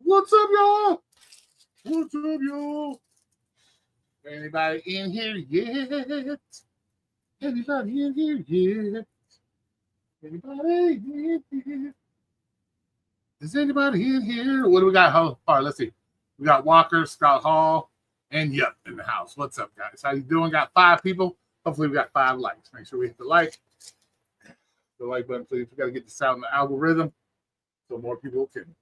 What's up, y'all? What's up, y'all? Anybody in here yet? Anybody in here yet? Anybody in here? Is anybody in here? What do we got? All right, let's see. We got Walker, Scott Hall, and Yup in the house. What's up, guys? How you doing? Got 5 people. Hopefully, we got 5 likes. Make sure we hit the like. The like button, please. We got to get this out in the algorithm so more people can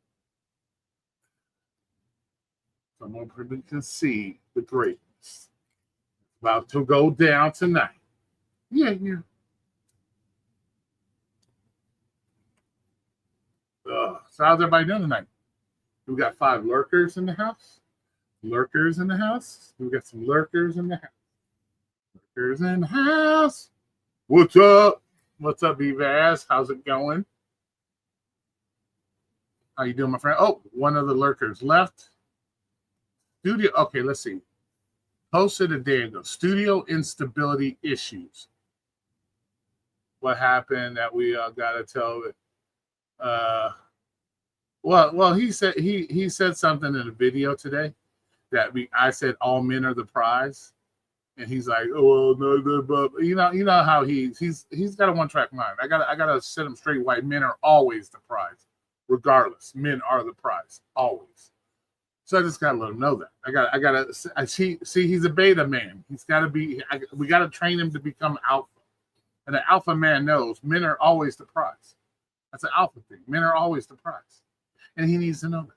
see the greatness. About to go down tonight. Yeah. So how's everybody doing tonight? We got 5 lurkers in the house. Lurkers in the house. We got some lurkers in the house. Lurkers in the house. What's up? What's up, Evaz? How's it going? How you doing, my friend? Oh, one of the lurkers left. Studio. Okay, let's see. Posted a day ago. Studio instability issues. What happened that we got to tell it? Well, he said something in a video today that I said all men are the prize, and he's like, oh well, no, but you know how he's got a one-track mind. I gotta set him straight. White men are always the prize, regardless. Men are the prize always. So I just gotta let him know that. I see he's a beta man. He's gotta be. We gotta train him to become alpha, and the alpha man knows men are always the prize. That's an alpha thing. Men are always the prize. And he needs to know that.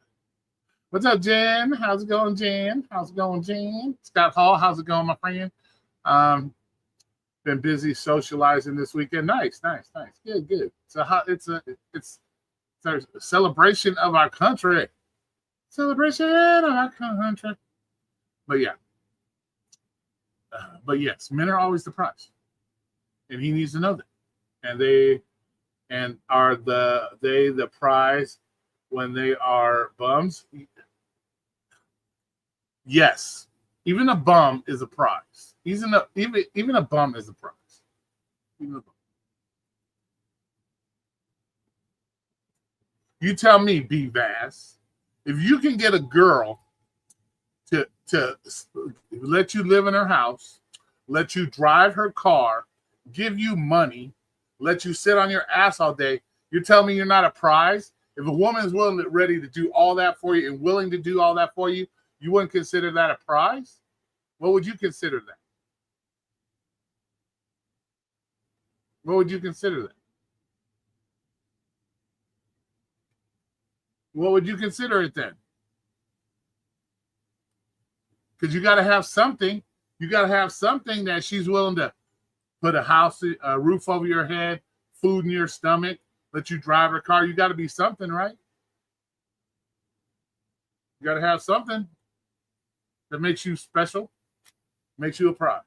What's up, Jen? How's it going, Jen? How's it going, Jen? Scott Hall, how's it going, my friend? Been busy socializing this weekend. Nice. Good. It's a celebration of our country. Celebration of our country. But yeah. But yes, men are always the prize. And he needs to know that. And are the prize when they are bums? Yes. Even a bum is a prize. Even a bum is a prize. Even a bum. You tell me, B-Vass, if you can get a girl to let you live in her house, let you drive her car, give you money, let you sit on your ass all day, you're telling me you're not a prize? If a woman is ready to do all that for you and willing to do all that for you, you wouldn't consider that a prize? What would you consider that? What would you consider that? What would you consider it then? Because you got to have something. You got to have something that she's willing to put a roof over your head, food in your stomach, let you drive her car. You got to be something, right? You got to have something that makes you special, makes you a prize.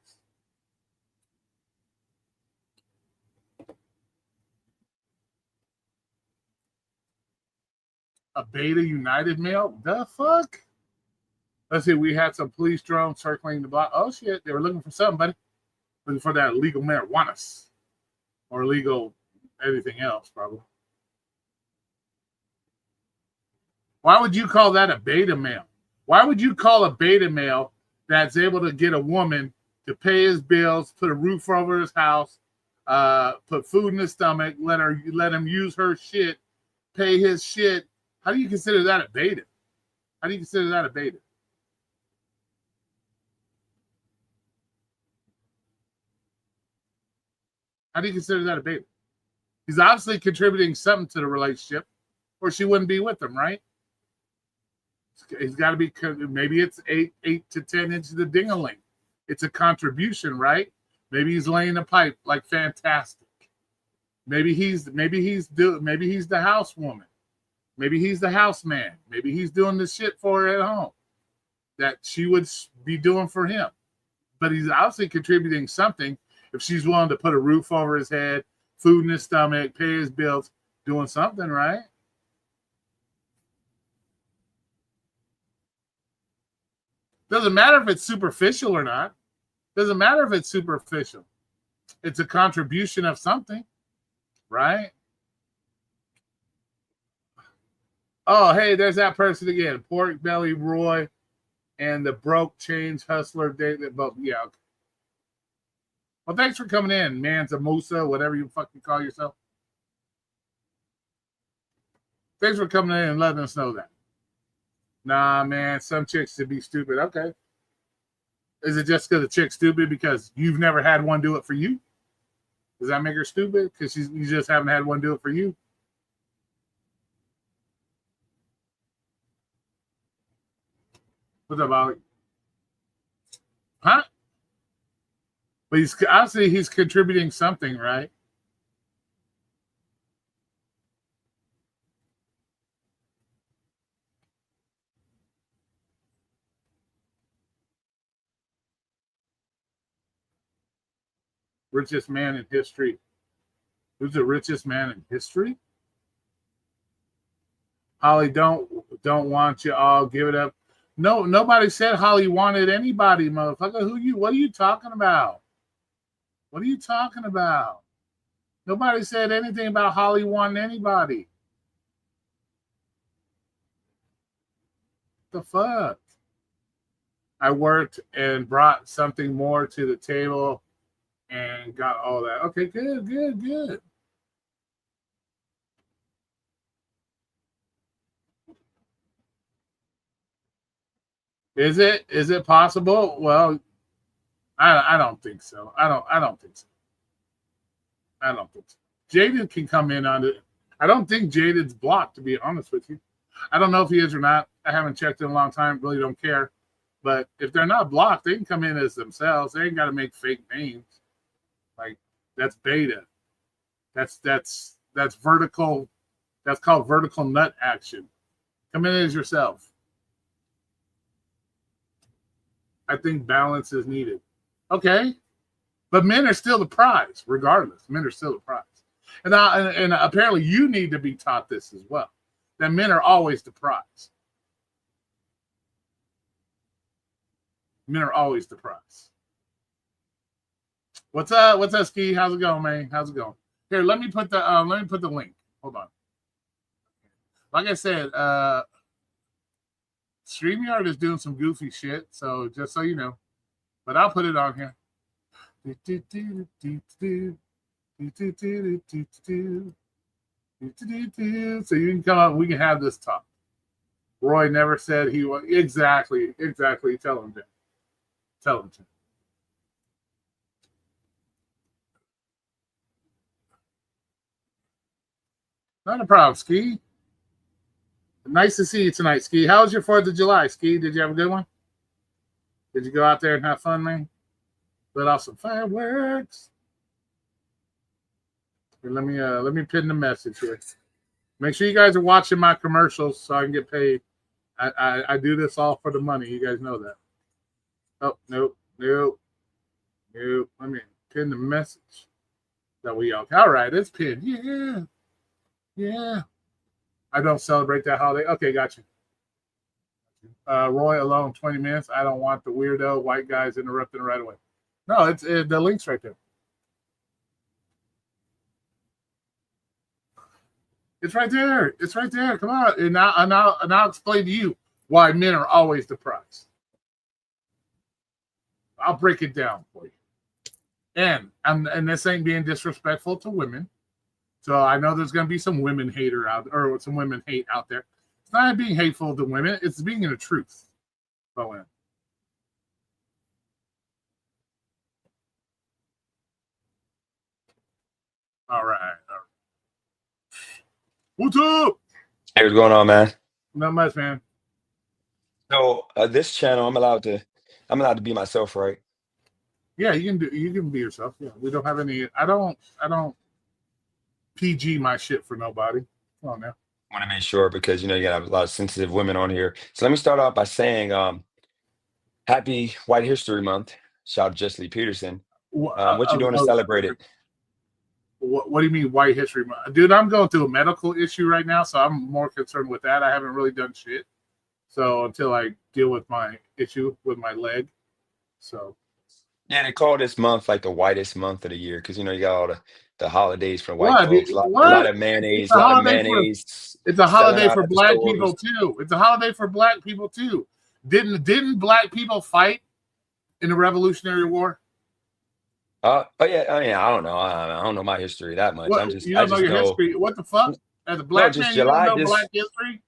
A Beta United male? The fuck? Let's see. We had some police drones circling the block. Oh, shit. They were looking for something, buddy. Looking for that illegal marijuana or illegal anything else, probably. Why would you call that a beta male? Why would you call a beta male that's able to get a woman to pay his bills, put a roof over his house, put food in his stomach, let him use her shit, pay his shit? How do you consider that a beta? How do you consider that a beta? How do you consider that a beta? He's obviously contributing something to the relationship, or she wouldn't be with him, right? He's got to be, maybe it's 8 to 10 inches of ding-a-ling. It's a contribution, right? Maybe he's laying a pipe like fantastic. Maybe he's the housewoman. Maybe he's the house man. Maybe he's doing the shit for her at home that she would be doing for him. But he's obviously contributing something if she's willing to put a roof over his head, food in his stomach, pay his bills, doing something, right? Doesn't matter if it's superficial or not. Doesn't matter if it's superficial. It's a contribution of something, right? Oh, hey, there's that person again. Pork Belly Roy and the broke change hustler David. Both, yeah. Okay. Well, thanks for coming in, Manza Musa, whatever you fucking call yourself. Thanks for coming in and letting us know that. Nah, man, some chicks should be stupid. Okay. Is it just because the chick's stupid because you've never had one do it for you? Does that make her stupid? Because you just haven't had one do it for you? What's up, Ollie? Huh? But obviously he's contributing something, right? Richest man in history. Who's the richest man in history? Holly, don't want you all. Give it up. No, nobody said Holly wanted anybody, motherfucker. What are you talking about? What are you talking about? Nobody said anything about Holly wanting anybody. The fuck? I worked and brought something more to the table and got all that. Okay, good. Is it possible? Well, I don't think so. I don't think so. I don't think so. Jaden can come in on it. I don't think Jaden's blocked, to be honest with you. I don't know if he is or not. I haven't checked in a long time. Really don't care. But if they're not blocked, they can come in as themselves. They ain't got to make fake names. Like, that's beta. That's vertical. That's called vertical nut action. Come in as yourself. I think balance is needed. Okay. But men are still the prize, regardless. Men are still the prize. And apparently you need to be taught this as well. That men are always the prize. Men are always the prize. What's up? What's up, Ski? How's it going, man? How's it going? Here, let me put the link. Hold on. Like I said, StreamYard is doing some goofy shit, so just so you know. But I'll put it on here. So you can come up, we can have this talk. Roy never said he was exactly. Tell him to. Not a problem, Ski. Nice to see you tonight, Ski. How was your 4th of July, Ski? Did you have a good one? Did you go out there and have fun, man? Let off some fireworks. Here, let me pin the message here. Make sure you guys are watching my commercials so I can get paid. I do this all for the money. You guys know that. Oh, nope. Let me pin the message. That we all right, it's pinned. Yeah. I don't celebrate that holiday. Okay, got you. Roy alone 20 minutes. I don't want the weirdo white guys interrupting right away. No, it's the link's right there. It's right there. Come on, and I'll explain to you why men are always the prize. I'll break it down for you. And this ain't being disrespectful to women. So I know there's going to be some women hater out, or some women hate out there. It's not being hateful to women. It's being the truth. All right. What's up? Hey, what's going on, man? Not much, man. So this channel, I'm allowed to be myself, right? Yeah, you can be yourself. Yeah, we don't have any. I don't PG my shit for nobody. Come on now. I want to make sure because you got a lot of sensitive women on here. So let me start off by saying happy White History Month. Shout out to Jesse Lee Peterson. What you doing to celebrate it? What do you mean White History Month? Dude, I'm going through a medical issue right now, so I'm more concerned with that. I haven't really done shit. So until I deal with my issue with my leg. So yeah, they call this month like the whitest month of the year because you got all the holidays for white What? folks. A lot What? of It's mayonnaise, a a lot of holiday for mayonnaise it's a selling holiday out for at the black stores. people too. It's a holiday for black people too. Didn't black people fight in the Revolutionary War? Oh yeah, I don't know. I don't know my history that much. What, you I don't know just your know. history? What the fuck? As a No, black just man, you don't July. know black Just history?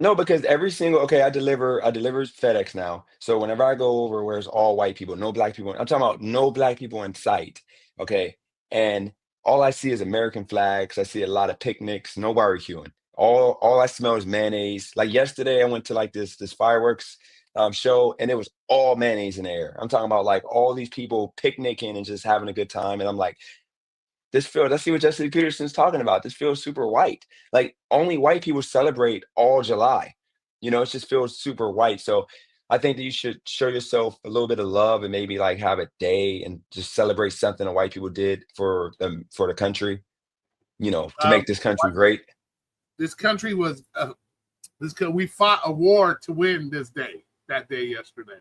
no, because I deliver FedEx now. So whenever I go over where it's all white people, no black people, I'm talking about no black people in sight. Okay. And all I see is American flags. I see a lot of picnics, no barbecuing. All I smell is mayonnaise. Like yesterday, I went to like this fireworks show, and it was all mayonnaise in the air. I'm talking about like all these people picnicking and just having a good time. And I'm like, I see what Jesse Peterson's talking about. This feels super white. Like only white people celebrate all July. It just feels super white. So I think that you should show yourself a little bit of love and maybe like have a day and just celebrate something that white people did for the country, to make this country great. This country was we fought a war to win that day yesterday.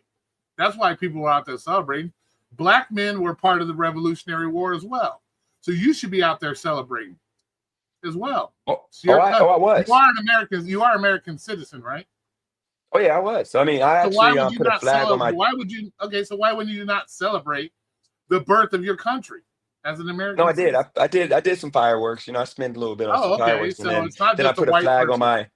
That's why people were out there celebrating. Black men were part of the Revolutionary War as well. So you should be out there celebrating as well. I was. You are an American citizen, right? Oh yeah, I was. So, I mean, I actually put a flag on my. So why would you not celebrate the birth of your country as an American? No, I did. I did some fireworks. I spent a little bit on some fireworks, so and it's not then I just put a flag on my.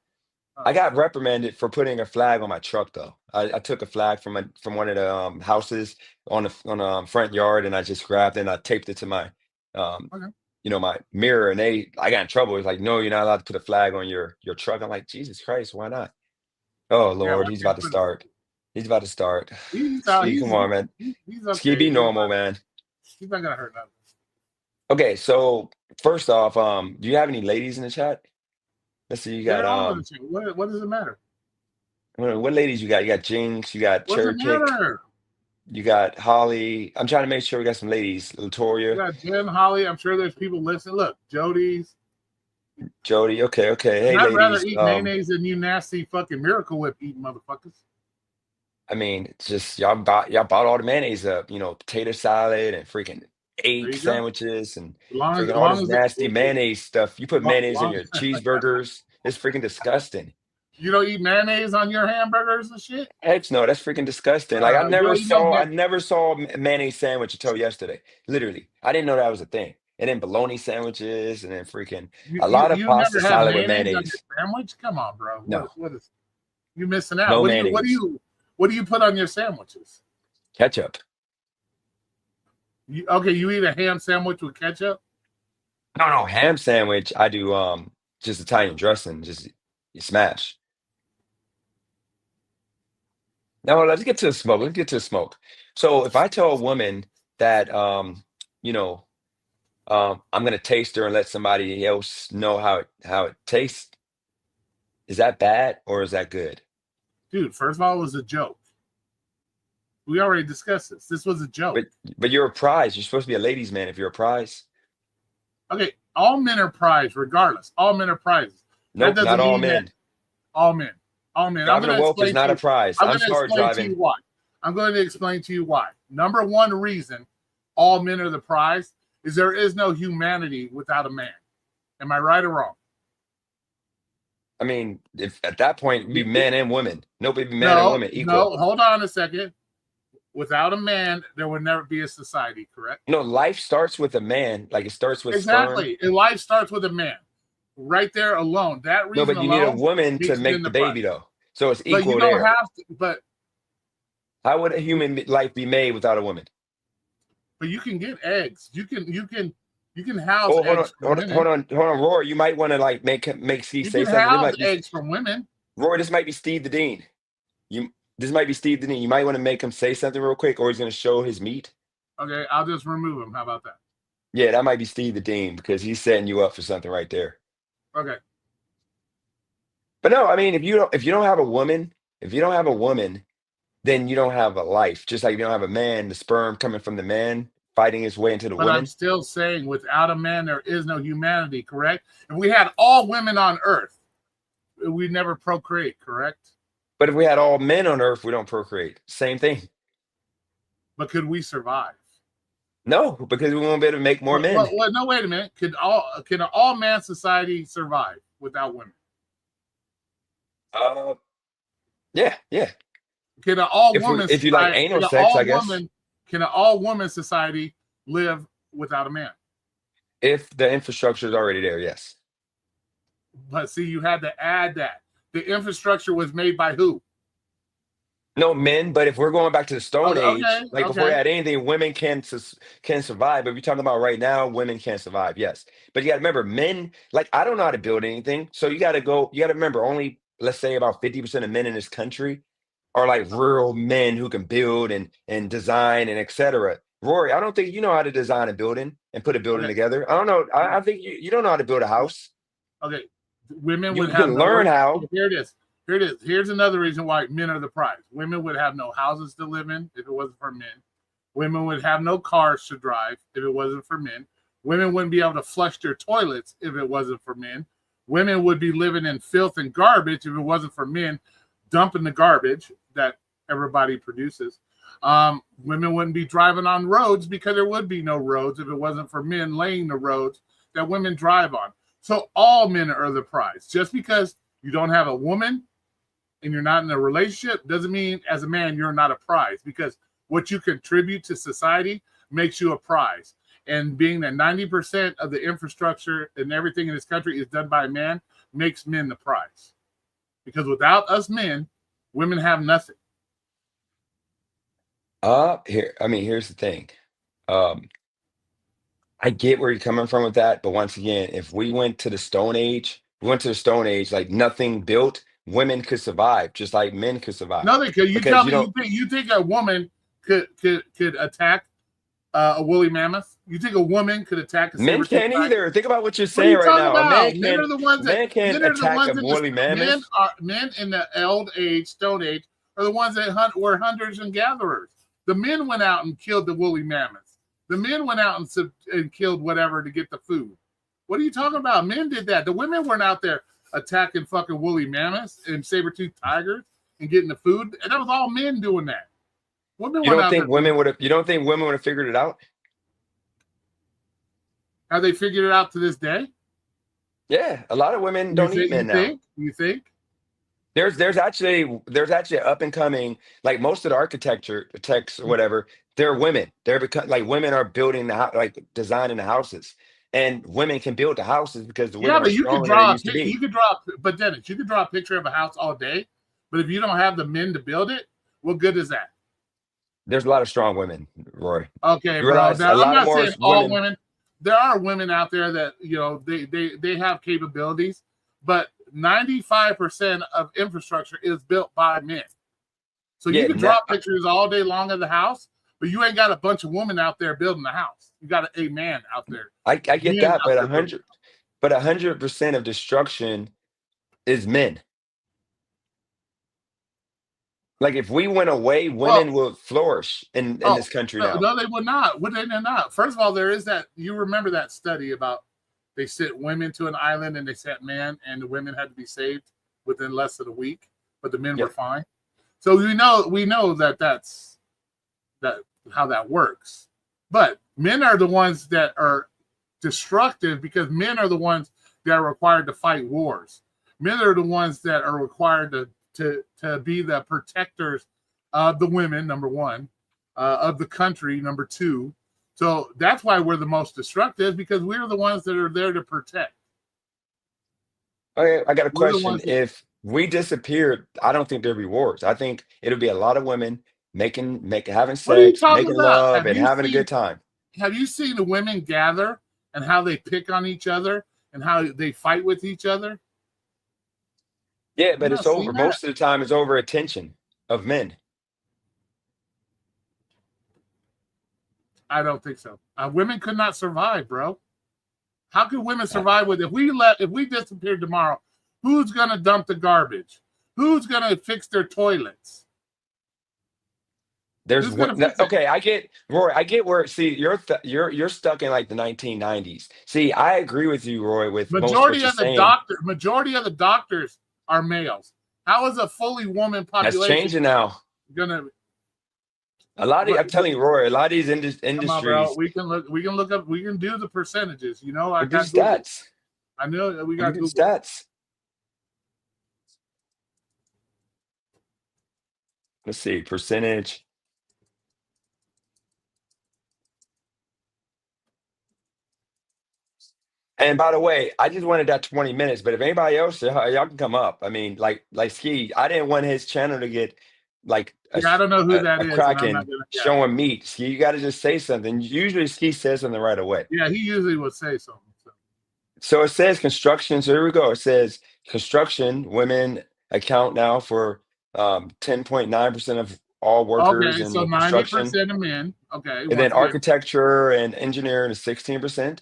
Oh. I got reprimanded for putting a flag on my truck, though. I took a flag from one of the houses on the front yard, and I just grabbed it and I taped it to my, my mirror. And I got in trouble. It's like, no, you're not allowed to put a flag on your truck. I'm like, Jesus Christ, why not? Oh Lord, he's about to start. He's about to start. Come on, man. Okay. Be normal, man. He's not gonna hurt nothing. Okay, so first off, do you have any ladies in the chat? Let's see. You got what does it matter? What ladies you got? You got Jinx. You got Cherry Pick. You got Holly. I'm trying to make sure we got some ladies. Latoria. You got Jen, Holly. I'm sure there's people listening. Look, Jody. Okay. Hey, I'd ladies. rather eat mayonnaise than you nasty fucking Miracle Whip eating motherfuckers. I mean, it's just y'all bought all the mayonnaise up. Potato salad and freaking egg sandwiches and freaking all this nasty mayonnaise stuff. You put mayonnaise on your cheeseburgers. It's freaking disgusting. You don't eat mayonnaise on your hamburgers and shit? Heck no, that's freaking disgusting. Like I never saw a mayonnaise sandwich until yesterday. Literally, I didn't know that was a thing. And then bologna sandwiches, and then freaking a lot of pasta salad with mayonnaise. Sandwich? Come on, bro. No, what is you missing out? No mayonnaise. What do you put on your sandwiches? Ketchup. You eat a ham sandwich with ketchup? No, ham sandwich. I do just Italian dressing. Just you smash. Now let's get to the smoke. So if I tell a woman that I'm gonna taste her and let somebody else know how it tastes, is that bad or is that good? Dude, first of all, it was a joke. We already discussed this. This was a joke. But you're a prize. You're supposed to be a ladies' man if you're a prize. Okay, all men are prize, regardless. All men are prizes. Nope, not all men. All men. All men. Driving a Wolf is not a prize. I'm sorry, driving. I'm going to explain to you why. Number one reason all men are the prize is there is no humanity without a man. Am I right or wrong? I mean, if at that point it'd be men and women. Nope, it'd be men and women equal. No, hold on a second. Without a man, there would never be a society, correct? No, life starts with a man. Like it starts with exactly. And life starts with a man. Right there alone. That reason. No, but you need a woman to make the baby, though. So it's equal. But you don't have to. But how would a human life be made without a woman? But you can get eggs. You can house eggs. Hold on, Rory. You might want to like make Steve say something. House eggs from women. Rory, this might be Steve the Dean. This might be Steve the Dean. You might want to make him say something real quick, or he's going to show his meat. Okay, I'll just remove him. How about that? Yeah, that might be Steve the Dean because he's setting you up for something right there. Okay. But no, I mean, if you don't have a woman, then you don't have a life. Just like you don't have a man, the sperm coming from the man fighting his way into the woman. But I'm still saying, without a man, there is no humanity. Correct? If we had all women on Earth, we'd never procreate. Correct? But if we had all men on Earth, we don't procreate. Same thing. But could we survive? No, because we won't be able to make more men. Well, no, wait a minute. Can an all man society survive without women? Uh, yeah. Can an all If we, woman if you like society? anal sex, I guess. Can an all woman society live without a man? If the infrastructure is already there, yes. But see, you had to add that the infrastructure was made by who? No men, but if we're going back to the Stone Age, like before we Okay. had anything, women can survive. But if you're talking about right now, women can't survive. Yes, but you got to remember, men. Like I don't know how to build anything, so you got to go. You got to remember, only let's say about 50% of men in this country are like real men who can build and design and etc. Rory, I don't think you know how to design a building and put a building Okay. together. I don't know. I think you don't know how to build a house. Okay. Women You would have can no learn work. how. Here it is. Here it is. Here's another reason why men are the prize. Women would have no houses to live in if it wasn't for men. Women would have no cars to drive if it wasn't for men. Women wouldn't be able to flush their toilets if it wasn't for men. Women would be living in filth and garbage if it wasn't for men dumping the garbage that everybody produces. Women wouldn't be driving on roads because there would be no roads if it wasn't for men laying the roads that women drive on. So all men are the prize. Just because you don't have a woman and you're not in a relationship doesn't mean as a man you're not a prize, because what you contribute to society makes you a prize. And being that 90% of the infrastructure and everything in this country is done by man makes men the prize. Because without us men, women have nothing. Here's the thing. Um, I get where you're coming from with that, but once again, if we went to the Stone Age, like nothing built, women could survive, just like men could survive. Nothing. Because you Because tell you me don't you think a woman could attack a woolly mammoth? You think a woman could attack a men saber-tooth can't tiger? either. Think about what you're What are saying you right talking now. about? Men are the ones that Men can men are the attack ones a that woolly mammoth. men in the old age, stone age, are the ones that were hunters and gatherers. The men went out and killed the woolly mammoths. The men went out and killed whatever to get the food. What are you talking about? Men did that. The women weren't out there attacking fucking woolly mammoths and saber-toothed tigers and getting the food. And that was all men doing that. Women You weren't don't out think there doing women that. would have you don't think women would have figured it out? Have they figured it out to this day? Yeah, a lot of women You don't eat think? You men now. think? You think? There's actually up and coming, like most of the architecture techs or whatever, they're women. They're become like women are building the house, like designing the houses, and women can build the houses because the Yeah, women are but you could stronger than they draw used to be. but Dennis, you could draw a picture of a house all day, but if you don't have the men to build it, what good is that? There's a lot of strong women, Roy. Okay, You bro. realize a Now I'm lot of not more saying all women. women. There are women out there that they have capabilities, but 95% of infrastructure is built by men. So you Yeah, can draw pictures all day long of the house, but you ain't got a bunch of women out there building the house. You got a man out there, I get men that, out but there building. 100% of destruction is men. Like if we went away, Well, women would flourish in oh this country no, now. no, they would not. Would they not? First of all, there is that. You remember that study about they sent women to an island and they sent men, and the women had to be saved within less than a week, but the men were Yep. fine. So we know that that's that how that works. But men are the ones that are destructive because men are the ones that are required to fight wars. Men are the ones that are required to be the protectors of the women, number one, of the country, number two. So that's why we're the most destructive, because we're the ones that are there to protect. Okay, I got a We're the question. ones that. If we disappeared, I don't think there'd be wars. I think it'll be a lot of women having What are you sex, talking making about? love, and having a good time. Have you seen the women gather and how they pick on each other and how they fight with each other? Yeah, You but not it's seen over. that? Most of the time, it's over attention of men. I don't think so. Women could not survive, bro. How could women Uh, survive with if we disappeared tomorrow? Who's gonna dump the garbage? Who's gonna fix their toilets? There's Who's one. gonna fix it? Okay, I get Roy. I get where. See, you're stuck in like the 1990s. See, I agree with you, Roy, with most of what you're saying. Majority of the doctors are males. How is a fully woman That's population changing now. gonna? A lot of But I'm telling you, Roy, a lot of these come on, bro. industries, We can look. We can look up. We can do the percentages. You know, I we do got Google. stats. I know that we We can got do Google. stats. Let's see, percentage. And by the way, I just wanted that 20 minutes, but if anybody else, y'all can come up. I mean, like Ski, I didn't want his channel to get like Yeah, I don't know who that a is, and I'm not Kraken gonna. Yeah, showing meat. Ski, you got to just say something. Usually Ski says something right away. yeah. He usually would say something. So. So it says construction. So here we go. It says construction women account now for 10.9% of all workers Okay, in so the construction. 90% of men. Okay, And then once again. architecture and engineering is 16%.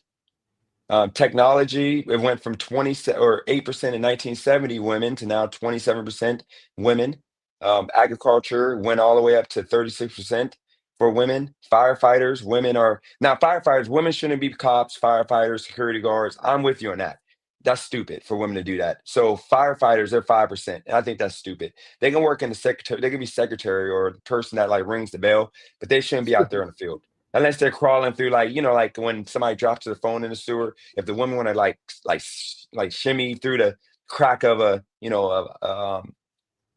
Technology, it went from 8% in 1970 women to now 27% women. Agriculture went all the way up to 36% for women. Firefighters, women are now firefighters, women shouldn't be cops, firefighters, security guards. I'm with you on that. That's stupid for women to do that. So firefighters, they're 5%. And I think that's stupid. They can work in the secretary, they can be secretary or the person that like rings the bell, but they shouldn't be out there in the field unless they're crawling through like like when somebody drops their phone in the sewer. If the woman want to like shimmy through the crack of a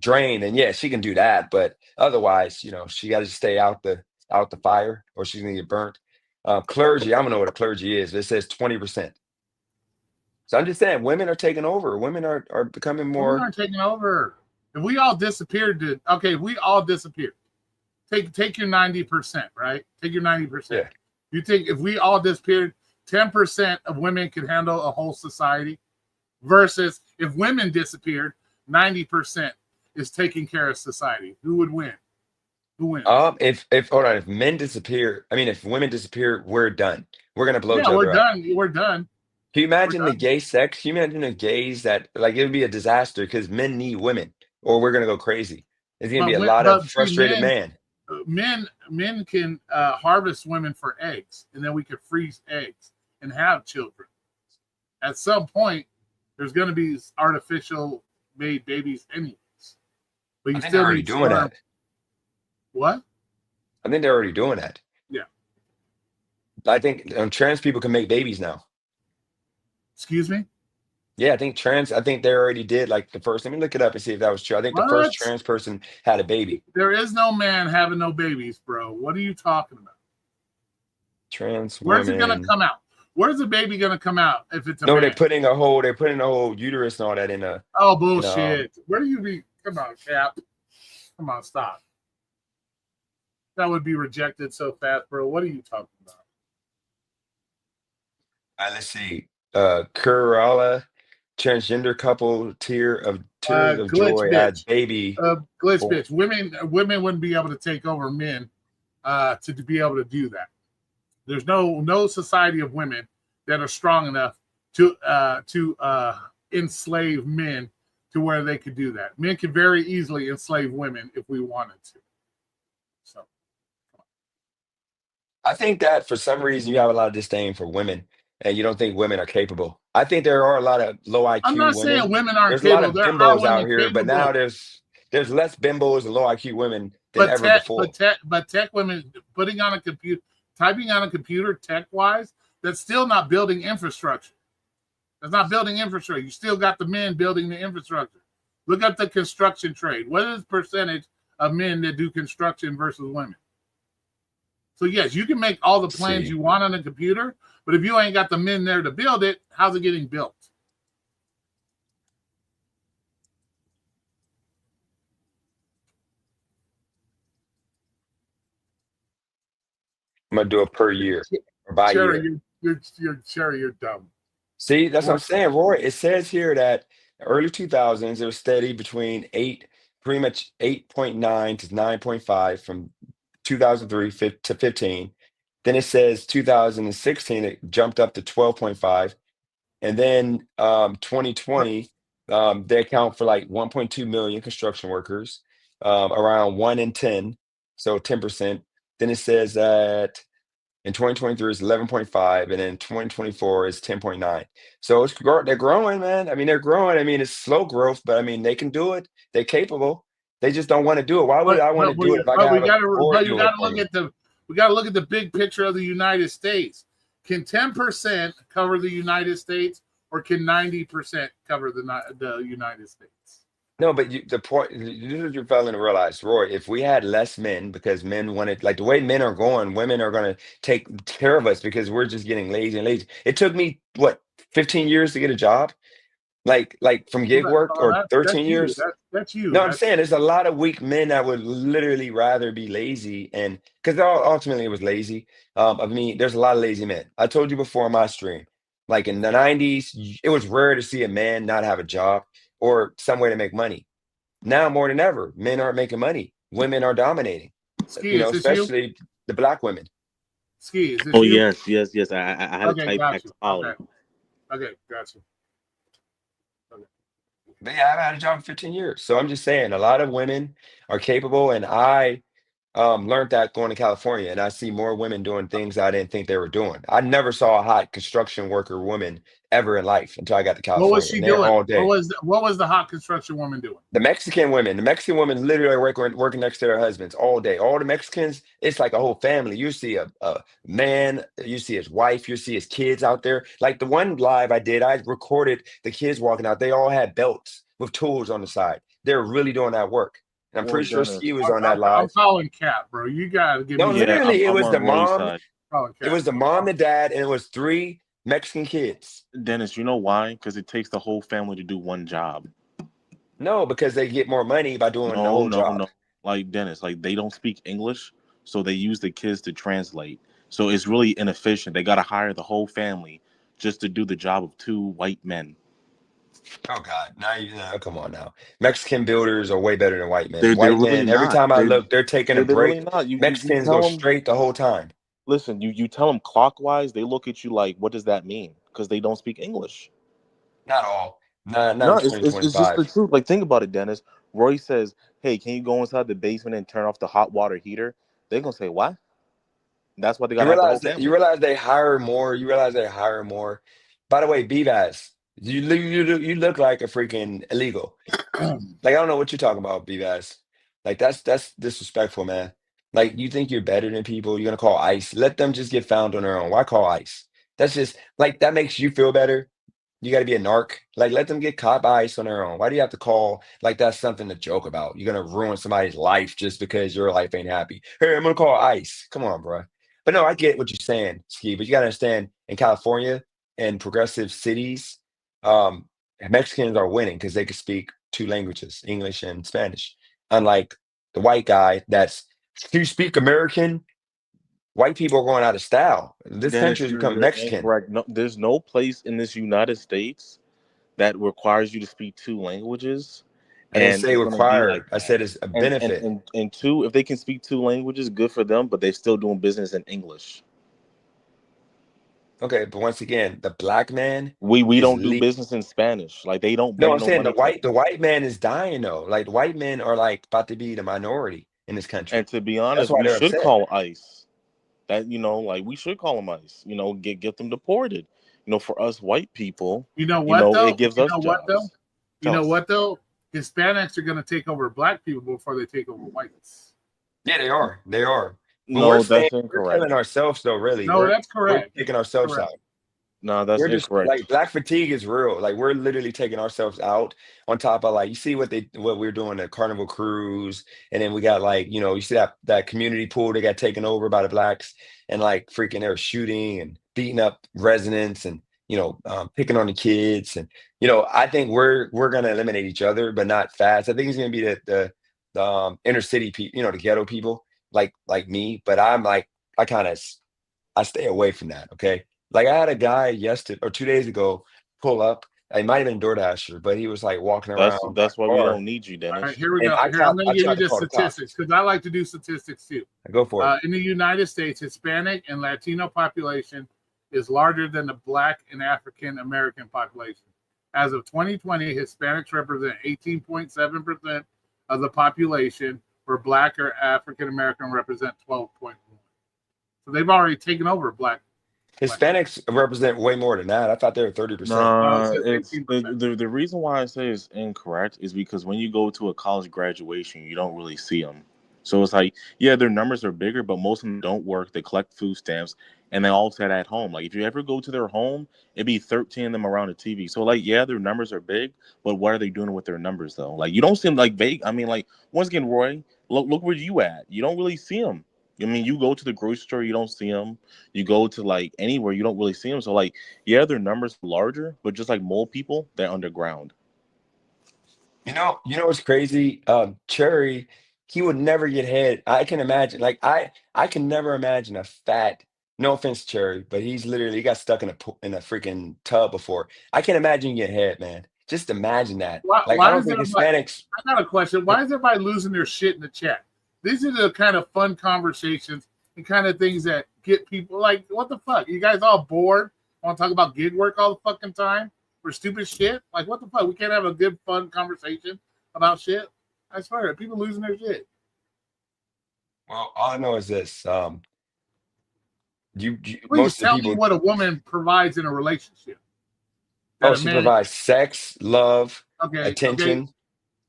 drain, then yeah, she can do that. But otherwise, she got to stay out the fire, or she's gonna get burnt. Clergy, I don't know what a clergy is. But it says 20%. So I'm just saying, women are taking over. Women are becoming Women more. aren't taking over. If we all disappeared, if we all disappeared, take your 90%, right? Take your 90%. Yeah. You think if we all disappeared, 10% of women could handle a whole society, versus if women disappeared, 90% is taking care of society. Who would win? Who wins? If hold on, if men disappear, I mean, if women disappear, we're done. We're gonna blow each Yeah, we're other up. done. We're done. Can you imagine the done. gay sex? Can you imagine the gays that like it would be a disaster because men need women, or we're gonna go crazy. There's gonna be a lot of But see, frustrated men. men can harvest women for eggs, and then we could freeze eggs and have children. At some point, there's going to be artificial made babies anyways. But you I think they're still already need doing sperm. that. What? I think they're already doing that. Yeah. I think trans people can make babies now. Excuse me? Yeah, I think they already did like the first. Let me look it up and see if that was true. I think the first What? trans person had a baby. There is no man having no babies, bro. What are you talking about? Trans Where's it women. going to come out? Where's the baby going to come out if it's a No, man? they're putting a whole uterus and all that in a. Oh, bullshit. Where do you be? Come on, Cap. Come on, stop. That would be rejected so fast, bro. What are you talking about? Let's see. Kerala transgender couple tears of Glitch joy at bitch. baby. Glitch bitch. Women wouldn't be able to take over men to be able to do that. There's no society of women that are strong enough to enslave men to where they could do that. Men could very easily enslave women if we wanted to. So I think that for some reason you have a lot of disdain for women and you don't think women are capable. I think there are a lot of low I'm IQ not women. saying women aren't There's a lot capable. of There are bimbos out women here, but now capable. there's less bimbos and low IQ women than But ever before. tech women putting on a computer, typing on a computer tech wise, that's still not building infrastructure. That's not building infrastructure. You still got the men building the infrastructure. Look at the construction trade. What is the percentage of men that do construction versus women? So yes, you can make all the plans you want on a computer, but if you ain't got the men there to build it, how's it getting built? I'm gonna do it per year or by year. Cherry, you're dumb. See, that's what I'm saying, Roy. It says here that early 2000s it was steady between pretty much 8.9 to 9.5 from 2003 to 15. Then it says 2016 it jumped up to 12.5, and then 2020 they account for like 1.2 million construction workers, around 1 in 10, so 10%. Then it says that in 2023 it's 11.5, and then 2024 is 10.9. So they're growing, man. I mean, they're growing. I mean, it's slow growth, but I mean, they can do it. They're capable. They just don't want to do it. Why would I want to do it if I but got we got to Roy but you do got it to for look me? at the big picture of the United States. Can 10% cover the United States, or can 90% cover the United States? No, but the point, this is what you're failing to realize, Roy. If we had less men, because men wanted, like the way men are going, women are going to take care of us because we're just getting lazy and lazy. It took me what 15 years to get a job, like from gig work, or 13 That's you. years. That's you. No, I'm saying there's a lot of weak men that would literally rather be lazy, and because ultimately it was lazy. I mean, there's a lot of lazy men. I told you before on my stream, like in the 90s, it was rare to see a man not have a job or some way to make money. Now more than ever, men aren't making money. Women are dominating, Ski, is this you? especially the black women. Ski, is this Oh you? yes. I had to Okay, type got X you. Polly. Okay, got you. But yeah, I've had a job for 15 years. So I'm just saying a lot of women are capable, and I learned that going to California, and I see more women doing things I didn't think they were doing. I never saw a hot construction worker woman ever in life until I got to What was California, she and they're doing? all day. What was the hot construction woman doing? The Mexican women literally are working next to their husbands all day. All the Mexicans, it's like a whole family. You see a man, you see his wife, you see his kids out there. Like the one live I did, I recorded the kids walking out. They all had belts with tools on the side. They're really doing that work. And I'm Well, pretty sure Dennis. Ski was on that I'm live. calling Cap, bro. You gotta give No, me Yeah, literally, it I'm was the on Roy's mom. side. calling It Cap. was the mom and dad, and it was 3 Mexican kids. Dennis, you know why? Because it takes the whole family to do one job. No, because they get more money by doing the No, whole no, job. no. Like Dennis, like they don't speak English, so they use the kids to translate. So it's really inefficient. They got to hire the whole family just to do the job of 2 white men. Oh God! Now come on now. Mexican builders are way better than white men. They're White really men, every not. time I look, they're taking a They're really break. not. You Mexicans tell go them. straight the whole time. Listen, you tell them clockwise. They look at you like, what does that mean? Because they don't speak English. Not all. Not No, in it's just the 2025. truth. Like, think about it, Dennis. Roy says, "Hey, can you go inside the basement and turn off the hot water heater?" They're gonna say, "What?" That's why they You gotta have the whole realize that you family. realize they hire more. You realize they hire more. By the way, Bvaz, you look like a freaking illegal. Like I don't know what you're talking about, Bvaz. Like that's disrespectful, man. Like you think you're better than people. You're gonna call ICE. Let them just get found on their own. Why call ICE? That's just like that makes you feel better. You got to be a narc. Like let them get caught by ICE on their own. Why do you have to call like that's something to joke about? You're gonna ruin somebody's life just because your life ain't happy. Hey, I'm gonna call ICE. Come on, bro. But no, I get what you're saying, Ski. But you gotta understand, in California and progressive cities, um, Mexicans are winning because they can speak 2 languages, English and Spanish. Unlike the white guy that's, do you speak American? White people are going out of style. This Dennis, country has become you're Mexican. incorrect. No, there's no place in this United States that requires you to speak 2 languages, I didn't and say it's gonna be like require. I that. said it's a And benefit. two, if they can speak 2 languages, good for them. But they're still doing business in English. Okay, but once again, the black man We is don't do le business in Spanish. Like they don't No, bring I'm no saying money to. the white man is dying though. Like the white men are like about to be the minority in this And country. to be That's honest, why we they're should upset. call ICE. That like we should call them ICE. Get them deported. For us white people, You know what it though? gives You us know what though? jobs. You Tell know us. what though? Hispanics are going to take over black people before they take over whites. Yeah, they are. They are. But No, that's we're incorrect. killing ourselves though, really. No, that's We're correct. taking That's ourselves correct. out. No, that's We're just incorrect. like black fatigue is real. Like we're literally taking ourselves out on top of like you see what we're doing at Carnival Cruise, and then we got like you see that community pool that got taken over by the blacks, and like freaking they're shooting and beating up residents, and picking on the kids, and I think we're gonna eliminate each other, but not fast. I think it's gonna be the inner city people, the ghetto people like me, but I'm like I stay away from that. Okay. Like I had a guy yesterday or 2 days ago pull up. It might have been DoorDasher, but he was like walking around my That's why we car, don't need you, All right, Dennis. here we and go. I Here, I'm going to give you tried to the call the cops. statistics because I like to do statistics too. Go for it. In the United States, Hispanic and Latino population is larger than the Black and African American population. As of 2020, Hispanics represent 18.7% of the population, where Black or African American represent 12.1%. So they've already taken over Black. Hispanics represent way more than that. I thought they were 30%. It Nah, says it's 18%. the reason why I say it's incorrect is because when you go to a college graduation, you don't really see them. So it's like, yeah, their numbers are bigger, but most of them don't work. They collect food stamps, and they all sit at home. Like if you ever go to their home, it'd be 13 of them around the TV. So like, yeah, their numbers are big, but what are they doing with their numbers though? Like you don't see them like vague. I mean, like once again, Roy, look where you at. You don't really see them. I mean, you go to the grocery store, you don't see them. You go to like anywhere, you don't really see them. So like, yeah, their numbers larger, but just like mole people, they're underground. You know what's crazy? Cherry, he would never get head. I can imagine, like I can never imagine a fat. No offense, Cherry, but he got stuck in in a freaking tub before. I can't imagine you get head, man. Just imagine that. Like I Why don't is think everybody? Hispanics. I got a question. Why is everybody losing their shit in the chat? These are the kind of fun conversations and kind of things that get people like, what the fuck? You guys all bored? Want to talk about gig work all the fucking time for stupid shit? Like, what the fuck? We can't have a good, fun conversation about shit. I swear, people losing their shit. Well, all I know is this. Please Most of the tell me people. what a woman provides in a relationship. Oh, That a she man. provides sex, love, Okay. attention,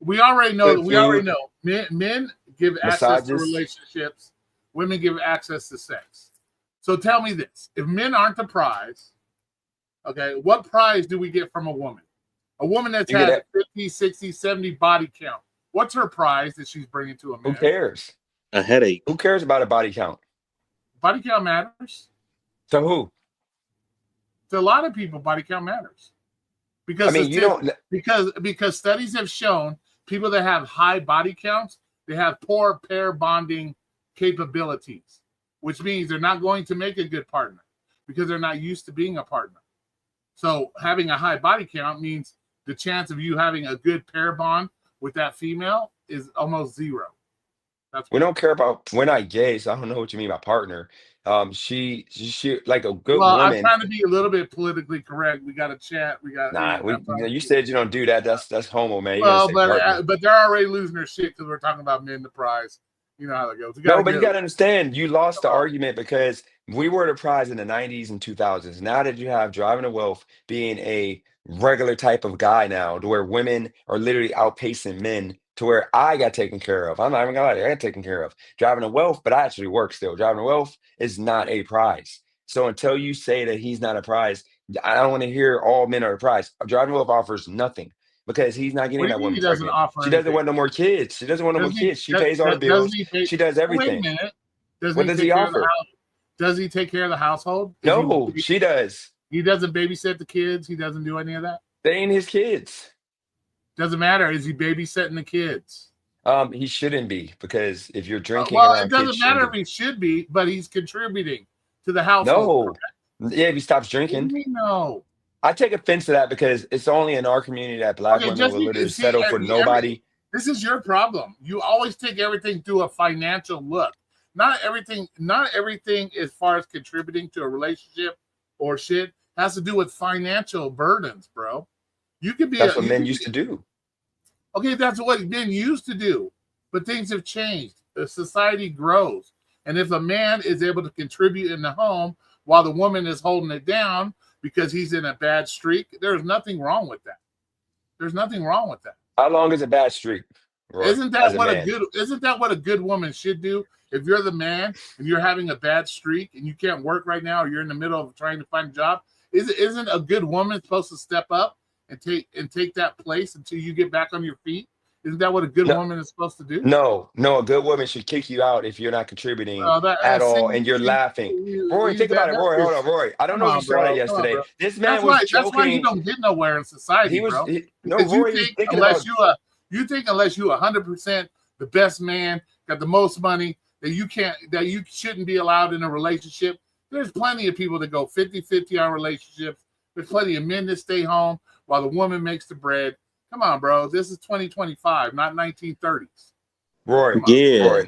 We already know that. good We already food, know men give access to massages. relationships. Women give access to sex. So tell me this: if men aren't the prize, okay, what prize do we get from a woman? A woman that's You get had it. 50, 60, 70 body count. What's her prize that she's bringing to a Who man? cares? A headache. Who cares about a body count? Body count matters. To who? To a lot of people, body count matters. I Because mean, you don't. because studies have shown people that have high body counts, they have poor pair bonding capabilities, which means they're not going to make a good partner because they're not used to being a partner. So having a high body count means the chance of you having a good pair bond with that female is almost zero. That's We don't care about. We're not gay, so I don't know what you mean by partner. She like a good well, I'm woman. trying to be a little bit politically correct. We got a chat. We got Nah, I'm trying to you be- said you don't do that. That's homo, man. You gotta well, say partner. but they're already losing their shit because we're talking about men the prize. You know how that goes. We No, gotta but you get gotta understand, you lost the uh, argument because we were the prize in the 90s and 2000s. Now that you have Driving to Wealth being a regular type of guy now, to where women are literally outpacing men, to where I got taken care of. I'm not even gonna lie, to you, I got taken care of. Driving to Wealth, but I actually work still. Driving to Wealth is not a prize. So until you say that he's not a prize, I don't want to hear all men are a prize. Driving to Wealth offers nothing because he's not what getting do you that mean he woman doesn't pregnant. offer She doesn't anything? want no more kids. She doesn't want no more Doesn't he? kids. She pays all the Doesn't bills. he pay? She does Oh, wait a everything. minute. Doesn't What he does take he care of the offer? house? Does he take care of the household? No, she does. He doesn't babysit the kids. He doesn't do any of that. They ain't his kids. Doesn't matter. Is he babysitting the kids? He shouldn't be because if you're drinking Well, it around doesn't kids, matter shouldn't if he should be, but he's contributing to the household. no. Yeah, if he stops What do you drinking. mean no? I take offense to that because it's only in our community that black Okay, women just will literally because see, settle for nobody. this is your problem. You always take everything through a financial look. Not everything as far as contributing to a relationship or shit has to do with financial burdens, bro. You could be That's what men used to do. okay, that's what men used to do. But things have changed. The society grows. And if a man is able to contribute in the home while the woman is holding it down because he's in a bad streak, there's nothing wrong with that. There's nothing wrong with that. How long is a bad streak, Roy, Isn't as that what a good woman should do? If you're the man and you're having a bad streak and you can't work right now, or you're in the middle of trying to find a job, isn't a good woman supposed to step up and take that place until you get back on your feet? Isn't that what a good No, woman is supposed to do? no, a good woman should kick you out if you're not contributing at all and you're laughing. Roy, think about it. Roy, hold on, Roy. I don't Come know if on, you saw that bro. Come on, yesterday. bro. This man was That's why you joking. don't get nowhere in society, He was bro. no, Because Roy was thinking about. you think unless you 100% the best man, got the most money, that you shouldn't be allowed in a relationship. There's plenty of people that go 50-50 on relationships. There's plenty of men that stay home while the woman makes the bread. Come on, bro. This is 2025, not 1930s. Roy, Come on. Yeah.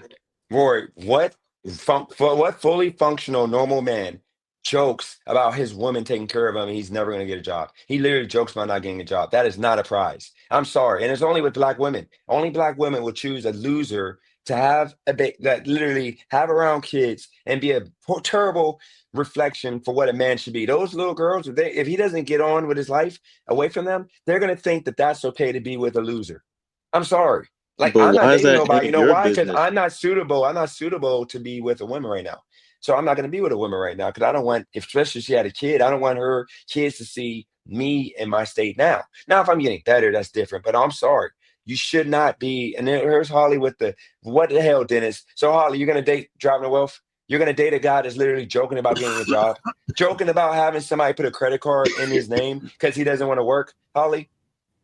Roy, what fully functional normal man jokes about his woman taking care of him and he's never going to get a job? He literally jokes about not getting a job. That is not a prize. I'm sorry. And it's only with black women. Only black women will choose a loser to have that literally have around kids and be a terrible reflection for what a man should be. Those little girls, if he doesn't get on with his life away from them, they're gonna think that that's okay to be with a loser. I'm sorry. Like, But I'm not why is dating that nobody. any You of know your why? Because business? I'm not suitable. I'm not suitable to be with a woman right now. So I'm not going to be with a woman right now because I don't want, especially if she had a kid, I don't want her kids to see me in my state now. Now, if I'm getting better, that's different. But I'm sorry. You should not be. And then here's Holly with what the hell, Dennis? So, Holly, you're going to date driving to wealth? You're going to date a guy that's literally joking about getting a job, joking about having somebody put a credit card in his name because he doesn't want to work, Holly?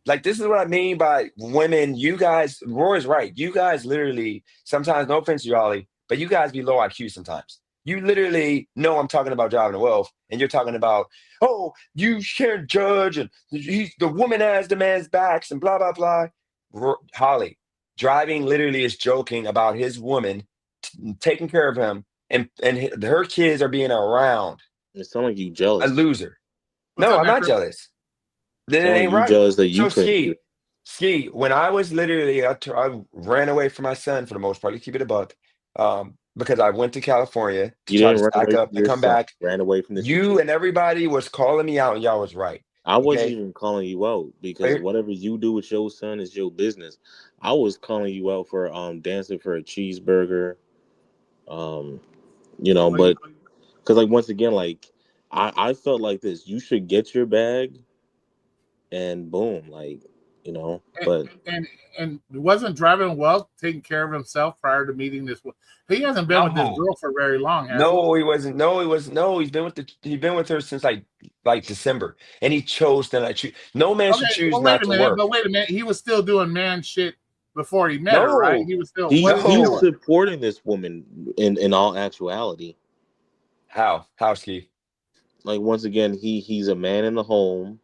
Like, this is what I mean by women. You guys, Roy's right. You guys literally, sometimes, no offense to you, Ollie, but you guys be low IQ sometimes. You literally know I'm talking about driving to wealth, and you're talking about, oh, you can't judge, and the woman has the man's backs, and blah, blah, blah. Holly, driving literally is joking about his woman taking care of him, and her kids are being around It sounds like you a jealous. loser. What's No, up, I'm not Necro? jealous. Then it Sound like ain't you right. jealous that you So couldn't do it. Ski, when I was literally, I ran away from my son for the most part, to keep it a buck, because I went to California to You try to didn't run stack away up from and your come son. back. You ran away from the You situation. and everybody was calling me out, and y'all was right. I wasn't Okay, even calling you out because Right? whatever you do with your son is your business. I was calling you out for dancing for a cheeseburger. Um, What you- but because like once again, like I felt like this. You should get your bag and boom, like and, but and wasn't driving well taking care of himself prior to meeting this one. He hasn't been with this No, girl for very long, has he? no, he wasn't. No, he was. No, he's been with her since like December, and he chose to not choose. No man should Okay, choose well, wait not a to minute, work. but wait a minute. He was still doing man shit before he met her, right? No, He was still. he What is he he's no. doing? supporting this woman in all actuality. How, Ski? Like once again, he's a man in the home,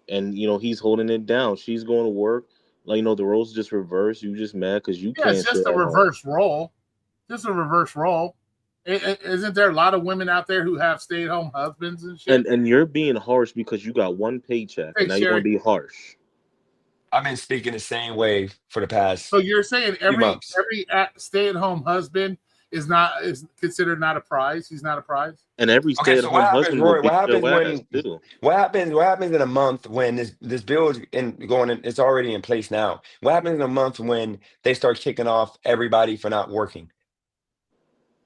and he's holding it down. She's going to work. Like the roles just reversed. You just mad because you Yeah, it's can't just sit a at home. reverse role. Just a reverse role. Isn't there a lot of women out there who have stay-at-home husbands and shit? And you're being harsh because you got one paycheck, Hey, and now you're going Sherry. to be harsh. I've been speaking the same way for the So past you're saying few every months. stay-at-home husband is considered not a prize? He's not a prize. And every Okay, so what stay-at-home happens, husband will Roy? beat your ass too. What happens in a month when this bill is going in? It's already in place now. What happens in a month when they start kicking off everybody for not working?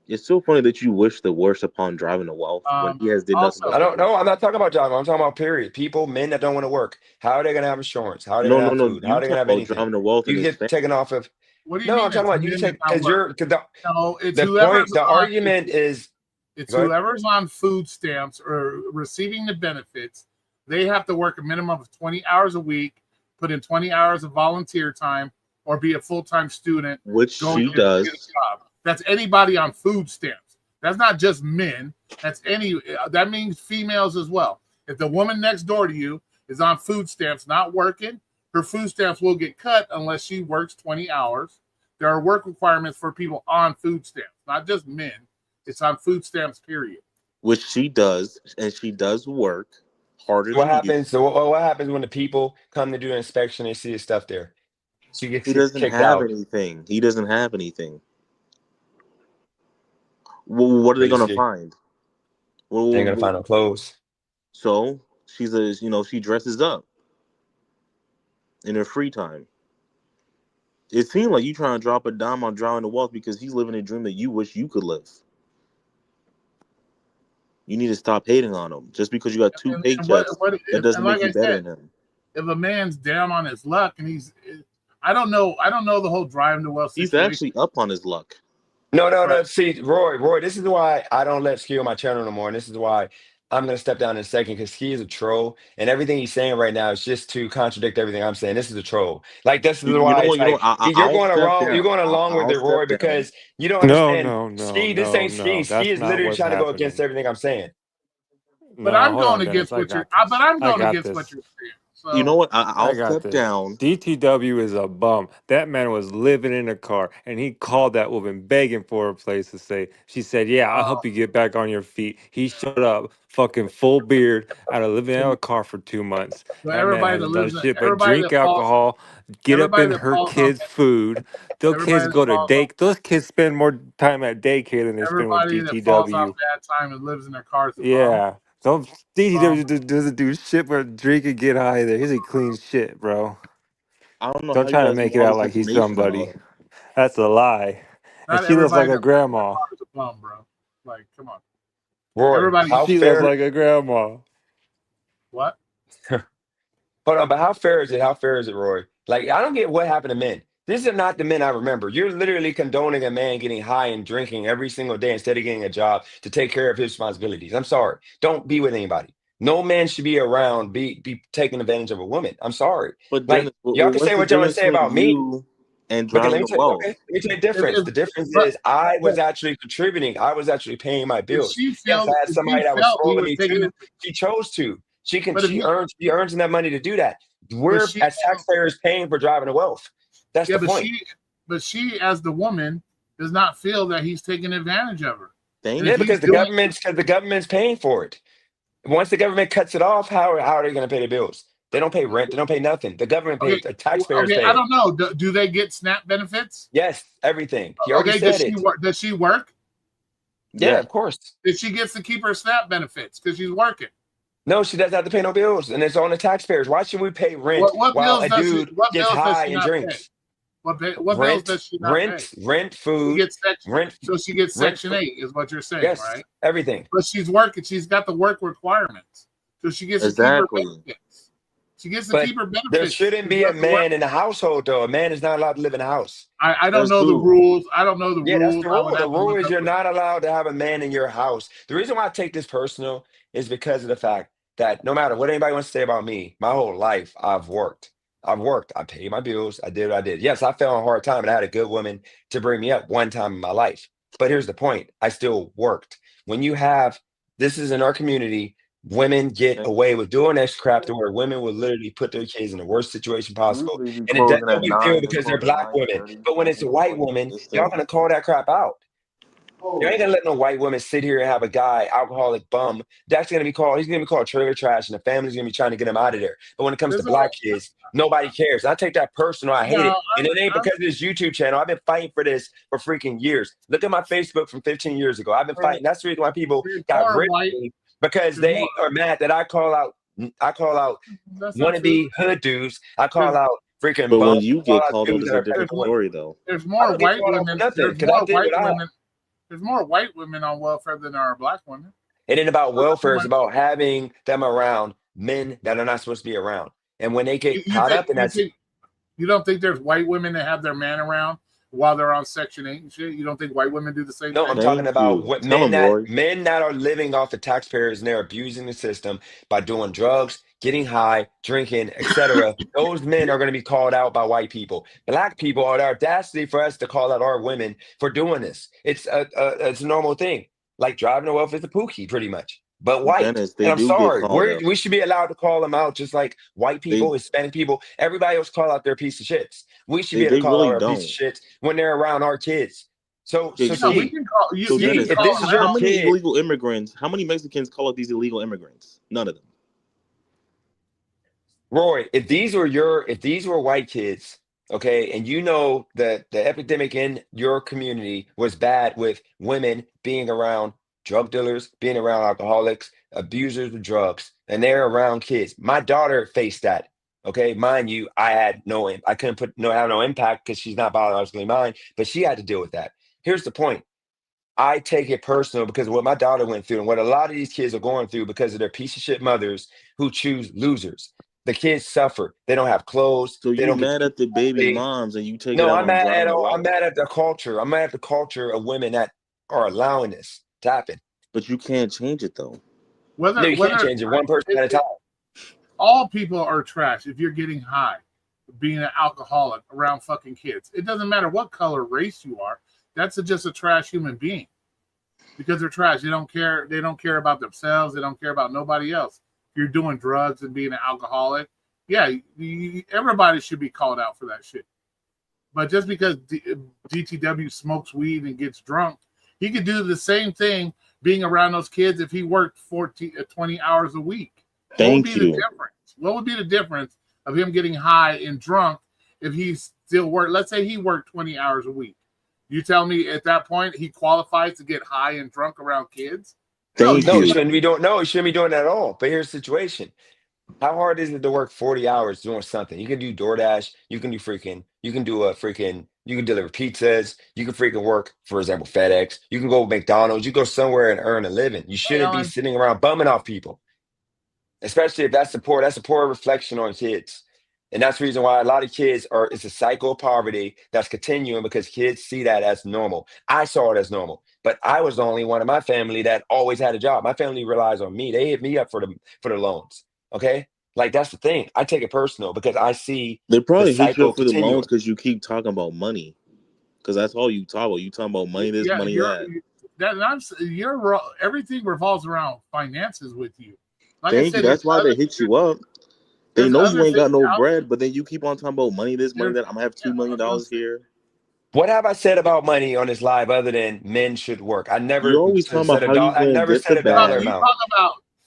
It's so funny that you wish the worst upon driving to wealth when he has did nothing Also, but I the don't know. best. I'm not talking about job. I'm talking about period. People, men that don't want to work. How are they going to have insurance? How are they No, going to no, have no. food? How You are they going talk to have about anything? driving to wealth and You his get family. taken off of. what do you No, I'm mean talking it's about you men take that not because work? you're because No, it's the whoever's point. The on. argument is. It's Go ahead. whoever's on food stamps or receiving the benefits. They have to work a minimum of 20 hours a week, put in 20 hours of volunteer time, or be a full-time student Which going she to get a does. job. That's anybody on food stamps. That's not just men. That's that means females as well. If the woman next door to you is on food stamps, not working, her food stamps will get cut unless she works 20 hours. There are work requirements for people on food stamps, not just men. It's on food stamps, period. Which she does, and she does work harder What than you. happens? So what happens when the people come to do an inspection and see the stuff there? She He gets doesn't kicked have out. anything. He doesn't have anything. Well, what are they But you gonna see, find? they ain't gonna Well, find no clothes. so she dresses up in her free time. It seems like you trying to drop a dime on driving to wealth because he's living a dream that you wish you could live. You need to stop hating on him. Just because you got two And paychecks, that doesn't and make like you I better said, than him. if a man's down on his luck and I don't know the whole driving to wealth He's situation. actually up on his luck. No. Right. See, Roy, this is why I don't let Ski on my channel no more. And this is why I'm gonna step down in a second because Ski is a troll, and everything he's saying right now is just to contradict everything I'm saying. This is a troll. Like this is You know why what? it's like you're I'll going step wrong. You're down. going along with I'll it, step Roy, down. because you don't No, understand. no, no, Ski, this no, ain't Ski. no. Ski That's is not literally what's trying to go against happening. everything I'm saying. But No, I'm hold going on, Dennis. against I what you're. got this. But I'm I going got against what this. you're saying. So You know what? I I'll got step this. down. DTW is a bum. That man was living in a car, and he called that woman begging for a place to stay. She said, "Yeah, I'll help you get back on your feet." He showed up, fucking full beard, out of living out of a car for 2 months. so That man everybody that hasn't done lives in shit but everybody drink that falls alcohol, get up everybody and that hurt falls on kids' food. Those kids everybody go that to falls on day. Those kids spend more time at daycare than they spend with everybody that falls on DTW. bad time and lives in their car is a bum. Yeah. Don't DTW doesn't do shit but drink and get high there. He's a clean shit, bro. I don't know Don't how you try to guys know make it all out this like he's information and all somebody. that. That's a lie. And Not she looks like everybody a that lives in their grandma. car is a bum, bro. Like, come on. Roy, Everybody how She looks fair? like a grandma. what? Hold on, but how fair is it? How fair is it, Roy? Like, I don't get what happened to men. These are not the men I remember. You're literally condoning a man getting high and drinking every single day instead of getting a job to take care of his responsibilities. I'm sorry. Don't be with anybody. No man should be around, be taking advantage of a woman. I'm sorry. But Like, Dennis, y'all can what's say the what y'all want to difference say between about me, you and but driving a well? let me tell you the If, difference. if, The difference but is I was but actually contributing. I was actually paying my bills. Yes, I had if she somebody that was felt he spoiling was me taking too. it, She chose to. but if She earns enough money to do that. but We're she as taxpayers paying for driving a wealth. That's yeah, the point. but she as the woman does not feel that he's taking advantage of her. Thank And Yeah, if you. he's because doing the government's paying for it. Once the government cuts it off, how are they going to pay the bills? They don't pay rent. They don't pay nothing. The government okay, pays. The taxpayers okay, pay I it. don't know. Do they get SNAP benefits? Yes, everything. He already Okay, said it. Does she work? Yeah, Yeah. of course. Did she gets to keep her SNAP benefits because she's working? No, she doesn't have to pay no bills, and it's on the taxpayers. Why should we pay rent while a dude What gets bills does high she and not pay? drinks? What bills does she not pay? Rent, She food, gets rent, so she gets rent. Section 8 is what you're saying, Yes, right? everything. But she's working. She's got the work requirements, so she gets to keep her Exactly. benefits. She gets to But keep her benefits. there shouldn't be a man in the household, though. A man is not allowed to live in a house. I don't That's know the true. rules. I don't know the Yeah, that's rules. the I rule. would The have to rule look is up you're the not allowed to have a man in your house. The reason why I take this personal is because of the fact that no matter what anybody wants to say about me, my whole life I've worked. I've worked. I paid my bills. I did what I did. Yes, I fell on a hard time, and I had a good woman to bring me up one time in my life. But here's the point: I still worked. When you have this is in our community, women get away with doing this crap to where women will literally put their kids in the worst situation possible. Usually be And it doesn't closing at be feel 9. They because they're close at black women. 9:30. But when it's a white woman, It's y'all still gonna call that crap out. You ain't gonna let no white woman sit here and have a guy, alcoholic bum. That's gonna be called. He's gonna be called trailer trash, and the family's gonna be trying to get him out of there. But when it comes to black kids, nobody cares. I take that personal. I hate it, and it ain't because of this YouTube channel. I've been fighting for this for freaking years. Look at my Facebook from 15 years ago. I've been fighting. That's the reason why people got rid of me because they are mad that I call out. Wannabe hood dudes. I call out freaking But when bums. you I call get out called out, dudes it's that a are different doing. story, though. There's I more don't get white called out for women. nothing There's because I more did white what I. women. There's more white women on welfare than there are black women. It ain't about So that's welfare. It's why about having them around men that are not supposed to be around. And when they get caught up in that, you don't think there's white women that have their man around while they're on Section 8 and shit? You don't think white women do the same no, thing? I'm talking Thank about you. what Tell him, Rory. men that are living off the taxpayers and they're abusing the system by doing drugs, getting high, drinking, etc. Those men are going to be called out by white people. Black people are the audacity for us to call out our women for doing this. It's a normal thing. Like driving a wealth is a pookie, pretty much. But white. Dennis, And they I'm do get sorry, called out. we should be allowed to call them out just like white people, They Hispanic people, everybody else call out their piece of shits. We should be able they to call out really our piece of don't. shit when they're around our kids. So Okay, No, we Ski, can call you. so You can Dennis, if call this them is your how out. many kid, illegal immigrants? How many Mexicans call out these illegal immigrants? None of them. Roy, if these were white kids, okay, and you know that the epidemic in your community was bad with women being around drug dealers, being around alcoholics, abusers of drugs, and they're around kids. My daughter faced that. Okay, mind you, I couldn't have no impact because she's not biologically mine, but she had to deal with that. Here's the point. I take it personal because of what my daughter went through and what a lot of these kids are going through because of their piece of shit mothers who choose losers. The kids suffer. They don't have clothes. So They you don't get mad to at the baby things. moms and you take it No, out I'm on mad at driving a all. I'm well? mad at the culture. I'm mad at the culture of women that are allowing this to happen. But you can't change it though. No, you can't change it one person at a time. All people are trash if you're getting high, being an alcoholic around fucking kids. It doesn't matter what color, race you are. That's just a trash human being because they're trash. They don't care. They don't care about themselves. They don't care about nobody else. If you're doing drugs and being an alcoholic yeah, everybody should be called out for that shit. But just because DTW smokes weed and gets drunk, he could do the same thing being around those kids if he worked 20 hours a week. Thank what would be you. the difference? What would be the difference of him getting high and drunk if he still worked? Let's say he worked 20 hours a week. You tell me at that point he qualifies to get high and drunk around kids? Thank No, you. he shouldn't be doing. No, he shouldn't be doing that at all. But here's the situation: how hard is it to work 40 hours doing something? You can do DoorDash. You can do freaking. You can do a freaking. You can deliver pizzas. You can freaking work, for example, FedEx. You can go McDonald's. You go somewhere and earn a living. You shouldn't be sitting around bumming off people, especially if that's a poor reflection on kids. And that's the reason why a lot of kids it's a cycle of poverty that's continuing because kids see that as normal. I saw it as normal, but I was the only one in my family that always had a job. My family relies on me. They hit me up for the loans. Okay. Like that's the thing. I take it personal because I see They probably the hit you cycle up for the continuing. loans because you keep talking about money. Because that's all you talk about. You talking about money this, money that. Everything revolves around finances with you. Like Thank you. That's why they hit you up. They know you ain't got no bread, but then you keep on talking about money this, money that. I'm gonna have $2 million here. What have I said about money on this live other than men should work? I never You always talking about how you I gonna never get said the a dollar bag. amount.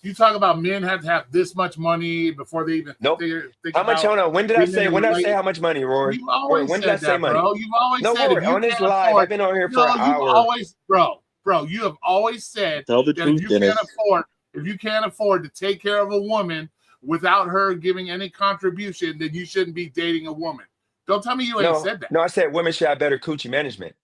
You talk about men have to have this much money before they even Nope. think How much? Hold on. When did I say? When did I say how much money, Rory? You always When did said I say that, money? bro. You've always No, said Rory, if you on this can't live, afford, I've been on here for an hour. You have always said Tell the that truth, Dennis. if you can't afford to take care of a woman without her giving any contribution, then you shouldn't be dating a woman. Don't tell me you ain't said that. No, I said women should have better coochie management.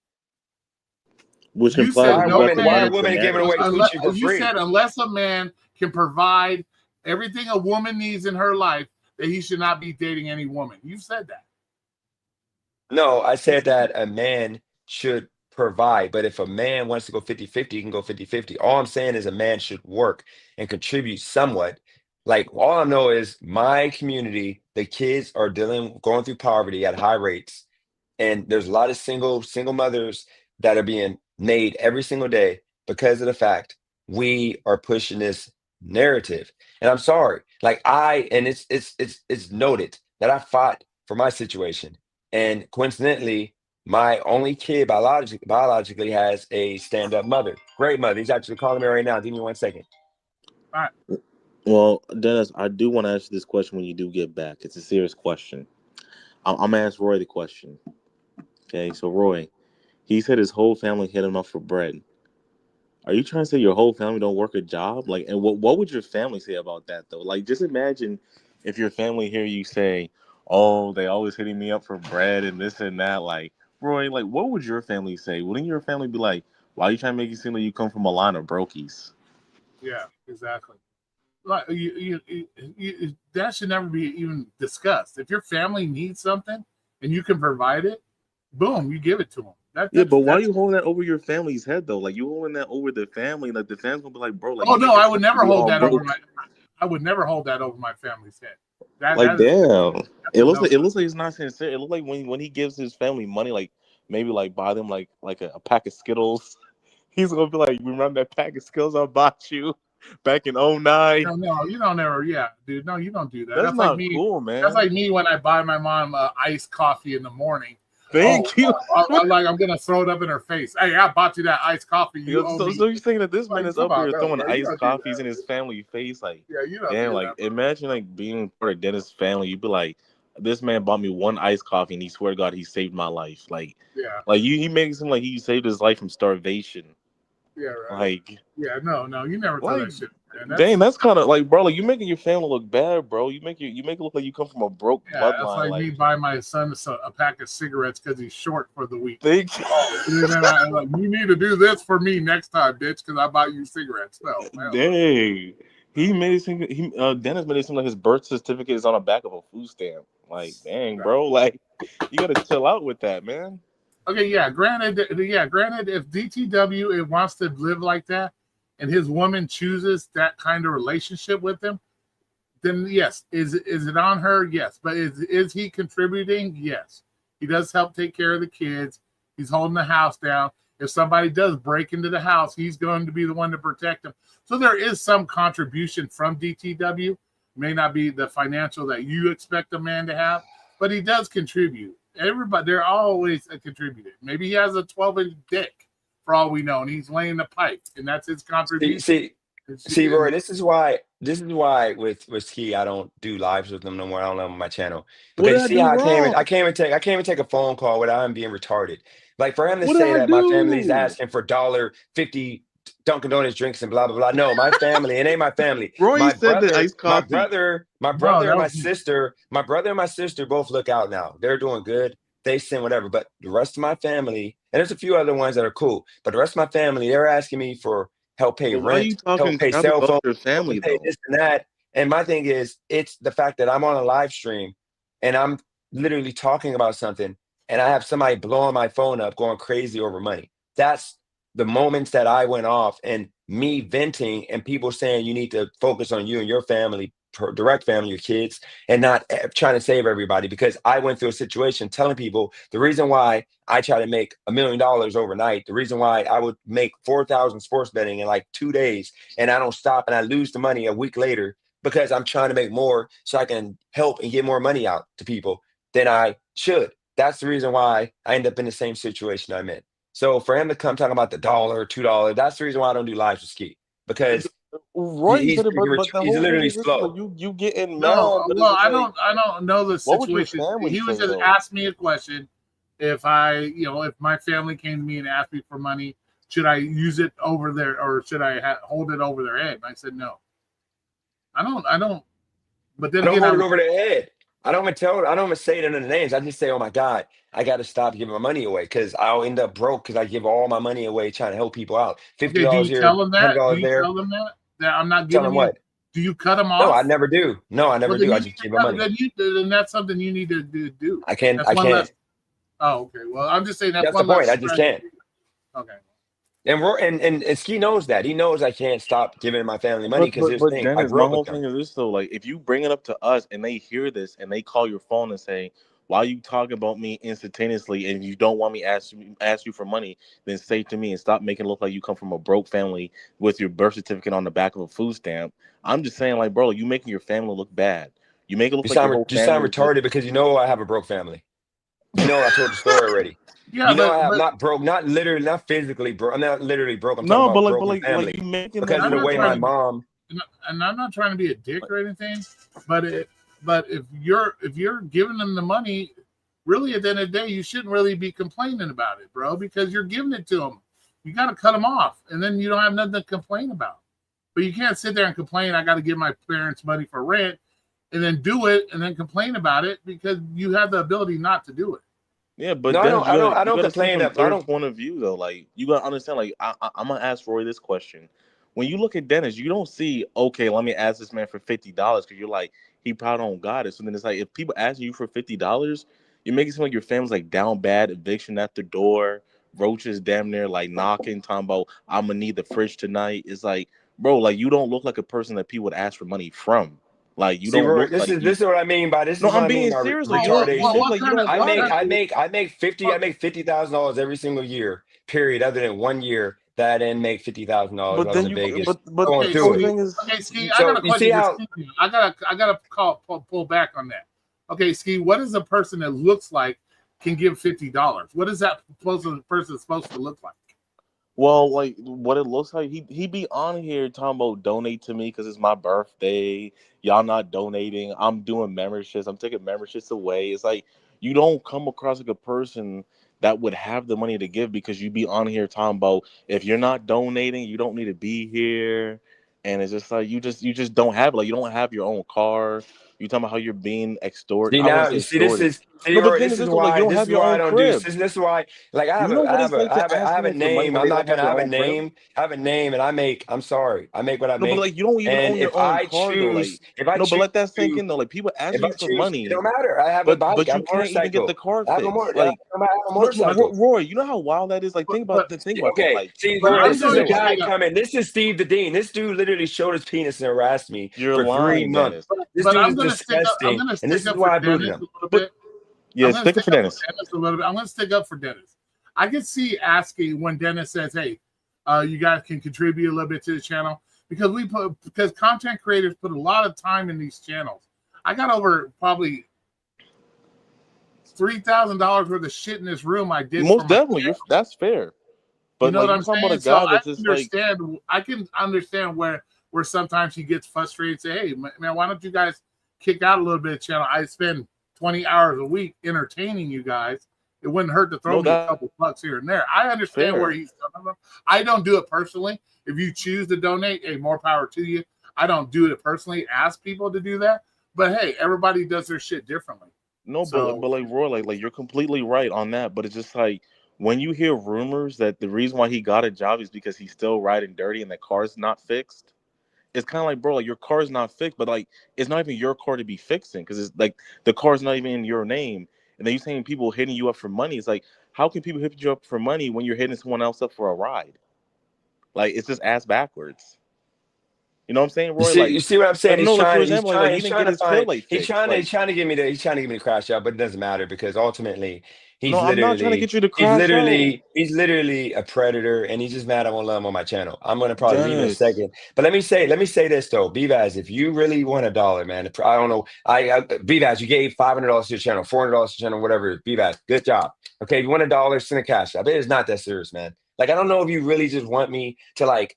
Which You implies said you got the why are money to women giving manage. away coochie for You free? said unless a man can provide everything a woman needs in her life, that he should not be dating any woman. You've said that. No, I said that a man should provide, but if a man wants to go 50-50, he can go 50-50. All I'm saying is a man should work and contribute somewhat. Like all I know is my community, the kids are going through poverty at high rates. And there's a lot of single mothers that are being made every single day because of the fact we are pushing this narrative. And I'm sorry, like it's noted that I fought for my situation. And coincidentally, my only kid biologically has a stand-up mother. Great mother. He's actually calling me right now. Give me 1 second. All right. Well, Dennis, I do want to ask you this question when you do get back. It's a serious question. I'm gonna ask Roy the question. Okay, so Roy, he said his whole family hit him up for bread. Are you trying to say your whole family don't work a job? Like, and what would your family say about that though? Like, just imagine if your family hear you say, "Oh, they always hitting me up for bread and this and that." Like, Roy, like, what would your family say? Wouldn't your family be like, "Why are you trying to make it seem like you come from a line of brokies?" Yeah, exactly. Like that should never be even discussed. If your family needs something and you can provide it, boom, you give it to them. But why are you holding that over your family's head though? Like you holding that over the family, like the family's gonna be like, bro, like. Oh no, I would never hold that over my family's head. Damn. It looks like it's not sincere. It looks like when he gives his family money, like maybe like buy them like a pack of Skittles. He's gonna be like, remember that pack of Skittles I bought you back in 2009? No, you don't ever. Yeah, dude. No, you don't do that. That's not like me. cool, man. That's like me when I buy my mom iced coffee in the morning. Thank you. I'm gonna throw it up in her face. Hey, I bought you that iced coffee. So you're saying that this man is up here throwing iced coffees in his family face, like, yeah, you know, damn, like, imagine like being part of Dennis' family. You'd be like, this man bought me one iced coffee, and he swear to God he saved my life. Like, yeah, like he makes it seem like he saved his life from starvation. Yeah, right. Like, yeah, no, you never tell that shit. Dang, that's kind of like, bro, like you making your family look bad, bro. You make it look like you come from a broke bloodline. That's like me buying my son a pack of cigarettes because he's short for the week. Thank you. And then I'm like, you need to do this for me next time, bitch, because I bought you cigarettes. No, dang, he made it seem Dennis made it seem like his birth certificate is on the back of a food stamp. Like, dang, bro, like you gotta chill out with that, man. Okay, yeah. Granted, if DTW wants to live like that, and his woman chooses that kind of relationship with him, then yes. Is it on her? Yes. But is he contributing? Yes. He does help take care of the kids. He's holding the house down. If somebody does break into the house, he's going to be the one to protect them. So there is some contribution from DTW, May not be the financial that you expect a man to have, but he does contribute. Everybody, they're always a contributor. Maybe he has a 12-inch dick for all we know, and he's laying the pipe, and that's his contribution. See, Roy, this is why with Ski I don't do lives with them no more. I don't know on my channel. Because see how I can't even take a phone call without him being retarded. Like for him to say that my family's asking for $1.50 Dunkin' Donuts drinks and blah blah blah. No, my family, it ain't my family. Roy my said brother, the iced coffee. My brother and my sister both look out now. They're doing good. They send whatever. But the rest of my family, and there's a few other ones that are cool, but the rest of my family, they're asking me for help pay rent, help pay cell phone, family, pay this and that. And my thing is, it's the fact that I'm on a live stream and I'm literally talking about something and I have somebody blowing my phone up going crazy over money. That's the moments that I went off and me venting and people saying you need to focus on you and your family, direct family, your kids, and not trying to save everybody. Because I went through a situation telling people the reason why I try to make $1 million overnight, the reason why I would make 4,000 sports betting in like 2 days and I don't stop and I lose the money a week later because I'm trying to make more so I can help and get more money out to people than I should. That's the reason why I end up in the same situation I'm in. So for him to come talking about the $1, $2, that's the reason why I don't do lives with Ski, because Roy said it, but the he's whole literally thing is slow. Like you getting mad. No, well, I don't know the What would your situation. family He was say, just though? asked me a question. If if my family came to me and asked me for money, should I use it over there or should I hold it over their head? And I said no. I don't. But then I don't again, hold it over their head. I don't even say it in the names. I just say, oh my God, I got to stop giving my money away because I'll end up broke because I give all my money away trying to help people out. $50 do you here, tell them that? $100 Do you there. tell them that I'm not Tell giving them you? what? Do you cut them off? No, I never do. No, I never do. I just give my money. Then that's something you need to do. I can't. Oh, okay. Well, I'm just saying that's the point. I just can't. Okay. And Ski knows that. He knows I can't stop giving my family money because but Dennis, my whole thing is this though. Like, if you bring it up to us and they hear this and they call your phone and say, "Why are you talking about me instantaneously?" and you don't want me ask you for money, then say to me and stop making it look like you come from a broke family with your birth certificate on the back of a food stamp. I'm just saying, like, bro, you making your family look bad. You make it look like your whole family. You sound retarded because you know I have a broke family. You know I told the story already. Yeah, I have not broke, not literally, not physically broke. I'm not literally broke. I'm talking about broken family because of the way my mom. And I'm not trying to be a dick or anything, but if you're giving them the money, really at the end of the day, you shouldn't really be complaining about it, bro, because you're giving it to them. You got to cut them off, and then you don't have nothing to complain about. But you can't sit there and complain. I got to give my parents money for rent, and then do it, and then complain about it because you have the ability not to do it. Yeah, but no, I don't complain. I don't point of view though. Like, you gotta understand. Like, I'm gonna ask Roy this question. When you look at Dennis, you don't see, okay, let me ask this man for $50 because you're like, he probably don't got it. So then it's like, if people asking you for $50, you're making it seem like your family's like down bad, eviction at the door, roaches damn near like knocking, talking about I'm gonna need the fridge tonight. It's like, bro, like, you don't look like a person that people would ask for money from. Like, you don't look this like is what I mean by this. No, is what I'm being serious. Retardation. I make $50,000 every single year. Period. Other than 1 year that I didn't make $50,000. But then okay, Ski, I got a question. I gotta pull back on that. Okay, Ski, what is a person that looks like can give $50? What is that person supposed to look like? Well, like, what it looks like, he be on here talking about donate to me because it's my birthday. Y'all not donating. I'm doing memberships. I'm taking memberships away. It's like, you don't come across like a person that would have the money to give because you be on here talking about if you're not donating, you don't need to be here. And it's just like, you just don't have it. Like, you don't have your own car. You talking about how you're being extorted. This is why I don't do this. This is why, like, I have a name. I'm not gonna have a name. Have a name, and I'm sorry. I make what I make. But like, you don't even own your own car. But let that sink in though. Like, people ask you for money. It don't matter. I have a bike. But you can't even get the car fixed. Roy, you know how wild that is. Like, think about that. Okay, like, this is a guy coming. This is Steve the Dean. This dude literally showed his penis and harassed me for 3 months. This dude is disgusting, and this is why I booted him. Yeah, stick up for Dennis. I'm going to stick up for Dennis. I can see asking when Dennis says, "Hey, you guys can contribute a little bit to the channel," because content creators put a lot of time in these channels. I got over probably $3,000 worth of shit in this room I did for Most my definitely, channel. that's fair. But You know like what you're I'm talking about a saying? So guy that's just like, I can understand where sometimes he gets frustrated and say, hey, man, why don't you guys kick out a little bit of channel? I spend 20 hours a week entertaining you guys. It wouldn't hurt to throw no, me a that's couple bucks here and there. I understand where fair. he's coming from. I don't do it personally. If you choose to donate, hey, more power to you. I don't do it personally, ask people to do that. But hey, everybody does their shit differently. No, So but like Roy, like you're completely right on that. But it's just like when you hear rumors that the reason why he got a job is because he's still riding dirty and the car's not fixed. It's kind of like, bro, like your car's not fixed, but like it's not even your car to be fixing because it's like the car's not even in your name. And then you saying people hitting you up for money. It's like, how can people hit you up for money when you're hitting someone else up for a ride? Like it's just ass backwards. You know what I'm saying, Roy? You see what I'm saying? No, like for example, like He's he didn't trying get to his tail find, light fixed. Like, he's trying to give me the crash out, but it doesn't matter because ultimately no, I'm not trying to get you to he's crash out. literally a predator, and he's just mad I won't let him on my channel. I'm gonna probably leave in a Dennis. second, but let me say this though, Bvaz, if you really want $1, man, I don't know, Bvaz, you gave $500 to your channel, $400 to your channel, whatever it is. Bvaz, good job. Okay, if you want $1, send a cash out. It's not that serious, man. Like I don't know if you really just want me to like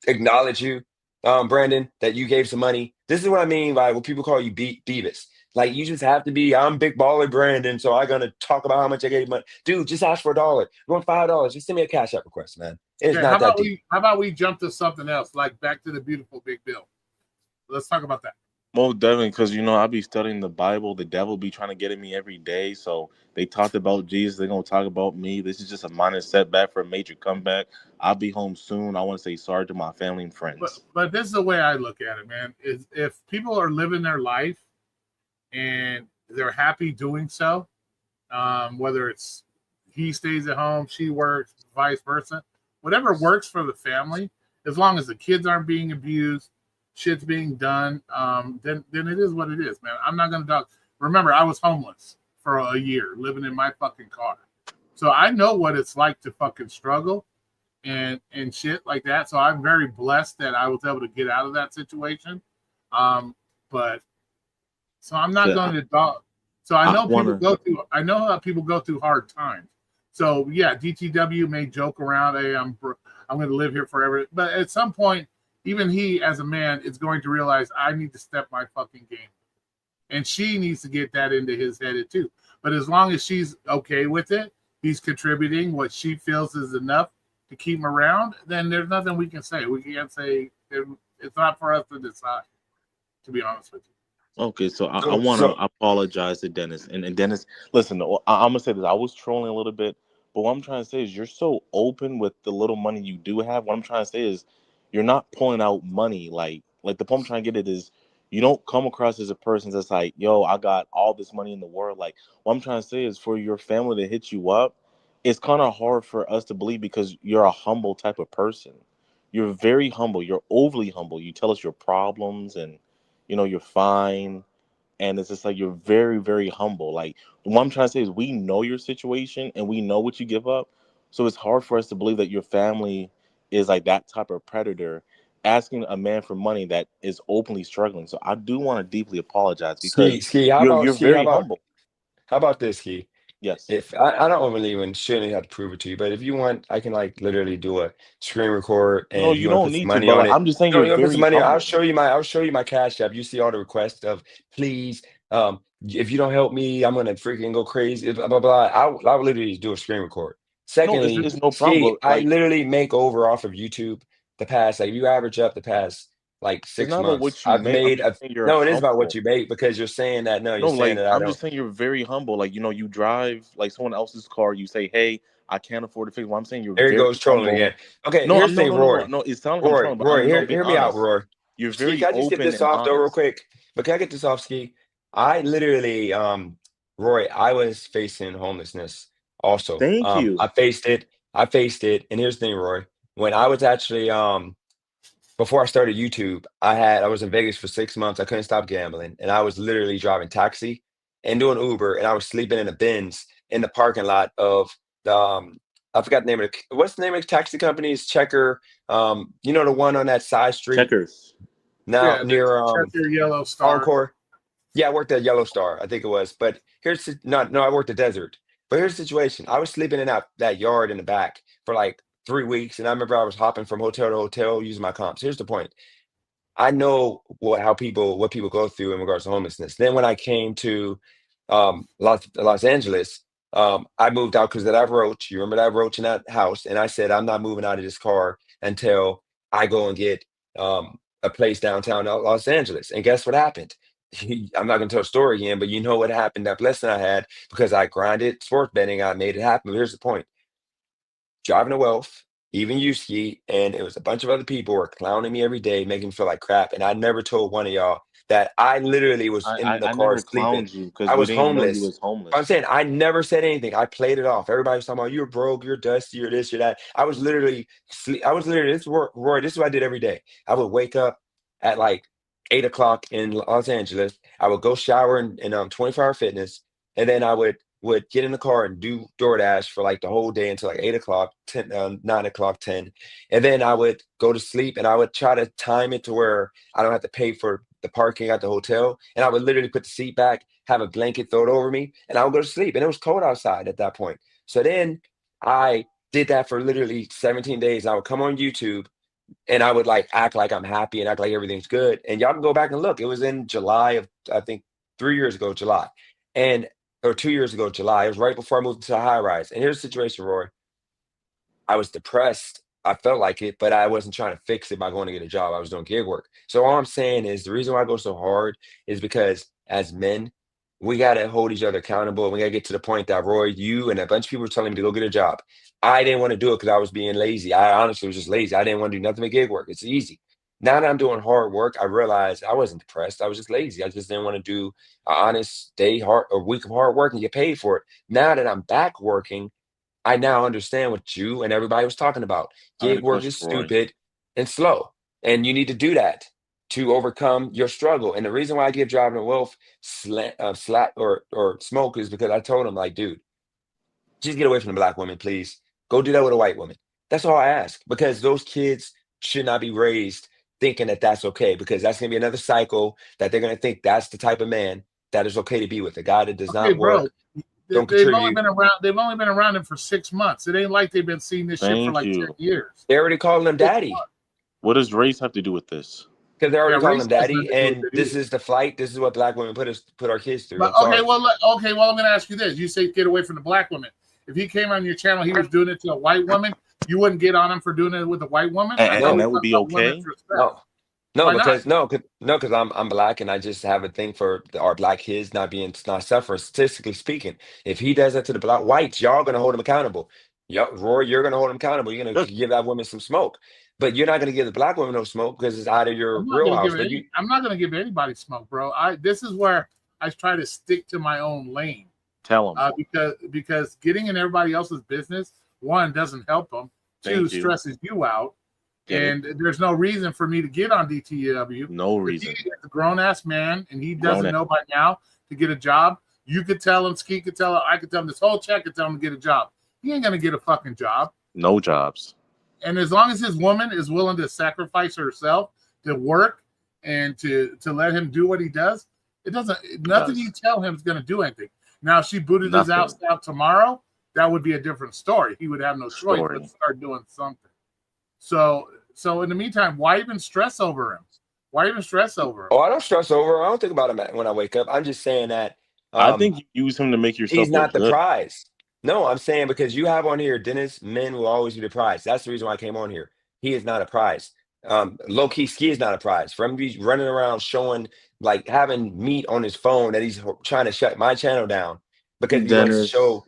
acknowledge you, Brandon, that you gave some money. This is what I mean by when people call you Beavis. Like you just have to be, I'm big baller Brandon, so I'm gonna talk about how much I gave money. Dude, just ask for $1. You want $5, just send me a cash app request, man. It's okay, not that deep. how about we jump to something else, like back to the beautiful big bill. Let's talk about that. Most definitely, because I be studying the Bible. The devil be trying to get at me every day. So they talked about Jesus. They're gonna talk about me. This is just a minor setback for a major comeback. I'll be home soon. I want to say sorry to my family and friends. But this is the way I look at it, man. Is if people are living their life and they're happy doing so, whether it's he stays at home, she works, vice versa, whatever works for the family, as long as the kids aren't being abused, shit's being done, then it is what it is, man. I'm not gonna talk. Remember, I was homeless for a year, living in my fucking car, so I know what it's like to fucking struggle and shit like that. So I'm very blessed that I was able to get out of that situation. But so I'm not going to dog. So I know people go through. I know how people go through hard times. So yeah, DTW may joke around. Hey, I'm going to live here forever. But at some point, even he, as a man, is going to realize I need to step my fucking game, and she needs to get that into his head too. But as long as she's okay with it, he's contributing what she feels is enough to keep him around. Then there's nothing we can say. We can't say it's not for us to decide. To be honest with you. Okay, so I want to apologize to Dennis. And Dennis, listen, I'm going to say this. I was trolling a little bit, but what I'm trying to say is you're so open with the little money you do have. What I'm trying to say is you're not pulling out money. Like the point I'm trying to get at is you don't come across as a person that's like, yo, I got all this money in the world. Like what I'm trying to say is for your family to hit you up, it's kind of hard for us to believe because you're a humble type of person. You're very humble. You're overly humble. You tell us your problems and you're fine. And it's just like you're very, very humble. Like what I'm trying to say is we know your situation and we know what you give up. So it's hard for us to believe that your family is like that type of predator asking a man for money that is openly struggling. So I do want to deeply apologize because Ski, you're very humble. how about this, Ski? Yes. If I don't really even shouldn't have to prove it to you, but if you want, I can like literally do a screen record, and No, if you you want to don't put some need to, money but on like, it, I'm just saying no, you're you want to put some very money on. humble. I'll show you my cash app. You see all the requests of please, if you don't help me, I'm gonna freaking go crazy. Blah blah blah. I would literally do a screen record. No, Secondly, it's no problem. Ski, But I like, literally make over off of YouTube the past, like if you average up the past like it's 6 not about months, what you I've make. I'm made just saying you're no, it is about what humble. you make because you're saying that no, No, you're saying like that I I'm don't. just saying you're very humble. Like, you drive like someone else's car, you say, hey, I can't afford to fix it. Well, I'm saying you're There he very goes trolling humble. again. Okay, No, here's I'm the no, thing, no, no, no, Roy. no. It sounds like I'm trolling, but Roy, I'm being hear me out, honest. Roy. You're Ski, very can I just get open this and off though, real honest. quick? But can I get this off, Ski? I literally, Roy, I was facing homelessness also. Thank you. I faced it. And here's the thing, Roy. When I was actually, before I started YouTube, I was in Vegas for 6 months. I couldn't stop gambling, and I was literally driving taxi and doing Uber, and I was sleeping in a Benz in the parking lot of the I forgot the name of it. What's the name of the taxi company? It's Checker. You know the one on that side street Checkers. now Yeah, the near Checker Yellow Star. Encore. Yeah, I worked at Yellow Star, I think it was. But here's no, I worked at Desert. But here's the situation. I was sleeping in that yard in the back for like 3 weeks, and I remember I was hopping from hotel to hotel using my comps. Here's the point. I know what people go through in regards to homelessness. Then when I came to Los Angeles, I moved out because of that roach. You remember that roach in that house? And I said, I'm not moving out of this car until I go and get a place downtown Los Angeles. And guess what happened? I'm not gonna tell a story again, but you know what happened. That blessing I had because I grinded sports betting, I made it happen. But here's the point. Driving to Wealth, even you ski, and it was a bunch of other people were clowning me every day, making me feel like crap. And I never told one of y'all that I literally was in the I car never sleeping. clowned you because I we was didn't know you homeless. was I'm homeless. saying I never said anything. I played it off. Everybody was talking about you're broke, you're dusty, you're this, you're that. I was literally this Roy, this is what I did every day. I would wake up at like 8 o'clock in Los Angeles. I would go shower in 24-hour fitness, and then I would get in the car and do DoorDash for like the whole day until like 8 o'clock, 9 o'clock, 10. And then I would go to sleep and I would try to time it to where I don't have to pay for the parking at the hotel. And I would literally put the seat back, have a blanket thrown over me, and I would go to sleep. And it was cold outside at that point. So then I did that for literally 17 days. I would come on YouTube and I would like act like I'm happy and act like everything's good. And y'all can go back and look. It was in July of, I think, 3 years ago, July. And or 2 years ago, July. It was right before I moved to the high rise. And here's the situation, Roy. I was depressed. I felt like it, but I wasn't trying to fix it by going to get a job. I was doing gig work. So all I'm saying is the reason why I go so hard is because as men, we gotta hold each other accountable. We gotta get to the point that Roy, you and a bunch of people were telling me to go get a job. I didn't want to do it because I was being lazy. I honestly was just lazy. I didn't want to do nothing but gig work. It's easy. Now that I'm doing hard work, I realized I wasn't depressed. I was just lazy. I just didn't want to do an honest day, hard or week of hard work and get paid for it. Now that I'm back working, I now understand what you and everybody was talking about. I got Gig a work question is for Roy. stupid and slow, and you need to do that to overcome your struggle. And the reason why I give driving to wealth slack or smoke is because I told him, like, dude, just get away from the black woman, please. Go do that with a white woman. That's all I ask because those kids should not be raised thinking that that's okay because that's going to be another cycle that they're going to think that's the type of man that is okay to be with a guy that does Okay, not bro. work, don't They've only contribute. been around. They've only been around him for 6 months. It ain't like they've been seeing this shit for Thank like 10 you. years. They're already calling him 6 daddy. months. What does race have to do with this? Because they're already Yeah, calling race him has nothing daddy, to do with and it this either. is the flight. This is what black women put our kids through. But I'm okay, sorry. well, I'm going to ask you this. You say get away from the black woman. If he came on your channel, he was doing it to a white woman. You wouldn't get on him for doing it with a white woman. I And, thought and we that would talked be about okay? women's respect. No, no, Why not? because no, because I'm black, and I just have a thing for our black kids not suffering. Statistically speaking, if he does that to the black whites, y'all gonna hold him accountable. Roy, you're gonna hold him accountable. You're gonna Good. give that woman some smoke, but you're not gonna give the black woman no smoke because it's out of your I'm not real gonna house. give But you, I'm not going to give anybody smoke, bro. This is where I try to stick to my own lane Tell him. because getting in everybody else's business, one, doesn't help them. Two, Thank you. stresses you out. Get it. And there's no reason for me to get on DTW. No If reason. he is a grown ass man and he doesn't Grown-ass. know by now to get a job, you could tell him, Ski could tell him, I could tell him, this whole chat could tell him to get a job. He ain't gonna get a fucking job. No jobs. And as long as his woman is willing to sacrifice herself to work and to let him do what he does, nothing you tell him is gonna do anything. Now, if she booted his ass out tomorrow, that would be a different story. He would have no choice but to start doing something. So in the meantime, why even stress over him? Why even stress over him? Oh, I don't stress over him. I don't think about him when I wake up. I'm just saying that I think you use him to make yourself he's not look the good. prize. No, I'm saying because you have on here, Dennis, men will always be the prize. That's the reason why I came on here. He is not a prize. Low key ski is not a prize. For him to be running around showing, like having meat on his phone that he's trying to shut my channel down because he wants to show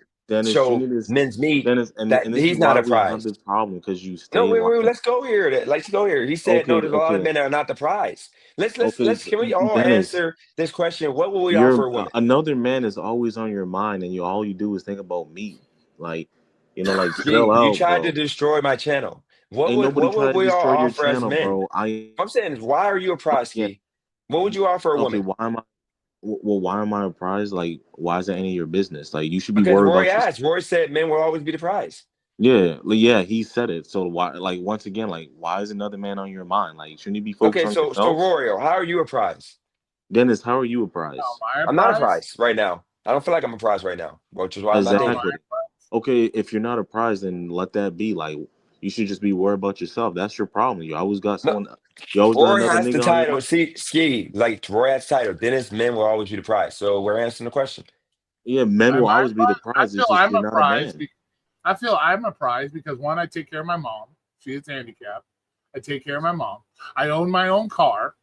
men's meat. Dennis, and that this he's is not why a we have prize. this problem because you stay. No, wait, let's go here. Let's go here. He said, no, there's a lot of men that are not the prize. Let's can we all Dennis, answer this question? What will we offer a woman? Another man is always on your mind, and all you do is think about me. Like, like you tried to destroy my channel. What would we all offer as men? Bro. I'm saying is, why are you a prize, Ski? What would you offer a woman? Why am I? Well, why am I a prize? Like, why is that any of your business? Like, you should be because worried Roy about asked. Roy said men will always be the prize. Yeah, he said it. So why, like, once again, like, why is another man on your mind? Like, shouldn't you be focused Okay, on so yourself? Rorio, how are you a prize? Dennis, how are you a Oh, prize? my I'm not a prize? prize right now. I don't feel like I'm a prize right now, which is why I'm not Oh, dating. my Exactly. prize. Okay, if you're not a prize, then let that be. Like, you should just be worried about yourself. That's your problem. No, You always got Rory another has the nigga on your title. mind. See, Ski, like Rory has the title. Dennis, men will always be the prize. So we're answering the question. Yeah, men will Am I a always be the prize? I prize. feel It's just I'm you're a not a prize. man. I feel I'm a prize because one, I take care of my mom. She is handicapped. I take care of my mom. I own my own car.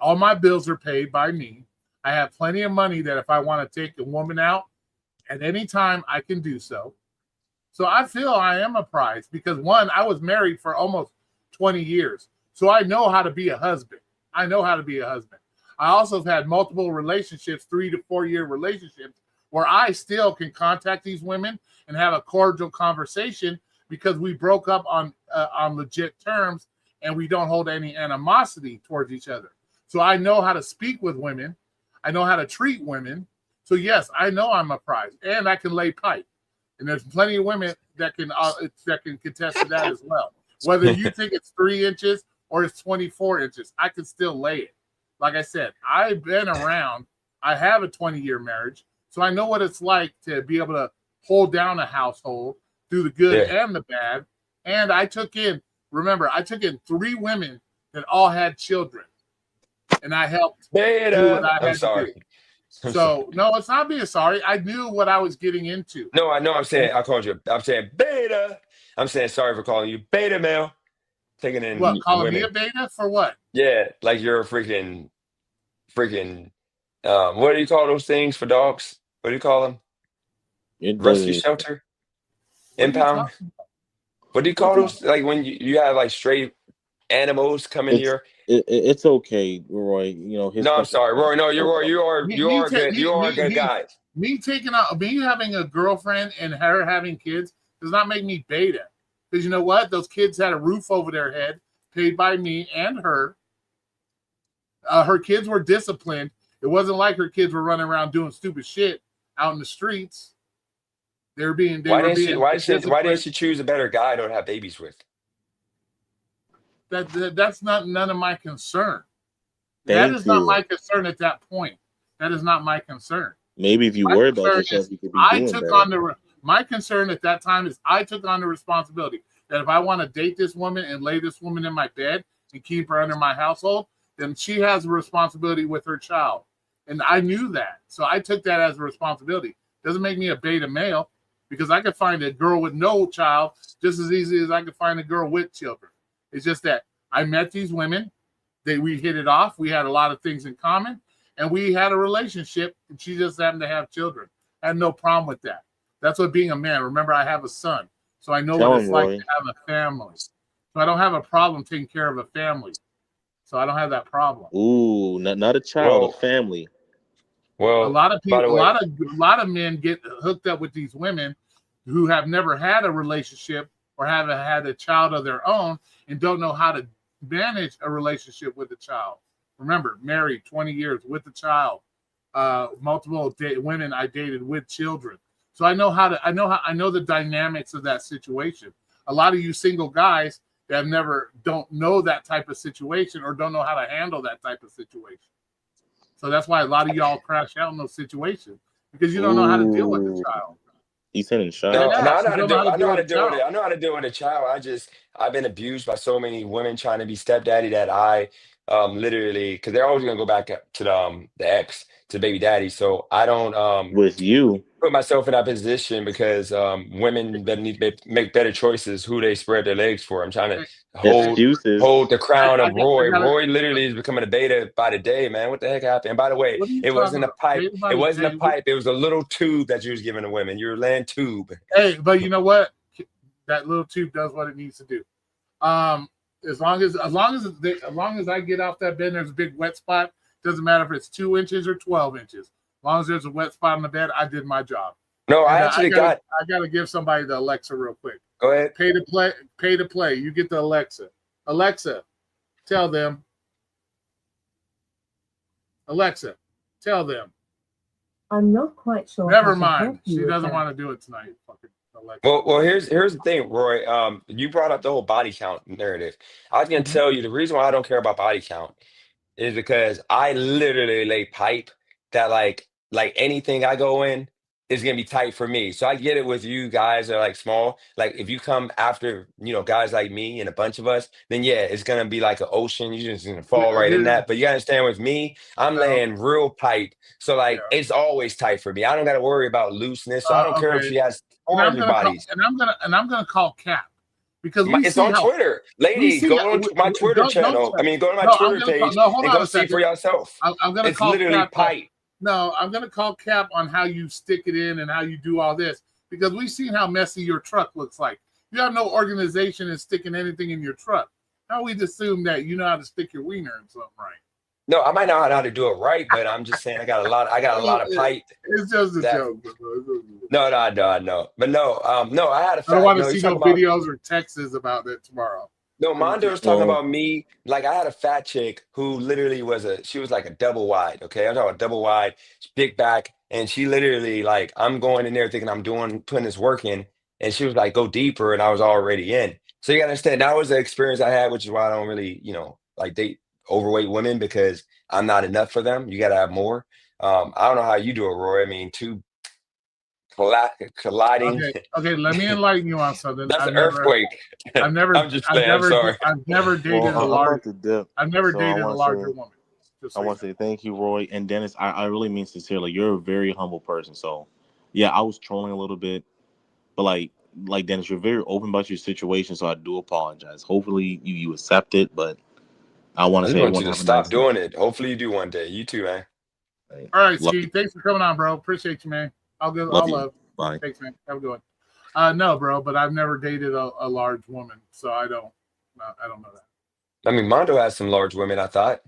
All my bills are paid by me. I have plenty of money that if I want to take a woman out at any time, I can do so. So I feel I am a prize because one, I was married for almost 20 years. So I know how to be a husband. I know how to be a husband. I also have had multiple relationships, 3 to 4 year relationships, where I still can contact these women and have a cordial conversation because we broke up on legit terms and we don't hold any animosity towards each other. So I know how to speak with women. I know how to treat women. So yes, I know I'm a prize, and I can lay pipe. And there's plenty of women that can contest to that as well. Whether you think it's 3 inches or it's 24 inches, I can still lay it. Like I said, I've been around. I have a 20-year marriage, so I know what it's like to be able to hold down a household through the good Yeah. and the bad. And I took in 3 women that all had children, and I helped do what Beta. I I'm had to sorry. do. I'm sorry. So no, it's not being sorry. I knew what I was getting into. No, I know I'm saying I called you. I'm saying beta. I'm saying sorry for calling you beta male. Taking in What, calling me a women. beta for what? Yeah, like you're a freaking what do you call those things for dogs? What do you call them? It doesn't Rescue even. shelter? What are you Impound? talking about? What do you What call are you, those? Like when you have like stray animals come into It's your it's okay, Roy. You know his No, I'm stuff is sorry, fine. Roy. No, you're Roy. Okay. You are good. You are a good guy. me taking out me having a girlfriend and her having kids does not make me beta. Because you know what? Those kids had a roof over their head, paid by me and her. Her kids were disciplined. It wasn't like her kids were running around doing stupid shit out in the streets. They were being Why didn't disciplined. she choose a better guy to have babies with? That's not none of my concern. That Thank is not you. my concern at that point. That is not my concern. Maybe if you My worry about concern yourself, is you could be doing better. my concern at that time is I took on the responsibility that if I want to date this woman and lay this woman in my bed and keep her under my household, then she has a responsibility with her child. And I knew that. So I took that as a responsibility. Doesn't make me a beta male because I could find a girl with no child just as easy as I could find a girl with children. It's just that I met these women, we hit it off, we had a lot of things in common, and we had a relationship, and she just happened to have children. I had no problem with that. That's what being a man. Remember, I have a son, so I know Tell what him, it's like Roy. to have a family. So I don't have a problem taking care of a family. So I don't have that problem. Ooh, not a child, a Well, family. A well, lot of by the people, way, a lot of men get hooked up with these women who have never had a relationship or haven't had a child of their own and don't know how to manage a relationship with a child. Remember, married 20 years with a child, multiple women I dated with children. So I know the dynamics of that situation. A lot of you single guys that don't know that type of situation or don't know how to handle that type of situation. So that's why a lot of y'all crash out in those situations because you don't know how to deal with the Ooh, child. he's sending Dead no, shots. I ass. know You how to don't know do. how to I know deal how with to a deal with child. it. I know how to deal with a child. I've been abused by so many women trying to be stepdaddy that I literally because they're always gonna go back to the ex to baby daddy. So I don't With you. put myself in that position because women that need to make better choices who they spread their legs for. I'm trying to Hey, hey, Excuses. hold the crown of I Roy. got it. Roy literally is becoming a beta by the day, man. What the heck happened? And by the way, What are you it talking wasn't a about? pipe. Baby It body wasn't a day. pipe. It was a little tube that you was giving to women. You were laying tube. Hey, but you know what? That little tube does what it needs to do. Um, as long as I get off that bed, and there's a big wet spot. Doesn't matter if it's 2 inches or 12 inches. As long as there's a wet spot on the bed, I did my job. No, I And actually got. I gotta give somebody the Alexa real quick. Go ahead. Pay to play. Pay to play. You get the Alexa. Alexa, tell them. Alexa, tell them. I'm not quite sure. Never how to mind. help you She with doesn't that. want to do it tonight. Fucking Alexa. Well, here's the thing, Roy. You brought up the whole body count narrative. I was gonna Mhm. tell you the reason why I don't care about body count is because I literally lay pipe that like anything I go in is gonna be tight for me. So I get it with you guys that are like small. Like if you come after, guys like me and a bunch of us, then yeah, it's gonna be like an ocean. You're just gonna fall right in Here, that. But you gotta understand with me, I'm no, laying real pipe. So like yeah. it's always tight for me. I don't gotta worry about looseness. So I don't care if Okay. she has And I'm 400 gonna call. bodies. I'm gonna call Cap because we It's see on how Twitter. we Ladies, see. go on my Twitter Don't channel. I say. mean, go to my No, I'm Twitter gonna call. page No, hold and on go a see for second. yourself. I'm gonna It's call literally Cap. On, pipe. no, I'm gonna call Cap on how you stick it in and how you do all this because we've seen how messy your truck looks like. You have no organization in sticking anything in your truck. How we assume that you know how to stick your wiener in something right? No, I might not know how to do it right, but I'm just saying I got a lot of pipe It's just a that joke. Bro. no, no, no, I know. But no, no, I had a I don't fat want to no, see you no talking about videos or texts about that tomorrow. no, Mondo was talking Well, about me. Like I had a fat chick who literally she was like a double wide. Okay. I'm talking about double wide, big back. And she literally like, I'm going in there thinking putting this work in. And she was like, go deeper. And I was already in. So you gotta understand that was the experience I had, which is why I don't really, like date overweight women because I'm not enough for them. You gotta have more. I don't know how you do it, Roy. I mean, two colliding. Okay. Let me enlighten you on something. That's an earthquake. I'm just I've playing. I'm never, sorry. I've never dated well, a I'm large. about to dip, I've never so I dated a want to larger say, woman. Just I so you want to know. say thank you, Roy and Dennis. I really mean sincerely. You're a very humble person. So, yeah, I was trolling a little bit, but like Dennis, you're very open about your situation. So I do apologize. Hopefully you accept it, but I want I to just say want everyone you to have a stop nice day. doing it. Hopefully you do one day. You too, man. Right. All right, Love Ski. you. Thanks for coming on, bro. Appreciate you, man. Love I'll you. love. Bye. Thanks, man. Have a good one. No, bro, but I've never dated a large woman, so I don't know that. I mean, Mondo has some large women, I thought.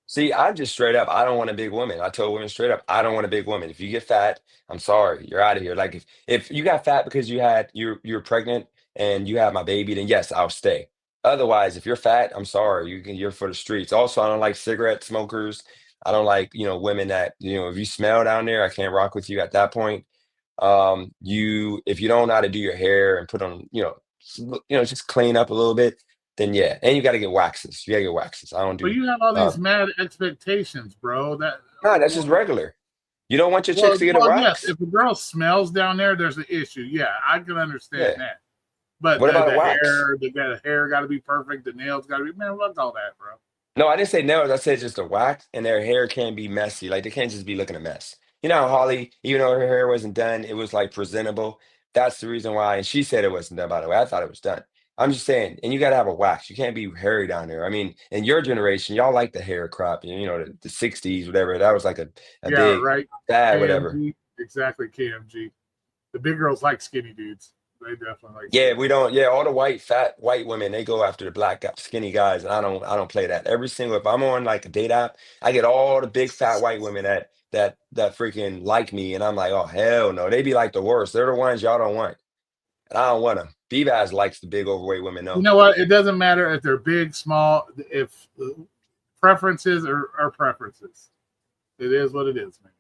See, I'm just straight up. I don't want a big woman. I told women straight up, I don't want a big woman. If you get fat, I'm sorry, you're out of here. Like if you got fat because you're pregnant and you have my baby, then yes, I'll stay. Otherwise, if you're fat, I'm sorry, you're for the streets. Also, I don't like cigarette smokers. I don't like, women that, if you smell down there, I can't rock with you at that point. If you don't know how to do your hair and put on, just clean up a little bit, then yeah. And you got to get waxes. You got to get waxes. I don't But do. you have all these Um, mad expectations, bro. no, that's just regular. You don't want your chicks to get a Yes. wax? If a girl smells down there, there's an issue. Yeah, I can understand Yeah. that. But What about a wax? the hair got to be perfect. The nails got to be, man, fuck all that, bro. No, I didn't say nails. I said just a wax, and their hair can be messy. Like they can't just be looking a mess. You know how Holly, even though her hair wasn't done, it was like presentable. That's the reason why. And she said it wasn't done, by the way. I thought it was done. I'm just saying, and you got to have a wax. You can't be hairy down there. I mean, in your generation, y'all like the hair crop, the 60s, whatever. That was like a Yeah, big right. fad, whatever. KMG, exactly. KMG. The big girls like skinny dudes. They definitely like. Yeah, Skinny. we don't. Yeah, all the fat white women, they go after the skinny guys, and I don't play that. Every single if I'm on like a date app, I get all the big fat white women that freaking like me, and I'm like, oh hell no, they be like the worst. They're the ones y'all don't want, and I don't want them. Bebas likes the big overweight women You though. know what? It doesn't matter if they're big, small. If preferences are preferences, it is what it is, man.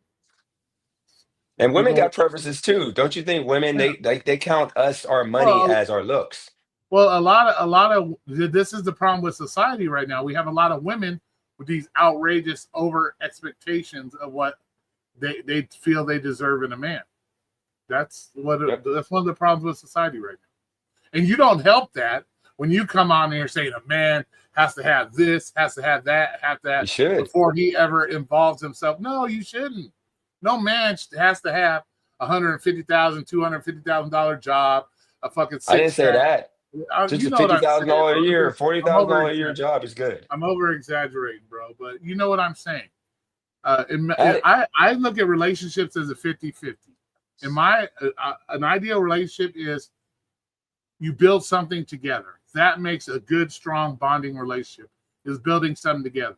And women People, got preferences too. Don't you think women yeah. they count our money Well, as our looks? Well, a lot of this is the problem with society right now. We have a lot of women with these outrageous over expectations of what they feel they deserve in a man. That's Yep. that's one of the problems with society right now. And you don't help that when you come on here saying a man has to have this, has to have that, have You that should. before he ever involves himself. No, you shouldn't. No man has to have $150,000, $250,000 job, a fucking I didn't six say pack. that. Just You a know what I'm saying, $50,000 a bro. year, I'm $40,000 a year job is good. I'm over exaggerating, bro, but you know what I'm saying. Add it. I look at relationships as a 50-50. In my an ideal relationship is you build something together. That makes a good, strong bonding relationship. Is building something together,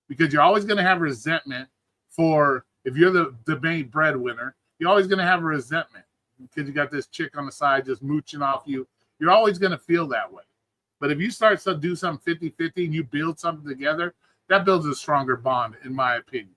because you're always going to have resentment for if you're the main breadwinner. You're always going to have a resentment because you got this chick on the side just mooching off you. You're always going to feel that way. But if you start to do something 50-50 and you build something together, that builds a stronger bond, in my opinion.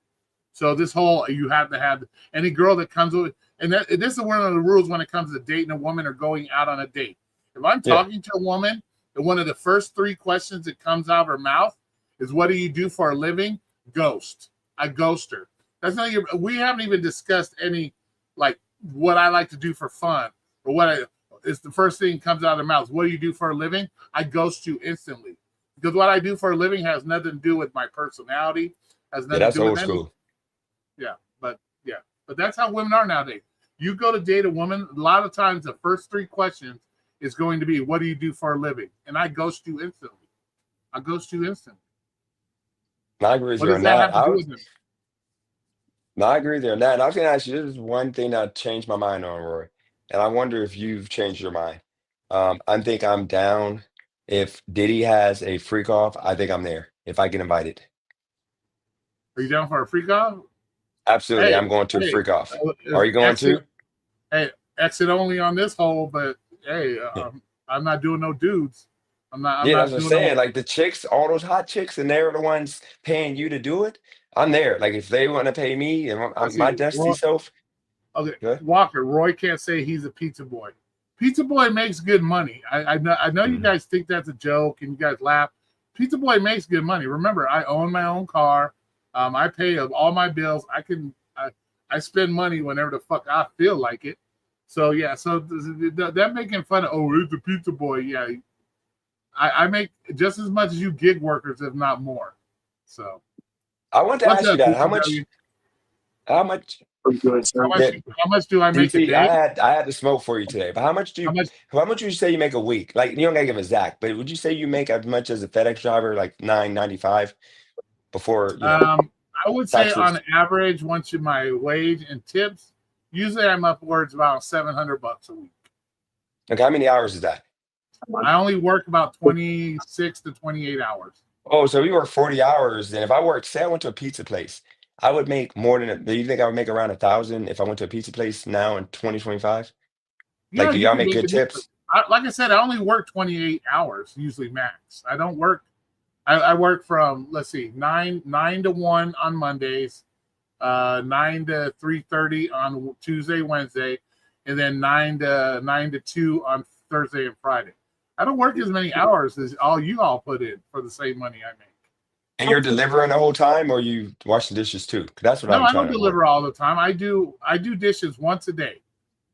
So this whole you have to have any girl that comes with and this is one of the rules when it comes to dating a woman or going out on a date. If I'm Yeah. talking to a woman and one of the first 3 questions that comes out of her mouth is, what do you do for a living? Ghost. I ghost her. That's not your, we haven't even discussed any, like, what I like to do for fun or it's the first thing that comes out of their mouth. What do you do for a living? I ghost you instantly, because what I do for a living has nothing to do with my personality. Has Yeah, nothing that's to do old with anything. school. But that's how women are nowadays. You go to date a woman, a lot of times the first 3 questions is going to be, what do you do for a living? And I ghost you instantly. I ghost you instantly. And I agree with What you does on that that. have to do with them? No, I agree with you on that. And I was gonna ask you, this is one thing that changed my mind on, Roy. And I wonder if you've changed your mind. I think I'm down. If Diddy has a freak off, I think I'm there if I get invited. Are you down for a freak off? Absolutely, Hey, I'm going to a hey, freak off. Are you going exit, to? hey, exit only on this hole, but hey, I'm not doing no dudes. I'm Yeah, that's not what I'm doing no. saying. Like the chicks, all those hot chicks, and they're the ones paying you to do it. I'm there. Like if they want to pay me and Let's my see. dusty self, Okay, good. Walker. Roy can't say he's a pizza boy. Pizza boy makes good money. I know you Mhm. guys think that's a joke and you guys laugh. Pizza boy makes good money. Remember, I own my own car. I pay all my bills. I spend money whenever the fuck I feel like it. So yeah, so that making fun of, oh, it's a pizza boy. Yeah, I make just as much as you gig workers, if not more. So I want to what's ask you up, that. How PCW? much? How much? Yeah, How much do I make a DC, day? I had to smoke for you today. But How much? how much would you say you make a week? Like you don't gotta give a exact, but would you say you make as much as a FedEx driver, like 9.95 before I would say on taxes? average, once you my wage and tips, usually I'm upwards about $700 a week. Like how many hours is that? I only work about 26 to 28 hours. Oh, so you work 40 hours. Then if I worked, say I went to a pizza place, I would make more than do you think I would make around 1,000 if I went to a pizza place now in 2025? Like, Yeah, do you y'all can make make good it different. tips? Like I said, I only work 28 hours usually max. I don't work. I work from, let's see, 9 to 1 on Mondays, 9 to 3:30 on Tuesday, Wednesday, and then 9 to 2 on Thursday and Friday. I don't work as many hours as all you all put in for the same money I make. And you're delivering the whole time, or you wash the dishes too? 'Cause that's what No, I'm I trying don't to avoid. deliver all the time. I do dishes once a day.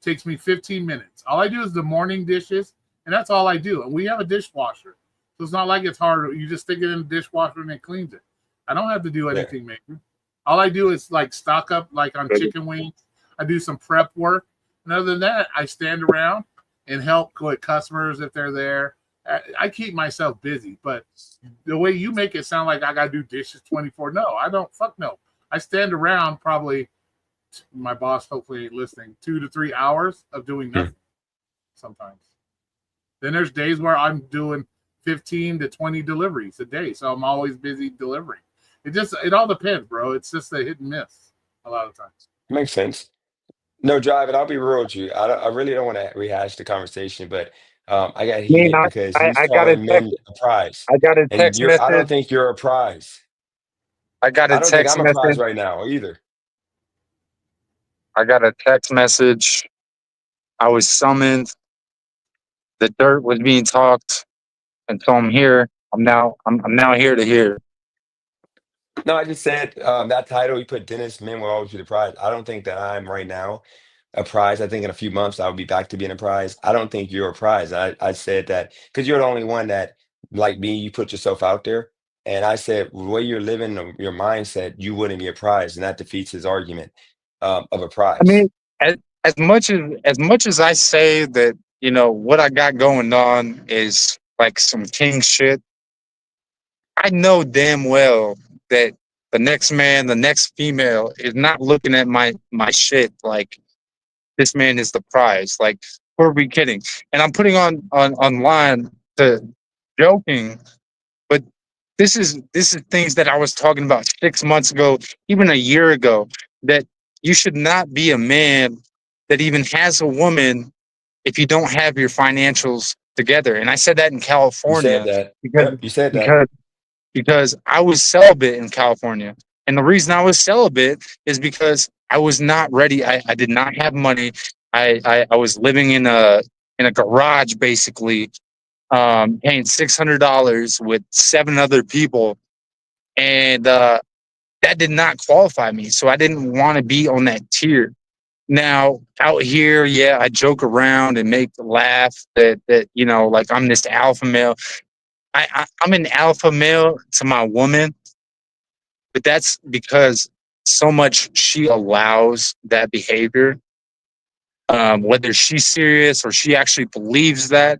Takes me 15 minutes. All I do is the morning dishes, and that's all I do. And we have a dishwasher. So it's not like it's hard. You just stick it in the dishwasher and it cleans it. I don't have to do Yeah. anything, man. All I do is like stock up like on chicken wings. I do some prep work. And other than that, I stand around and help with customers if they're there. I keep myself busy, but the way you make it sound like I gotta do dishes 24. No, I don't. Fuck no. I stand around probably, my boss hopefully ain't listening, 2 to 3 hours of doing Hmm. nothing sometimes. Then there's days where I'm doing 15 to 20 deliveries a day. So I'm always busy delivering. It all depends, bro. It's just a hit and miss a lot of times. Makes sense. No, Drive, and I'll be real with you. I really don't want to rehash the conversation, but I got Me, heated because I, he's I got a calling text. men a prize, I got a and text you're. I don't message. think you're a prize. I got I a don't think text I'm a prize message. right now either. I got a text message. I was summoned. The dirt was being talked, and so I'm here. I'm now here to hear. No, I just said that title you put Dennis Men will always be the prize. I don't think that I'm right now a prize. I think in a few months I'll be back to being a prize. I don't think you're a prize. I said that because you're the only one that, like me, you put yourself out there. And I said, the way you're living, your mindset, you wouldn't be a prize. And that defeats his argument of a I prize. mean, as, as much as I say that, what I got going on is like some king shit, I know damn well that the next man, the next female is not looking at my shit like this man is the prize. Like, who are we kidding? And I'm putting on online to joking, but this is things that I was talking about 6 months ago, even a year ago, that you should not be a man that even has a woman if you don't have your financials together. And I said that in You said California that. because Yep, you said that. because because I was celibate in California. And the reason I was celibate is because I was not ready. I did not have money. I was living in a garage basically, paying $600 with 7 other people, and that did not qualify me. So I didn't want to be on that tier. Now out here, yeah, I joke around and make laugh that like I'm this alpha male. I'm an alpha male to my woman, but that's because so much she allows that behavior. Whether she's serious or she actually believes that,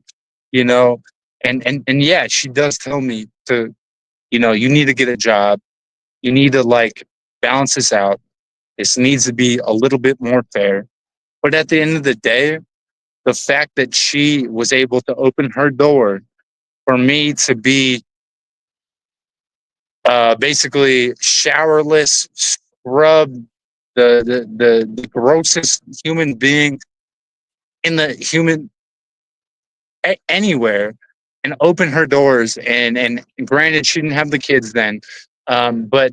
you know, and yeah, she does tell me to, you need to get a job. You need to like balance this out. This needs to be a little bit more fair. But at the end of the day, the fact that she was able to open her door for me to be basically showerless, scrubbed, the grossest human being in the human anywhere, and open her doors. And granted, she didn't have the kids then, but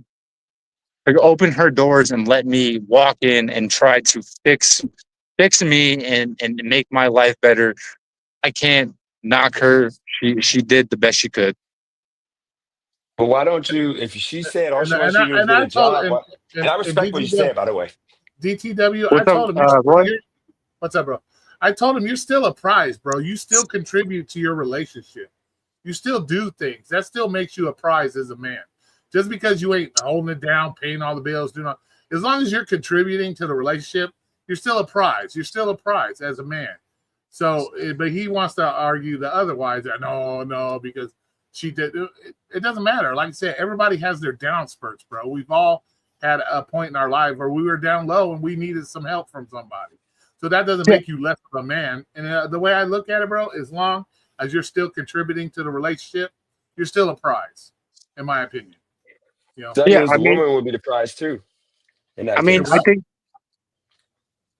open her doors and let me walk in and try to fix me and make my life better. I can't knock her. She did the best she could. But why don't you? If she said all And she and wants you to I, do is and get I a told job, and I and respect what you said, by the way. DTW, I What's up, told him, Roy? what's up, bro? I told him you're still a prize, bro. You still contribute to your relationship. You still do things. That still makes you a prize as a man. Just because you ain't holding it down, paying all the bills, doing all, as long as you're contributing to the relationship, you're still a prize. You're still a prize as a man. So, but he wants to argue the otherwise. That no, because she did. It doesn't matter. Like I said, everybody has their down spurts, bro. We've all had a point in our life where we were down low and we needed some help from somebody. So that doesn't Yeah. make you less of a man. And the way I look at it, bro, as long as you're still contributing to the relationship, you're still a prize, in my opinion. You know, So that Yeah, means I the mean, woman would be the prize too. In that I case, think.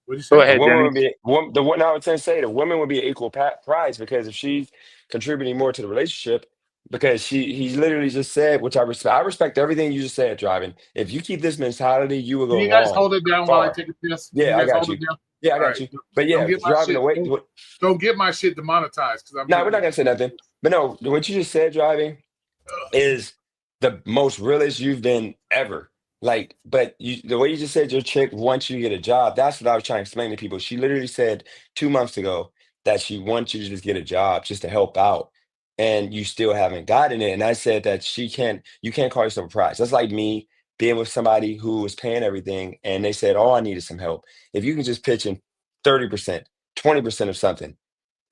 what do you Go say? the ahead, woman would Dennis. be the one. I would say the woman would be an equal prize because if she's contributing more to the relationship, because he literally just said, which I respect. I respect everything you just said, driving. If you keep this mentality, you will Can go you guys long, hold it down while I far. take a piss? Can you Yeah, I guys got hold it you. down? Yeah, I All got right. you. But Don't yeah, get my driving shit. away. Don't get my shit demonetized because I'm No, we're taking not a gonna say nothing. piss. But no, what you just said, driving, is the most realest you've been ever. Like, but the way you just said your chick wants you to get a job, that's what I was trying to explain to people. She literally said 2 months ago that she wants you to just get a job just to help out. And you still haven't gotten it. And I said that you can't call yourself a prize. That's like me being with somebody who was paying everything and they said, oh, I needed some help. If you can just pitch in 30%, 20% of something,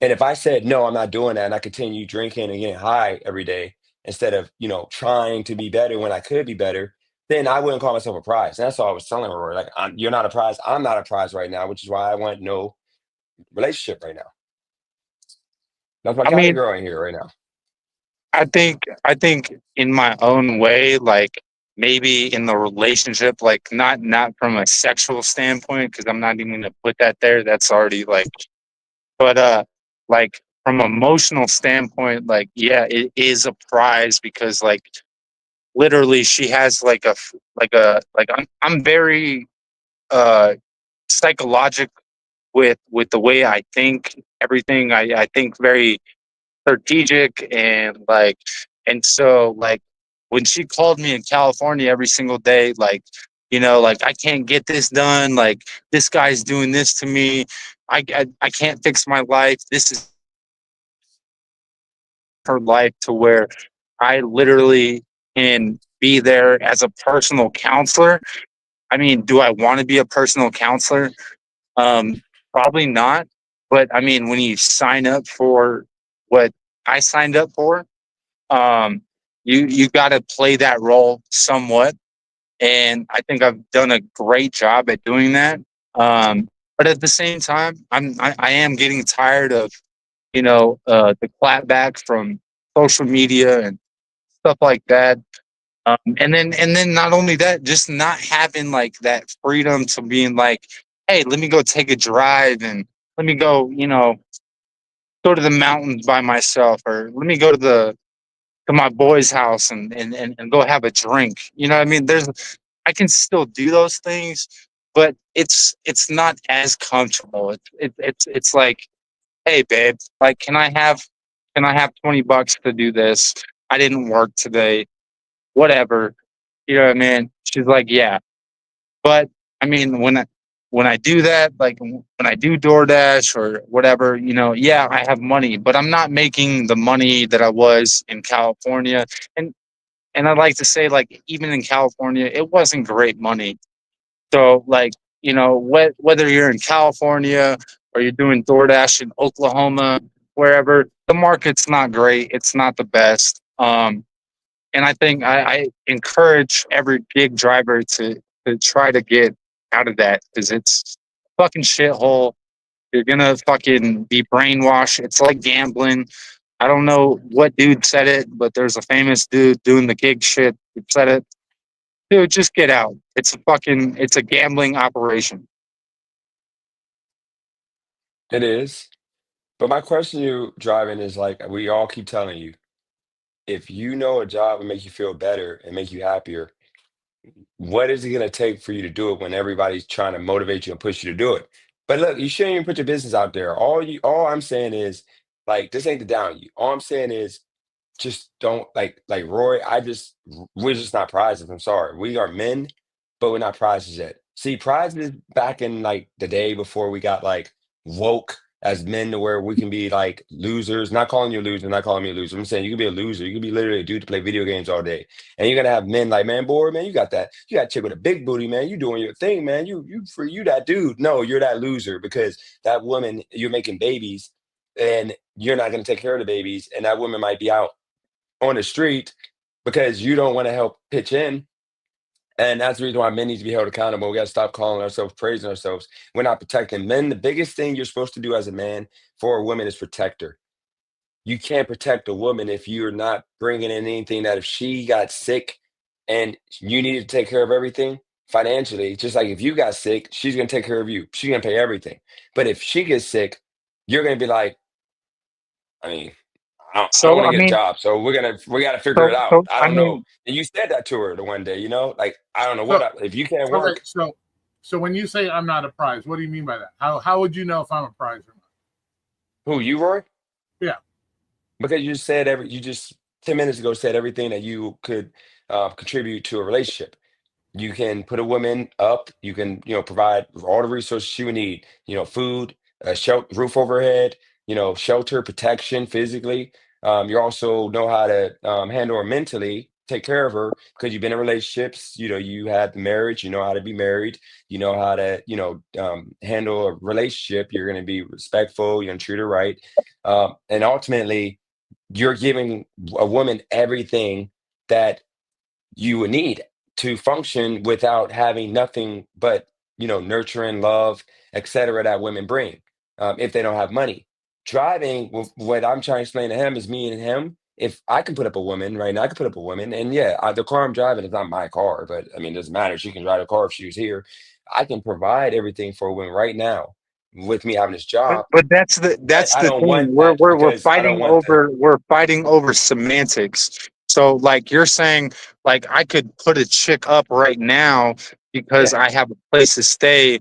and if I said, no, I'm not doing that, and I continue drinking and getting high every day instead of, trying to be better when I could be better, then I wouldn't call myself a prize. And that's all I was telling her. Like, you're not a prize. I'm not a prize right now, which is why I want no relationship right now. That's my I Cali mean, girl in here right now. I think in my own way, like maybe in the relationship, like not from a sexual standpoint, because I'm not even gonna put that there. That's already like, but like from emotional standpoint, like yeah, it is a prize because like literally she has like I'm very uh psychologic with the way I think everything. I think very strategic and so like when she called me in California every single day, like like I can't get this done, like this guy's doing this to me, I can't fix my life, this is her life, to where I literally can be there as a personal counselor. I mean, do I want to be a personal counselor? Probably not. But I mean, when you sign up for what I signed up for, um, you got to play that role somewhat, and I think I've done a great job at doing that. But at the same time, I am getting tired of the clapback from social media and stuff like that. And then not only that, just not having like that freedom to being like, hey, let me go take a drive and let me go to the mountains by myself, or let me go to my boy's house and go have a drink. You know what I mean? I can still do those things, but it's not as comfortable. It's like, hey babe, like can I have $20 to do this? I didn't work today, whatever. You know what I mean? She's like, yeah. But I mean, when I do that, like when I do DoorDash or whatever, you know, yeah, I have money, but I'm not making the money that I was in California. And and I'd like to say, like, even in California, it wasn't great money. So, like, you know, whether you're in California or you're doing DoorDash in Oklahoma, wherever, the market's not great. It's not the best. And I think I encourage every gig driver to try to get out of that because it's a fucking shithole. You're gonna fucking be brainwashed. It's like gambling. I don't know what dude said it, but there's a famous dude doing the gig shit who said it. Dude, just get out. It's a gambling operation. It is. But my question to you driving is like we all keep telling you, if you know a job will make you feel better and make you happier, what is it going to take for you to do it when everybody's trying to motivate you and push you to do it? But look, you shouldn't even put your business out there. All I'm saying is like this ain't to down you. All I'm saying is just don't like Roy. We're just not prizes. I'm sorry. We are men, but we're not prizes yet. See, prizes back in like the day before we got like woke as men to where we can be like losers. Not calling you a loser, not calling me a loser. I'm saying you can be a loser. You can be literally a dude to play video games all day. And you're gonna have men like, man, boy, man, you got that. You got a chick with a big booty, man. You doing your thing, man. You that dude. No, you're that loser because that woman, you're making babies and you're not gonna take care of the babies, and that woman might be out on the street because you don't want to help pitch in. And that's the reason why men need to be held accountable. We got to stop calling ourselves, praising ourselves. We're not protecting men. The biggest thing you're supposed to do as a man for a woman is protect her. You can't protect a woman if you're not bringing in anything that if she got sick and you needed to take care of everything financially, just like if you got sick, she's going to take care of you. She's going to pay everything. But if she gets sick, you're going to be like, I mean, I don't So want to I get a mean, job, so we gotta figure it out. I I don't know. mean, And you said that to her the one day, like I don't know So if you can't okay, work. so when you say I'm not a prize, what do you mean by that? How would you know if I'm a prize or not? Who you, Roy? Yeah. Because you just 10 minutes ago said everything that you could contribute to a relationship. You can put a woman up. You can, provide all the resources she would need. Food, shelter, roof over her head. Shelter, protection, physically. You also know how to handle her mentally, take care of her because you've been in relationships. You had the marriage. You know how to be married. You know how to, handle a relationship. You're going to be respectful. You're going to treat her right. And ultimately, you're giving a woman everything that you would need to function without having nothing but nurturing love, etc., that women bring if they don't have money. Driving, what I'm trying to explain to him is me and him, if I can put up a woman right now, I can put up a woman, and yeah, the car I'm driving is not my car, but I mean it doesn't matter, she can drive a car if she was here. I can provide everything for a woman right now with me having this job, but but that's I the don't thing. want that because I don't want the We're fighting over semantics. So like you're saying, like I could put a chick up right now because yeah. I have a place to stay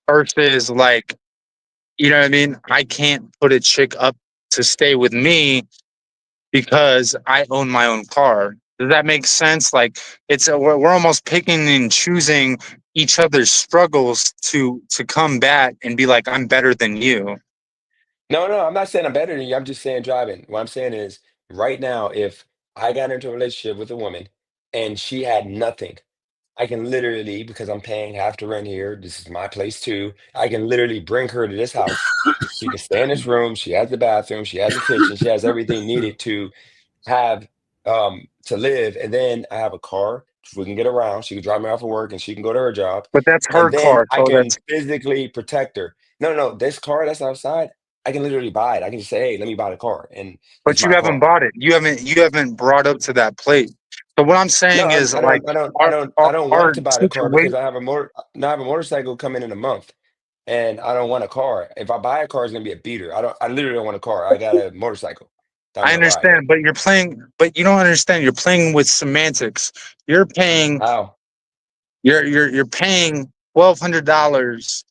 versus like, you know what I mean? I can't put a chick up to stay with me because I own my own car. Does that make sense? Like we're almost picking and choosing each other's struggles to combat and be like, I'm better than you. No, no, I'm not saying I'm better than you. I'm just saying driving. What I'm saying is right now, if I got into a relationship with a woman and she had nothing, I can literally, because I'm paying half the rent here, this is my place too. I can literally bring her to this house. She can stay in this room. She has the bathroom. She has a kitchen. She has everything needed have to live. And then I have a car. So we can get around. She can drive me off of work and she can go to her job. But that's And her then car, I so can that's physically protect her. No, no, this car that's outside, I can literally buy it. I can just say, hey, let me buy the car. And it's but you my haven't car. bought it. You haven't brought up to that plate. So what I'm No, saying is like I don't want our to buy the car because situation. I have a motorcycle coming in a month and I don't want a car. If I buy a car, it's gonna be a beater. I literally don't want a car. I got a motorcycle that I'm I gonna ride. understand, but but you don't understand. You're playing with semantics. You're paying How? you're paying $1,200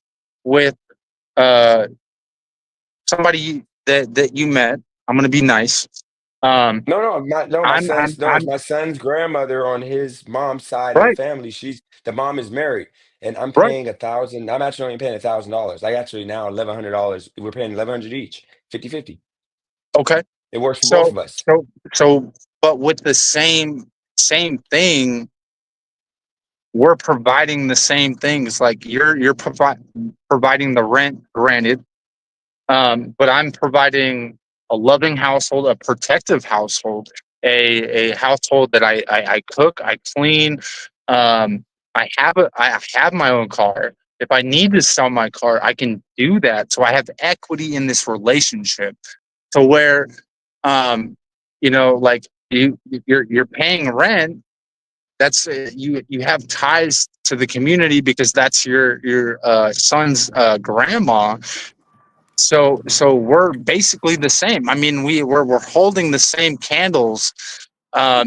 with somebody that you met. I'm gonna be nice. No, no, not no. It's I'm my son's grandmother on his mom's side of the right, family. The mom is married, and I'm right. paying 1,000. I'm actually only paying $1,000. I actually now $1,100. We're paying 1,100 each, 50-50. Okay. It works for both So of us. so but with the same thing, we're providing the same things. Like you're providing the rent, granted, but I'm providing a loving household, a protective household, a household that I cook, I clean. Um, I have my own car. If I need to sell my car, I can do that. So I have equity in this relationship to where, um, like you're paying rent. That's you have ties to the community because that's your son's grandma. So we're basically the same. I mean, we're holding the same candles,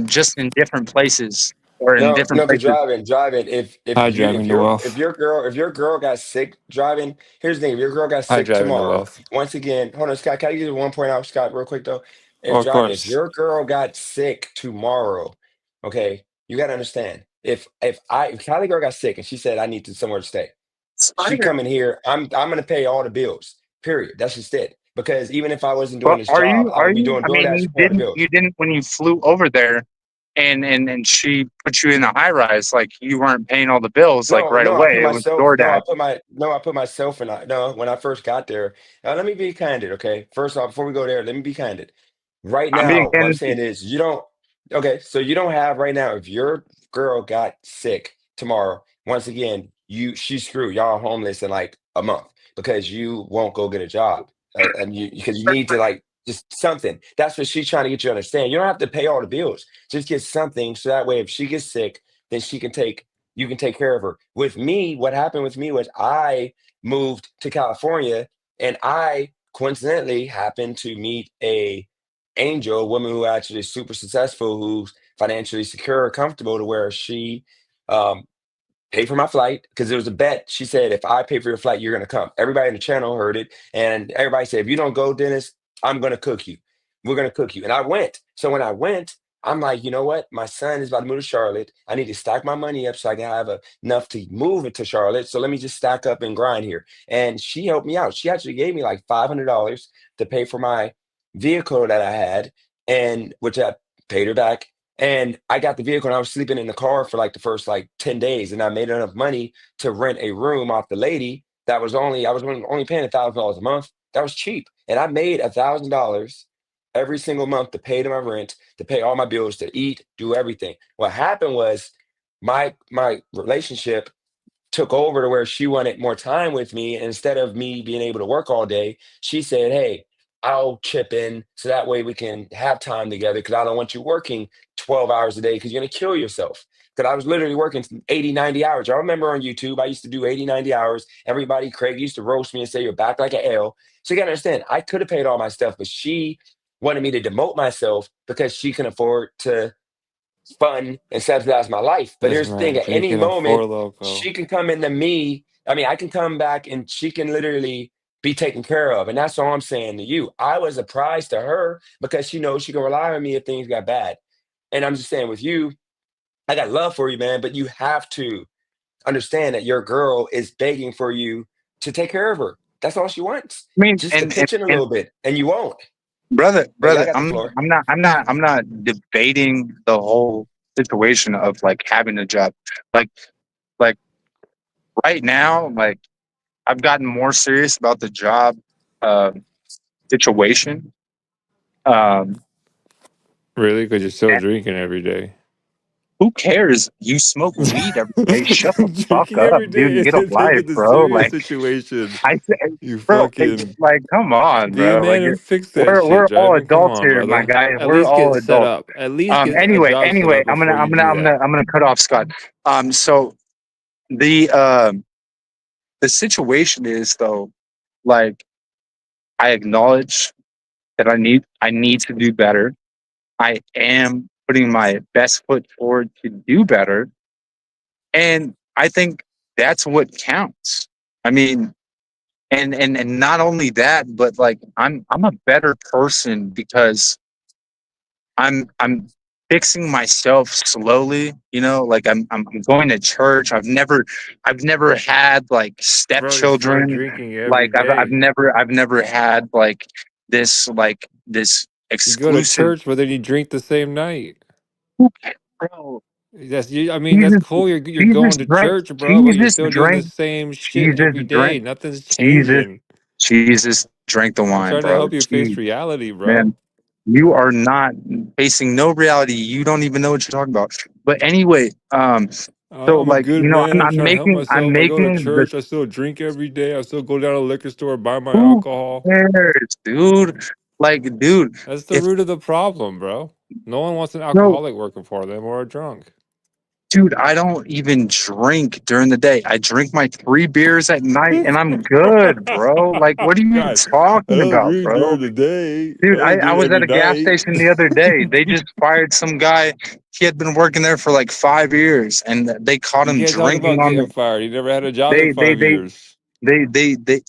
just in different places or in No, different no, but places. driving. Hi, driving to wealth. If your girl got sick driving, here's the thing. If your girl got Hi, sick driving to tomorrow, wealth. once again, hold on, Scott. Can I get one point out, Scott, real quick though? Oh, of If course. your girl got sick tomorrow, okay, you gotta understand. If Kylie girl got sick and she said I need to somewhere to stay, she Spider. coming here. I'm gonna pay all the bills. Period. That's just it. Because even if I wasn't doing But this job, I are would be you? doing I mean, DoorDash to pay all the bills. you didn't when you flew over there, and she put you in a high rise. Like you weren't paying all the bills like No, right no, I away. put It was myself. DoorDash. I put myself in. No, when I first got there. Let me be candid, okay? First off, before we go there, let me be candid. Right I'm being now, what I'm candid. saying is, you don't. Okay, so you don't have right now. If your girl got sick tomorrow, once again, she's screwed. Y'all homeless in like a month because you won't go get a job, and you because you need to like just something. That's what she's trying to get you to understand. You don't have to pay all the bills. Just get something so that way, if she gets sick, then she can take you can take care of her. With me, what happened with me was I moved to California and I coincidentally happened to meet a angel, a woman who actually is super successful, who's financially secure, comfortable to where she um paid for my flight because there was a bet. She said, if I pay for your flight, you're gonna come. Everybody in the channel heard it, and everybody said, if you don't go, Dennis, I'm gonna cook you. We're gonna cook you. And I went. So when I went, I'm like, you know what? My son is about to move to Charlotte. I need to stack my money up so I can have enough to move into Charlotte. So let me just stack up and grind here. And she helped me out. She actually gave me like $500 to pay for my vehicle that I had, and which I paid her back. And I got the vehicle and I was sleeping in the car for like the first like 10 days. And I made enough money to rent a room off the lady that was I was only paying $1,000 a month. That was cheap. And I made $1,000 every single month to pay to my rent, to pay all my bills, to eat, do everything. What happened was my relationship took over to where she wanted more time with me. And instead of me being able to work all day, she said, hey, I'll chip in so that way we can have time together because I don't want you working 12 hours a day because you're going to kill yourself. Because I was literally working 80, 90 hours. I remember on YouTube, I used to do 80, 90 hours. Everybody, Craig used to roast me and say, you're back like an L. So you got to understand, I could have paid all my stuff, but she wanted me to demote myself because she can afford to fun and subsidize my life. But This here's the thing: man at any drinking a Four moment, Loco. she can come into me. I mean, I can come back and she can literally be taken care of. And that's all I'm saying to you. I was a prize to her because she knows she can rely on me if things got bad. And I'm just saying with you, I got love for you, man, but you have to understand that your girl is begging for you to take care of her. That's all she wants. I mean, Just to pitch in a and little bit, and you won't. But yeah, I brother, got the floor. I'm not debating the whole situation of like having a job. Like like right now, like I've gotten more serious about the job um, situation. Um, Really? Because you're still and drinking every day. who cares? You smoke weed every day. Shut the fuck Drinking up, every dude, day and get a isn't life, making the bro. serious Like situation. I said, You bro, fucking like come on, be a bro. Like man and fix that shit, we're all driving. Come adults on, here, my brother. guy. At We're least all get set adults. up. At least get a Anyway, job set up before you do that. I'm gonna cut off Scott. So the the situation is though, like I acknowledge that I need to do better. I am putting my best foot forward to do better. And I think that's what counts. I mean, and not only that, but like I'm a better person because I'm fixing myself slowly, you know, like I'm going to church. I've never had like Bro, you start stepchildren. drinking every Like I've day. never had this You go to exclusive. church, but then you drink the same night. Bro, That's you. I mean, that's Jesus, cool. You're Jesus going to drank, church, bro, but you're still doing the drank, same shit Jesus every day. drank, Nothing's Jesus, changing. Jesus drank the I'm wine, trying to bro. help you face Jeez, reality, bro. man. You are not facing no reality. You don't even know what you're talking about. But anyway, so I'm a like, good you know, man. I'm trying to help I'm myself. I go to making the church. I still drink every day. I still go down to the liquor store, buy my who alcohol. cares, dude? Like, dude, That's the if root of the problem, bro. No one wants an no, alcoholic working for them or a drunk. dude, I don't even drink during the day. I drink my 3 beers at night and I'm good, bro. Like, what are you God, I talking don't about, drink bro? during the day. I Dude, only I do it was at every a gas night. station the other day. They just fired some guy. He had been working there for like 5 years, and they caught You him can't talk drinking about on getting the. fired. You never had a job in They they five they years. they.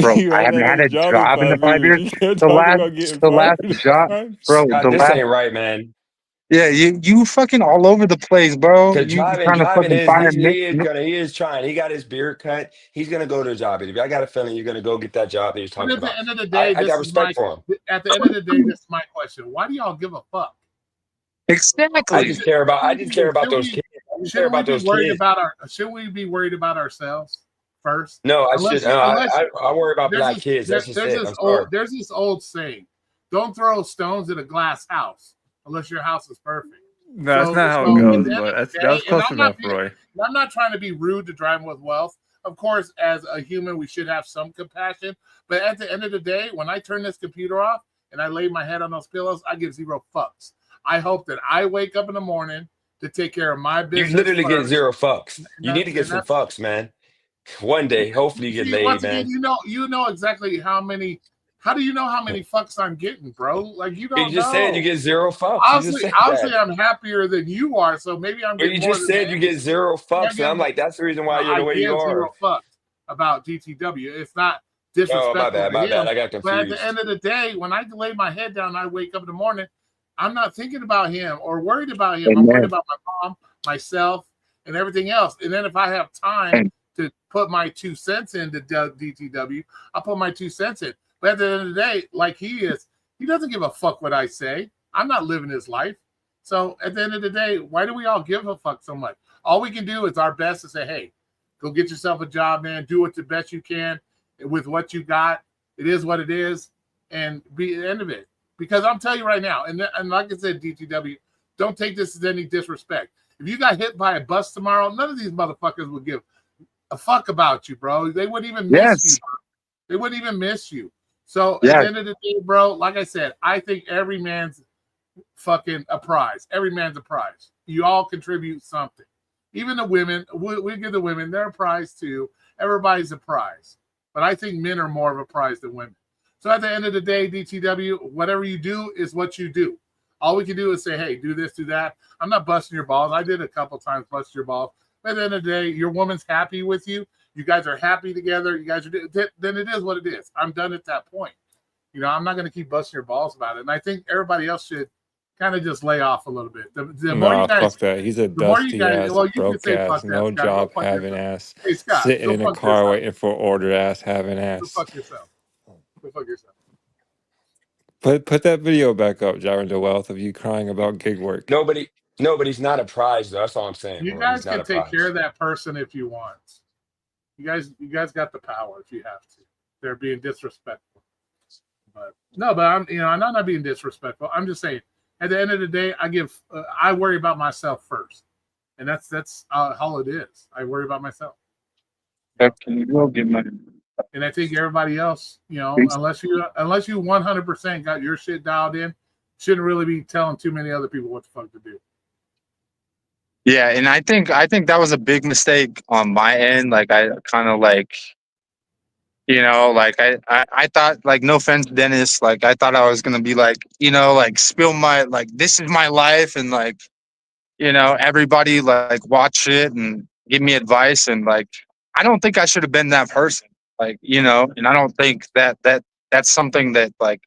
Bro, You I haven't haven't had had a a job in job in the 5 years. 5 years. You can't The talk last about getting the fired last in job, five. bro. God, The this last. ain't right, man. Yeah, you fucking all over the place, bro. Cause You driving, trying to driving fucking is fire me? he is trying. He got his beard cut. He's gonna go to the job. If I got a feeling you're gonna go get that job that he's But talking at about, the end of the day, I this got is respect my. for him. At the end of the day, this is my question. Why do y'all give a fuck? I Exactly. just care about Should those we kids. I just care shouldn't we about be those worried kids. about our? Should we be worried about ourselves first? No, I should. Unless you, unless I worry about there's black this kids. That's just it. I'm sorry. there's this old saying, don't throw stones at a glass house unless your house is perfect. No, that's not how it So at goes, the end Mm. of but the that day, was close enough, Roy. and I'm not trying to be rude to driving with wealth. Of course, as a human, we should have some compassion. But at the end of the day, when I turn this computer off and I lay my head on those pillows, I give zero fucks. I hope that I wake up in the morning to take care of my You business literally get first. zero fucks. And You need to get and some that's fucks, man. One day, hopefully, you get see, laid, once again, man. you know exactly how many. How do you know how many fucks I'm getting, bro? Like you You don't just said you know. get zero fucks. You just said Obviously, that. I'm happier than you are, so maybe I'm But getting you more just than said you maybe. get zero Maybe I'm fucks, and I'm getting. like, that's the reason No, why you're the I way you give are. zero fucks about DTW. It's not Oh, my disrespectful bad, to my bad. him, I got but at the confused. end of the day, when I lay my head down and I wake up in the morning, I'm not thinking about him or worried about him. I'm worried Amen. about my mom, myself, and everything else. And then if I have time And to put my 2 cents into DTW, I'll put my 2 cents in. But at the end of the day, like he doesn't give a fuck what I say. I'm not living his life. So at the end of the day, why do we all give a fuck so much? All we can do is our best to say, hey, go get yourself a job, man. Do it the best you can with what you got. It is what it is, and be at the end of it. Because I'm telling you right now, and like I said, DTW, don't take this as any disrespect. If you got hit by a bus tomorrow, none of these motherfuckers would give a fuck about you, bro. They wouldn't even miss you. yes, Bro. They wouldn't even miss you. So at yeah, the end of the day, bro, like I said, I think every man's fucking a prize. Every man's a prize. You all contribute something. Even the women, we give the women, they're a prize too. Everybody's a prize. But I think men are more of a prize than women. So at the end of the day, DTW, whatever you do is what you do. All we can do is say, hey, do this, do that. I'm not busting your balls. I did a couple times bust your balls. But at the end of the day, your woman's happy with you. You guys are happy together. You guys are, then it is what it is. I'm done at that point. You know, I'm not going to keep busting your balls about it. And I think everybody else should kind of just lay off a little bit. The more you Nah, guys, fuck that. He's a the more you dusty guys, ass, well, you can broke say ass, fuck that, no Scott. Go job fuck having yourself. ass, Hey, Scott, sitting go in a fuck car yourself. waiting for order ass having Go ass. fuck yourself. Go fuck yourself. Put that video back up, Jaron to Wealth, of you crying about gig work. Nobody's not a prize, though. That's all I'm saying, You Roy. He's guys not can a take care prize. of that person if you want. You guys got the power if you have to. They're being disrespectful. But no, but I'm not being disrespectful. I'm just saying, at the end of the day, I worry about myself first, and that's all it is. I worry about myself, can you go get my and I think everybody else, please? unless you 100% got your shit dialed in, shouldn't really be telling too many other people what the fuck to do. Yeah, and I think that was a big mistake on my end. Like I kind of like, like I thought, like, no offense, Dennis, like I thought I was gonna be like, like spill my, like, this is my life, and like, everybody like watch it and give me advice, and like I don't think I should have been that person. Like, you know, and I don't think that's something that like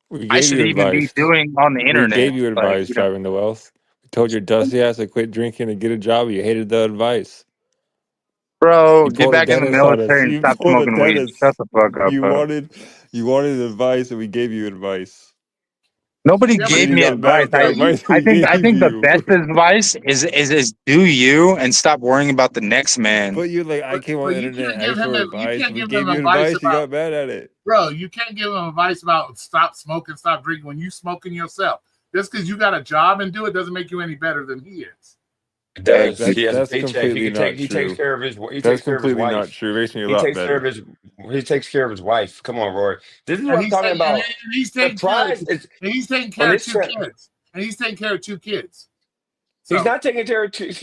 We I gave should you even be advice. doing on the We internet. gave you Like, advice you know, driving to wealth. We told your dusty ass to quit drinking and get a job. You hated the advice. bro, You get pulled a back in the Dennis on us. military and You stop pulled a smoking weed. Shut Dennis. the fuck up, You bro. wanted advice, and we gave you advice. Nobody Yeah, Then gave you me got mad advice. at the advice we I gave think the you. best advice is do you and stop worrying about the next man. But you're like, I came on but the you internet, can't give asked him for you advice. can't We give him gave you advice advice. You about, got mad at it. bro. You can't give him advice about stop smoking, stop drinking when you smoking yourself. Just because you got a job and do it doesn't make you any better than he is. It does. Exactly. He has a That's paycheck. completely not He takes true. care of his That's completely not wife. true. Makes me a He lot takes care better. of his wife. Come on, Rory. This is what And I'm talking about. he's The taking care of prize is and he's taking on care of this two trip. kids. And he's taking care of two kids. He's So not taking care of two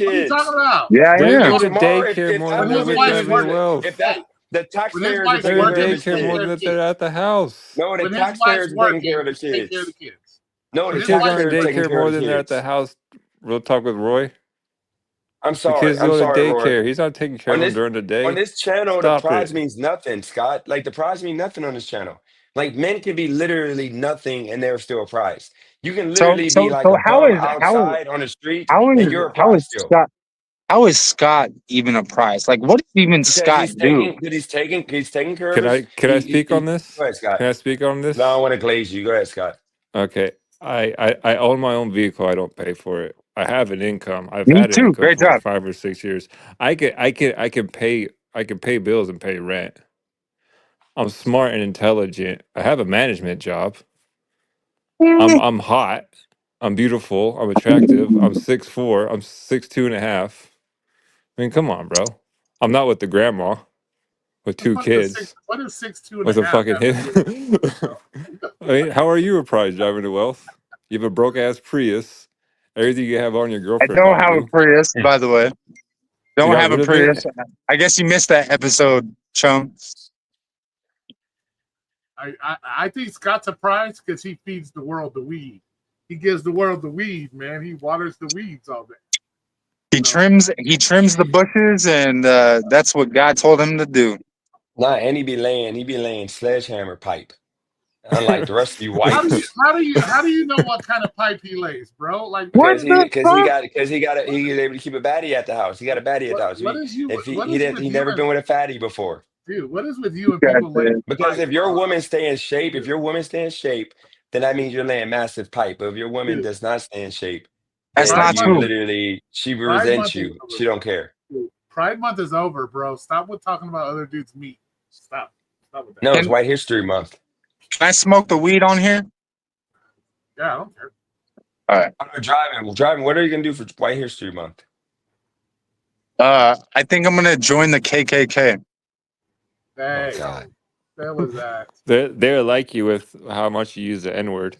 what are you talking kids. about? Yeah, I They am. go to Tomorrow, daycare more I than When they're his will with make wife's this driving to work. working, If wealth. that hey, the when his taxpayers are wife's They're taking in care of working, his he's daycare taking more care than of kids. that kids. they're at the house. No, the When his wife's taxpayers are taking care working, of the he's taking care of the kids. kids. No, When the The his kids wife's are in taxpayers are taking daycare working, care of more the than they're at the kids. house. Real talk with Roy. I'm The sorry. kids I'm go to sorry, Rory. daycare. He's not taking care On of them this during the on day. this channel, the Stop prize it. means nothing, Scott. Like the prize means nothing on this channel. Like men can be literally nothing and they're still a prize. You can So literally be so like so a bum outside on the street and you're a prize still. how is Scott even a prize? Like, what does even Because Scott do? he's taking care of Can his I speak on go this? ahead, Scott. Can I speak on No, I this? want to glaze you. Go ahead, Scott. Okay. I own my own vehicle. I don't pay for it. I have an income. I've Me had an too. income Great for like job. 5 or 6 years. I can pay bills and pay rent. I'm smart and intelligent. I have a management job. I'm hot. I'm beautiful. I'm attractive. I'm 6'4". I'm 6'2.5". I mean, come on, bro. I'm not with the grandma with the two fuck does kids what does 6'2" and with a a half fucking have to hip. do with I mean, how are you a prize driving to wealth? You have a broke ass Prius. Everything you have on your I girlfriend don't bought have a you. Prius, by the way. You Don't got have a rid of Prius. it. I guess you missed that episode, chum. I think Scott's a prize because he feeds the world the weed. He gives the world the weed, man. He waters the weeds all day. He trims the bushes, and that's what God told him to do. Nah, and he be laying sledgehammer pipe. Unlike the rest of you whites. How do you know what kind of pipe he lays, bro? Like What the fuck? He was able to keep a baddie at the house. He got a baddie at the house. what is you If what he is didn't with he you never and been with a fatty before. dude? What is with you and God, people laying dude. Because pipe, if your bro? woman stay in shape, if Dude, your woman stay in shape, then that means you're laying massive pipe. But if your woman dude, does not stay in shape, That's then Pride not you Month true. literally she Pride resents Month is you. over. She don't care. Dude, Pride Month is over, bro. Stop with talking about other dudes' meat. Stop with that. No, it's Can, White History Month. can I smoke the weed on here? Yeah, I don't care. All right. I'm driving. What are you gonna do for White History Month? I think I'm gonna join the KKK. There you God. go. That was that. They're like you with how much you use the N word.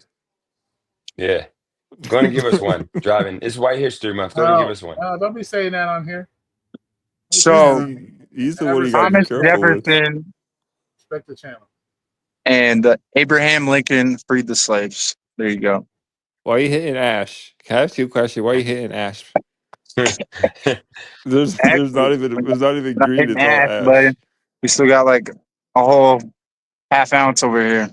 Yeah. Go and give us one. Driving. It's White History Month. Go and give Oh, us one. don't be saying that on here. So He's the one you gotta be Thomas careful with. Jefferson Respect the channel. and Abraham Lincoln freed the slaves. There you go. Why are you hitting Ash? Can I ask you a question? Why are you hitting Ash? There's Actually, not even not green. hitting It's all ass, but Ash. we still got like a whole half ounce over here.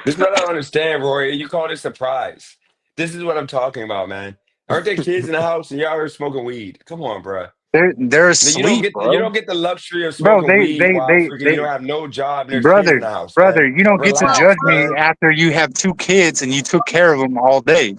This is what I don't understand, Roy. You call this a prize. This is what I'm talking about, man. Aren't there kids in the house and y'all are smoking weed? Come on, bro. They're You sweet, don't bro. get the luxury of Bro, smoking weed while freaking you they don't have no job and there's kids in brother, the house, brother, man. you don't get to Well, judge Relax, me man. after you have 2 kids and you took care of them all day.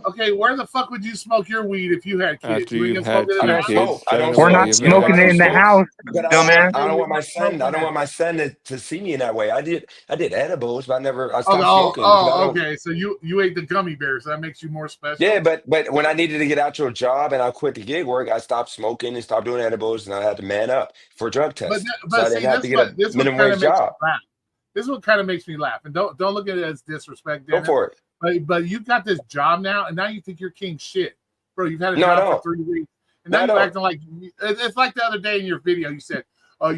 okay, where the fuck would you smoke your weed if you had kids? After You ain't you've gonna smoke had it in I the two don't house? smoke. kids, I driving don't to We're well, not smoke. you've You know why smoking I it don't in the smoke? house, Because dumbass. I don't want my Smoking son. I don't that. want my son to see me in that way. I did edibles, but I stopped Oh, smoking because I don't. okay. So you ate the gummy bears. That makes you more Yeah, special. but when I needed to get out your job and I quit the gig work, I stopped smoking and stopped doing edibles, and I had to man up for a drug test, so I didn't See, have to get a this what minimum kind wage of makes me job. laugh. This is what kind of makes me laugh. And don't look at it as disrespect, Go Dennis. for it. But you got this job now, and now you think you're king shit, bro. You've had a No, I job for don't. 3 weeks, and No, now I you're don't. acting like it's like the other day in your video. You said, "Oh,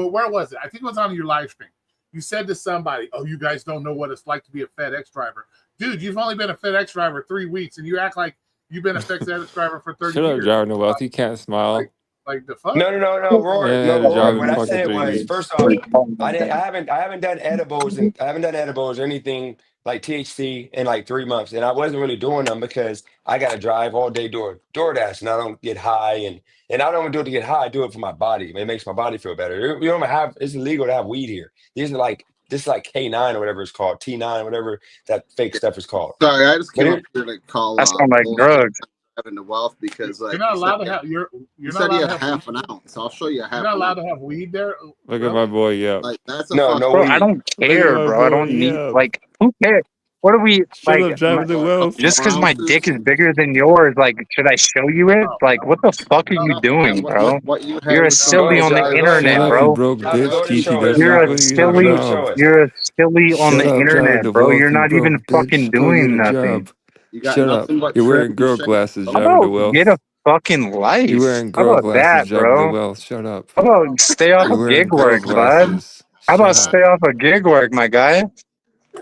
where was it? I think it was on your live stream." You said to somebody, "Oh, you guys don't know what it's like to be a FedEx driver, dude. You've only been a FedEx driver 3 weeks, and you act like you've been a FedEx driver for 30 shut up, years. driving to wealth. You can't smile. Like the fuck? Rory, Yeah, no, the Rory. job in What I fucking said 3 was, weeks. first off, I haven't done edibles and I haven't done edibles or anything like THC in like 3 months, and I wasn't really doing them because I got to drive all day DoorDash, and I don't get high, and I don't do it to get high. I do it for my body. It makes my body feel better. You don't have. It's illegal to have weed here. These are like this is like K9 or whatever it's called, T9, whatever that fake stuff is called. Sorry, I just But came up here, here to call That sound like bullshit drugs. having the wealth because You're like not you said, allowed to have. You're you not said allowed you to had have half weed. an ounce. I'll show you a You're half not an allowed ounce. to have weed there. Look at Really? my boy, yep. Like that's a no fucking Bro, I weed. don't Look at care, my bro. I boy, don't need yep. like who cares? What are we Shut like? up, driving the what, a couple wealth. Just more because my ounces. dick is bigger than yours, like, should I show you it? No, Like, what the fuck are no, you No, doing, bro? what you You're had a was Go silly ahead, on the Johnny. Go ahead, Shut internet, up, Johnny. you bro. broke Johnny, bitch, go to show us, TTW. You're a Johnny. Go get a Johnny, go to silly. show job. us. You're a silly on Shut the up, driving internet, the bro. wealth, You're you not even broke fucking bitch. Go get doing a nothing. job. you got Shut up. nothing but You're trim wearing and girl shame. glasses, How driving the about get wealth. a fucking You're life? wearing How girl about glasses, that, driving the bro? wealth. Shut up. How about stay off You're of wearing gig girl work, bud? glasses. How Shut about up. stay off of gig work, my guy?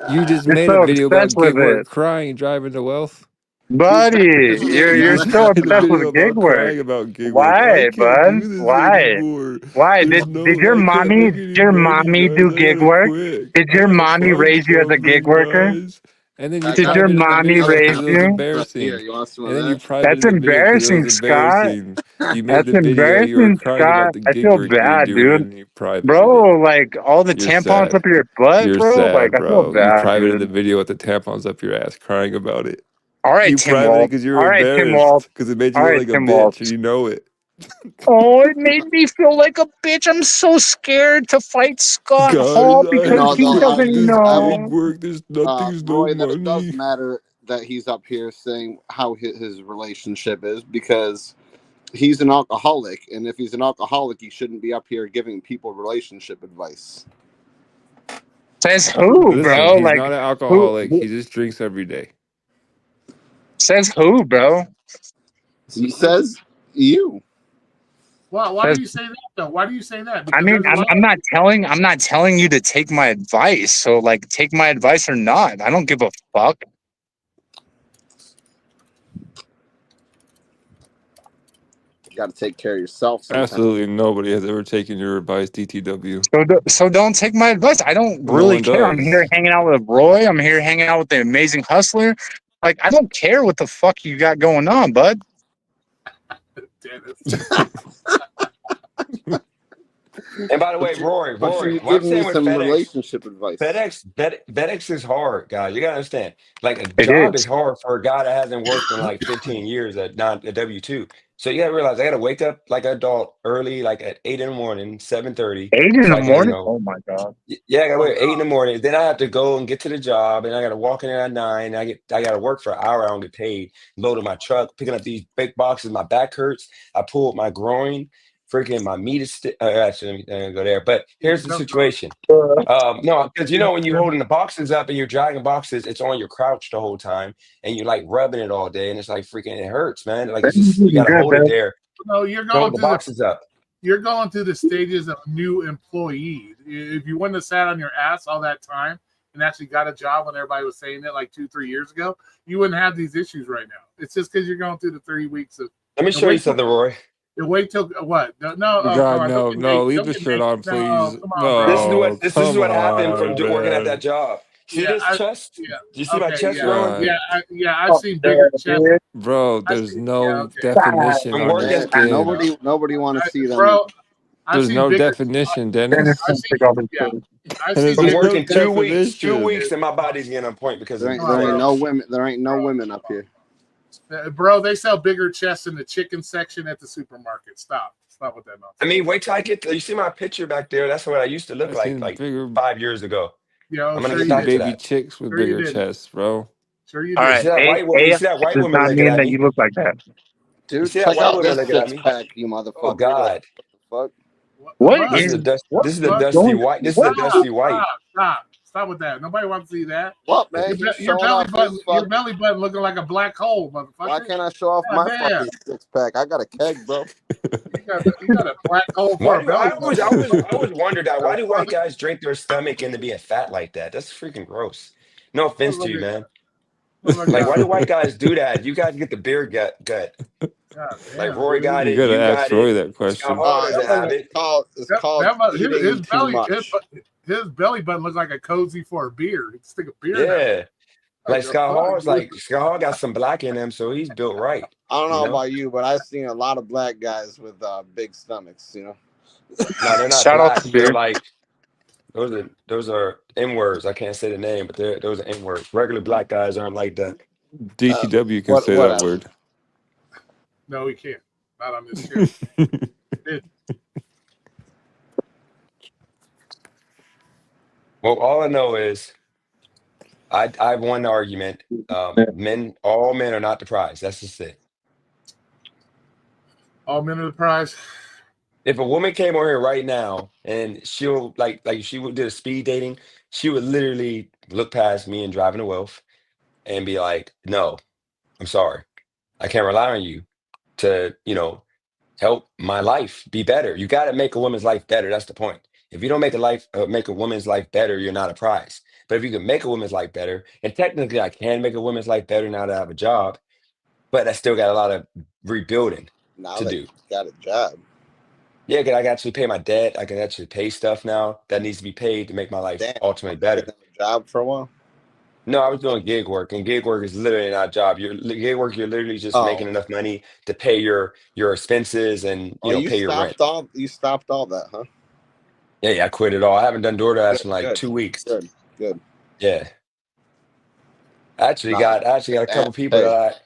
You just You're made a so video obsessed about gig with work it, crying, driving the wealth. buddy. Just You're let You so him made a obsessed video with gig about work. crying about gig work. I Why, can't bud? do this Why? anymore. Why There's did your I can't make did any your money, mommy guys. do I gig gotta work? quit. Did I your gotta mommy find raise you as a gig something, worker? guys. And then you I Did got your private the mommy video another raise because half it was you? right here. embarrassing. You want some of And then you that? privated That's the video because it was embarrassing, Scott. embarrassing. You made That's the video, you were embarrassing, crying about Scott. the I gig feel work you were bad, doing dude. and you privated it. Bro, like all the You're tampons sad. up your butt, You're bro. sad, Like I feel bro. You bad, privated the dude. video with the tampons up your ass, crying about it. All right, You Tim privated Walt. because you were All right, Tim Walt. embarrassed because it made you All look right, like a Tim Walt. bitch and you know it. Oh, it made me feel like a bitch. I'm so scared to fight Scott Guys, Hall I because have No, to he no, work doesn't this I gig will. know. work. There's nothing's no Roy, that it does money. matter that he's up here saying how his relationship is because he's an alcoholic, and if he's an alcoholic, he shouldn't be up here giving people relationship advice. Says who, Listen, bro? he's Like not an who alcoholic. He just drinks every day. says who, bro? He says you. Why Says do you say that though? Why do you say that? I Because mean, there's a lot. I'm not telling you to take my advice. So like take my advice or not. I don't give a fuck. You got to take care of yourself sometimes. Absolutely nobody has ever taken your advice, DTW. So don't take my advice. I don't No really one care. I'm here does. hanging out with Roy. I'm here hanging out with the amazing hustler. Like I don't care what the fuck you got going on, bud. Dennis. And by the way, But Rory, you what I'm give me saying with some FedEx, relationship advice. FedEx is hard, guys. You gotta understand. Like a It job is. is hard for a guy that hasn't worked in like 15 years at W-2. So you gotta realize I gotta wake up like an adult early, like at 8 in the morning, 7:30, 8 in so the I can, morning? Oh my god. yeah, I gotta Oh, wake up 8 in the morning. Then I have to go and get to the job, and I gotta walk in there at 9. I gotta work for an hour. I don't get paid. Loading my truck, picking up these big boxes. My back hurts. I pulled my groin. Freaking my meat is actually let me go there. But here's the situation. No, because you know when you're holding the boxes up and you're dragging boxes, it's on your crouch the whole time, and you're like rubbing it all day, and it's like freaking it hurts, man. Like it's just you gotta Good, hold it man. there No, you're to hold going the through the boxes up. you're going through the stages of new employee. If you wouldn't have sat on your ass all that time and actually got a job when everybody was saying it like 2-3 years ago, you wouldn't have these issues right now. It's just because you're going through the 3 weeks of. Let me show you something, Roy. Wait till what? No, God, come on, no, don't no, leave don't the get shirt naked. on, No, please. come on, bro. No, This is come what happened from on, working at man. that job. See Yeah, this chest? yeah. Do you see my Okay, chest yeah, growing? God. I've seen bigger chests. Bro, I've there's seen, no okay. definition I'm on your working. skin. Nobody want to see them. Bro, I've There's seen no bigger. definition, Dennis, Dennis. I've seen, yeah, I've seen There's I'm bigger. no working 2 weeks. 2 definition. weeks, and my body's getting on point because There of ain't, Come on, there ain't bro. no women. There ain't no women up here. Bro, they sell bigger chests in the chicken section at the supermarket. Stop with that nonsense. I mean, wait till I get you see my picture back there. That's what I used to look I've like seen bigger. 5 years ago. Yo, I'm gonna sure get you back did. to Baby that. chicks with Sure you bigger did. chests, bro. Sure you All did. You right, see that white woman? You see that white does woman not looking mean at that you me? look like that. You Dude, see that check white out woman this looking at six me? pack, you motherfucker. Oh God, What What What? this is is a dust. what This is a What? dusty white. This is a what dusty white. Stop with that. Nobody wants to see that. What, man? Your, He's your showing belly off button, his your fuck. belly button looking like a black hole, motherfucker. Why can't I show off God my damn. fucking six pack? I got a keg, bro. You got a black hole for Why a do belly I button. always wondered that? Why do white guys drink their stomach into being fat like that? That's freaking gross. No offense to you, man. Oh my Like, why do God. white guys do that? You guys get the beer gut. God Like damn, Roy got dude. You it, gotta you ask got it. Roy that Scott question. Hall doesn't have it. It's That, called his eating too much. his belly button looks like a cozy for a beer. He can stick a beer in that. Yeah. Like Like the Scott Hall's fuck, dude. like Scott Hall got some black in him, so he's built right. I don't You know know? about you, but I've seen a lot of black guys with big stomachs. You know. No, they're not Shout out black. to They're Beard. like those are N words. I can't say the name, but those are N words. Regular black guys aren't like that. DTW can say that Whatever. word. No, he can't. Not on this channel. Well, all I know is I've won the argument. All men are not the prize. That's just it. All men of the prize. If a woman came over here right now and she'll like she would did a speed dating, she would literally look past me and driving a wealth and be like, "No, I'm sorry, I can't rely on you to help my life be better. You got to make a woman's life better. That's the point. If you don't make a woman's life better, you're not a prize. But if you can make a woman's life better, and technically I can make a woman's life better now that I have a job, but I still got a lot of rebuilding Now to that do. you got a job. Yeah, because I can actually pay my debt. I can actually pay stuff now that needs to be paid to make my life Damn, ultimately you better. didn't have a job for a while. No, I was doing gig work, and gig work is literally not a job. Gig work, you're literally just making Oh, enough money to pay your expenses and oh, you pay your rent. stopped all that, huh? Yeah, I quit it all. I haven't done DoorDash in like Good. 2 weeks. Good. Yeah, I actually Nah, got a couple ass people pay. that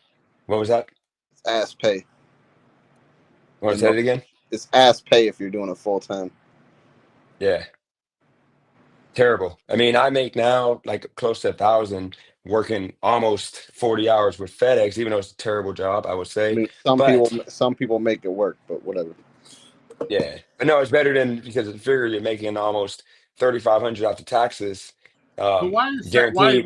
what was that? It's ass pay. Want to say it again? It's ass pay if you're doing it full time. Yeah, terrible. I mean, I make now like close to 1,000 working almost 40 hours with FedEx, even though it's a terrible job, I would I say. mean, But some people make it work, but whatever. yeah, but no, it's better than because I figure you're making almost 3,500 after taxes, But why guaranteed.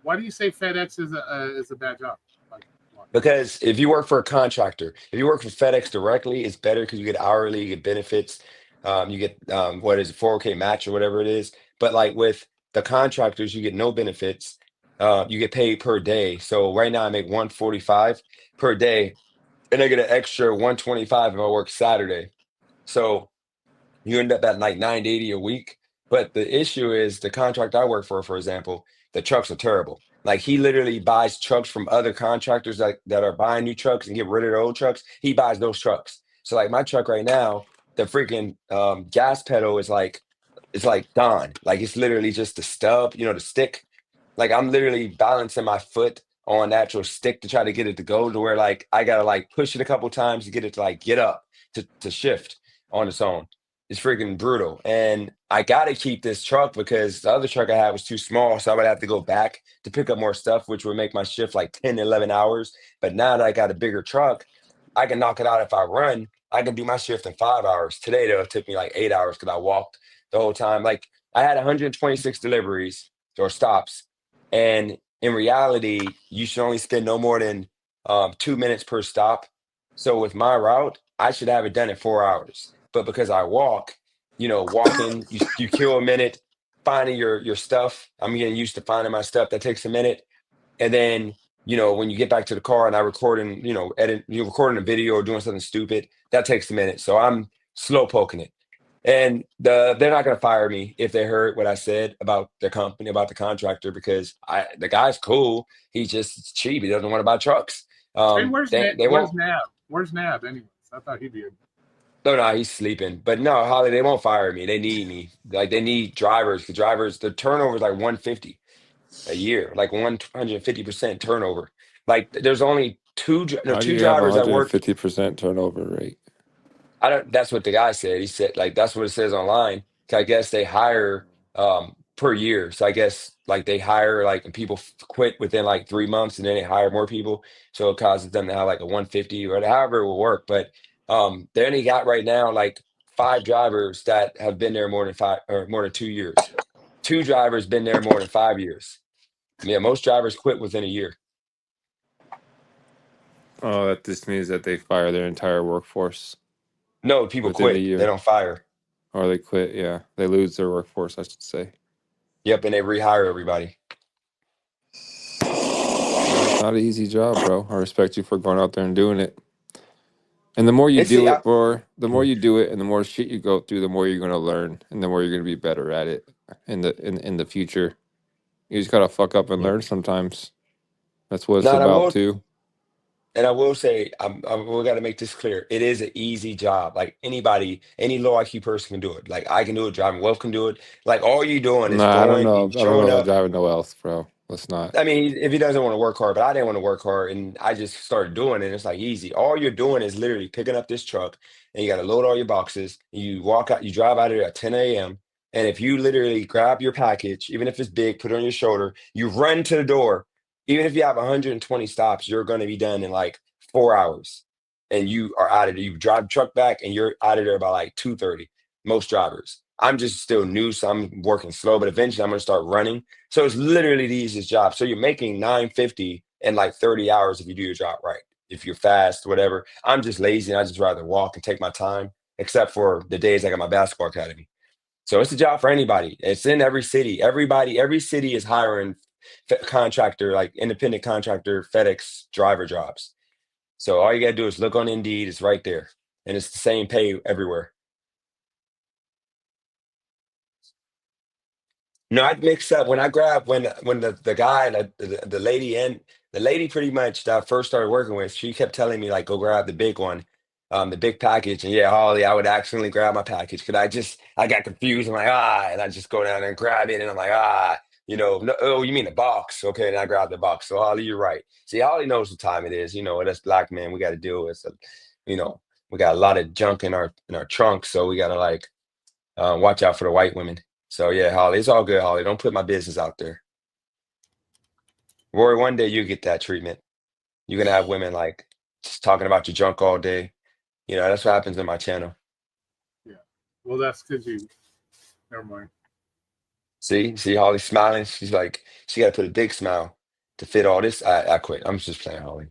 why do you say FedEx is a bad job? Like, why? Because if you work for a contractor, if you work for FedEx directly, it's better because you get hourly, you get benefits, you get what is it, 401k match or whatever it is. But like with the contractors, you get no benefits. You get paid per day. So right now I make 145 per day, and I get an extra 125 if I work Saturday. So you end up at like 980 a week. But the issue is the contract I work for example, the trucks are terrible. Like he literally buys trucks from other contractors that are buying new trucks and get rid of their old trucks. He buys those trucks. So like my truck right now, the freaking gas pedal is like it's like gone. Like it's literally just the stub, the stick. Like I'm literally balancing my foot on the actual stick to try to get it to go to where like I gotta like push it a couple times to get it to like get up to shift on its own. It's freaking brutal. And I got to keep this truck because the other truck I had was too small. So I would have to go back to pick up more stuff, which would make my shift like 10, 11 hours. But now that I got a bigger truck, I can knock it out if I run. I can do my shift in 5 hours. Today, though, it took me like 8 hours because I walked the whole time. Like I had 126 deliveries or stops. And in reality, you should only spend no more than 2 minutes per stop. So with my route, I should have it done in 4 hours. But because I walk, walking, you kill a minute finding your stuff. I'm getting used to finding my stuff. That takes a minute. And then, when you get back to the car and I record and, you're recording a video or doing something stupid, that takes a minute. So I'm slow poking it. And they're not going to fire me if they heard what I said about the company, about the contractor, because the guy's cool. He's just cheap. He doesn't want to buy trucks. Hey, where's They won't. Nab? Where's Nab anyways? I thought he'd be No, he's sleeping. But no, Holly, they won't fire me. They need me. Like they need drivers. The drivers, the turnover is like 150 a year, like 150% turnover. Like there's only How do two you have drivers that work. 150% turnover rate? I don't. That's what the guy said. He said like that's what it says online. So I guess they hire per year. So I guess like they hire like and people quit within like 3 months and then they hire more people. So it causes them to have like a 150 or however it will work. But they only got right now like 5 drivers that have been there more than 2 years. 2 drivers been there more than 5 years. Yeah, most drivers quit within a year. Oh, that just means that they fire their entire workforce No, people within a quit. They year. don't fire. Or they quit, yeah. They lose their workforce, I should say. Yep, and they rehire everybody. not an easy job, bro. I respect you for going out there and doing it. And the more you It's do the it, bro, the more you do it, and the more shit you go through, the more you're gonna learn, and the more you're gonna be better at it in the future. You just gotta fuck up and learn sometimes. That's what it's no, and about too. I will say, we got to make this clear. It is an easy job. Like anybody, any low IQ person can do it. Like I can do it. Driving Wealth can do it. Like all you doing is Nah, I don't going, know. you I don't showing know up. driving no else, bro. Let's not. I mean, if he doesn't want to work hard, but I didn't want to work hard, and I just started doing it. It's like easy. All you're doing is literally picking up this truck, and you got to load all your boxes. You walk out, you drive out of there at 10 a.m. And if you literally grab your package, even if it's big, put it on your shoulder, you run to the door. Even if you have 120 stops, you're going to be done in like 4 hours, and you are out of there. You drive the truck back, and you're out of there by like 2:30. Most drivers. I'm just still new, so I'm working slow, but eventually I'm going to start running. So it's literally the easiest job. So you're making 950 in like 30 hours if you do your job right. If you're fast, whatever. I'm just lazy and I just rather walk and take my time, except for the days I got my basketball academy. So it's a job for anybody. It's in every city. Every city is hiring contractor, like independent contractor, FedEx driver jobs. So all you gotta do is look on Indeed. It's right there, and it's the same pay everywhere. No, I'd mix up when I grab when the guy the lady and the lady pretty much that I first started working with, she kept telling me like go grab the big one, the big package. And yeah, Holly, I would accidentally grab my package because I got confused. I'm like, and I just go down there and grab it, and I'm like, no, oh, you mean the box? Okay, and I grab the box. So Holly, you're right. See, Holly knows what time it is. Us black men, we got to deal with. You know, we got a lot of junk in our trunk, so we got to like watch out for the white women. So yeah, Holly, it's all good, Holly. Don't put my business out there. Rory, one day you get that treatment. You're gonna have women like just talking about your junk all day. That's what happens in my channel. Yeah. Well, that's because you. Never mind. See, Holly smiling. She's like, she got to put a big smile to fit all this. I quit. I'm just playing, Holly.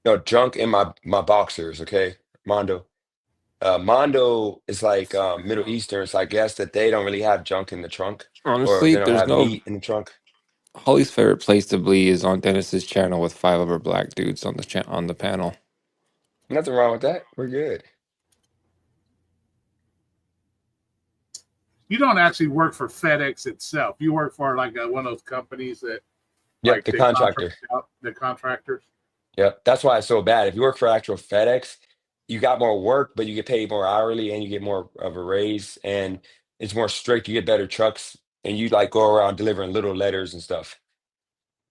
No, junk in my boxers. Okay, Mondo. Mondo is like Middle Eastern, so I guess that they don't really have junk in the trunk, or Honestly, they don't there's have no meat in the trunk. Holly's favorite place to be is on Dennis's channel with 5 other black dudes on on the panel. Nothing wrong with that. We're good. You don't actually work for FedEx itself. You work for like one of those companies that Yep, like the they contractor. contract out the contractors. Yep, that's why it's so bad. If you work for actual FedEx, you got more work, but you get paid more hourly and you get more of a raise, and it's more strict. You get better trucks, and you like go around delivering little letters and stuff.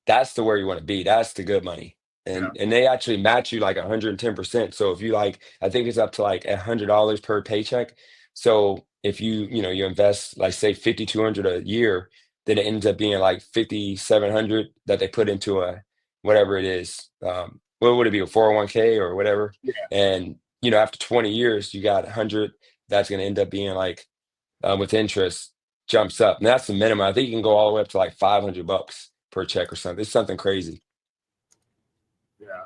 That's the where you want to be. That's the good money. Yeah. And they actually match you like 110%. So if you like, I think it's up to like $100 per paycheck. So if you invest like say 5,200 a year, then it ends up being like 5,700 that they put into a whatever it is. What would it be, a 401k or whatever? Yeah. And after 20 years, you got 100. That's going to end up being like with interest jumps up. And that's the minimum. I think you can go all the way up to like $500 per check or something. It's something crazy. Yeah.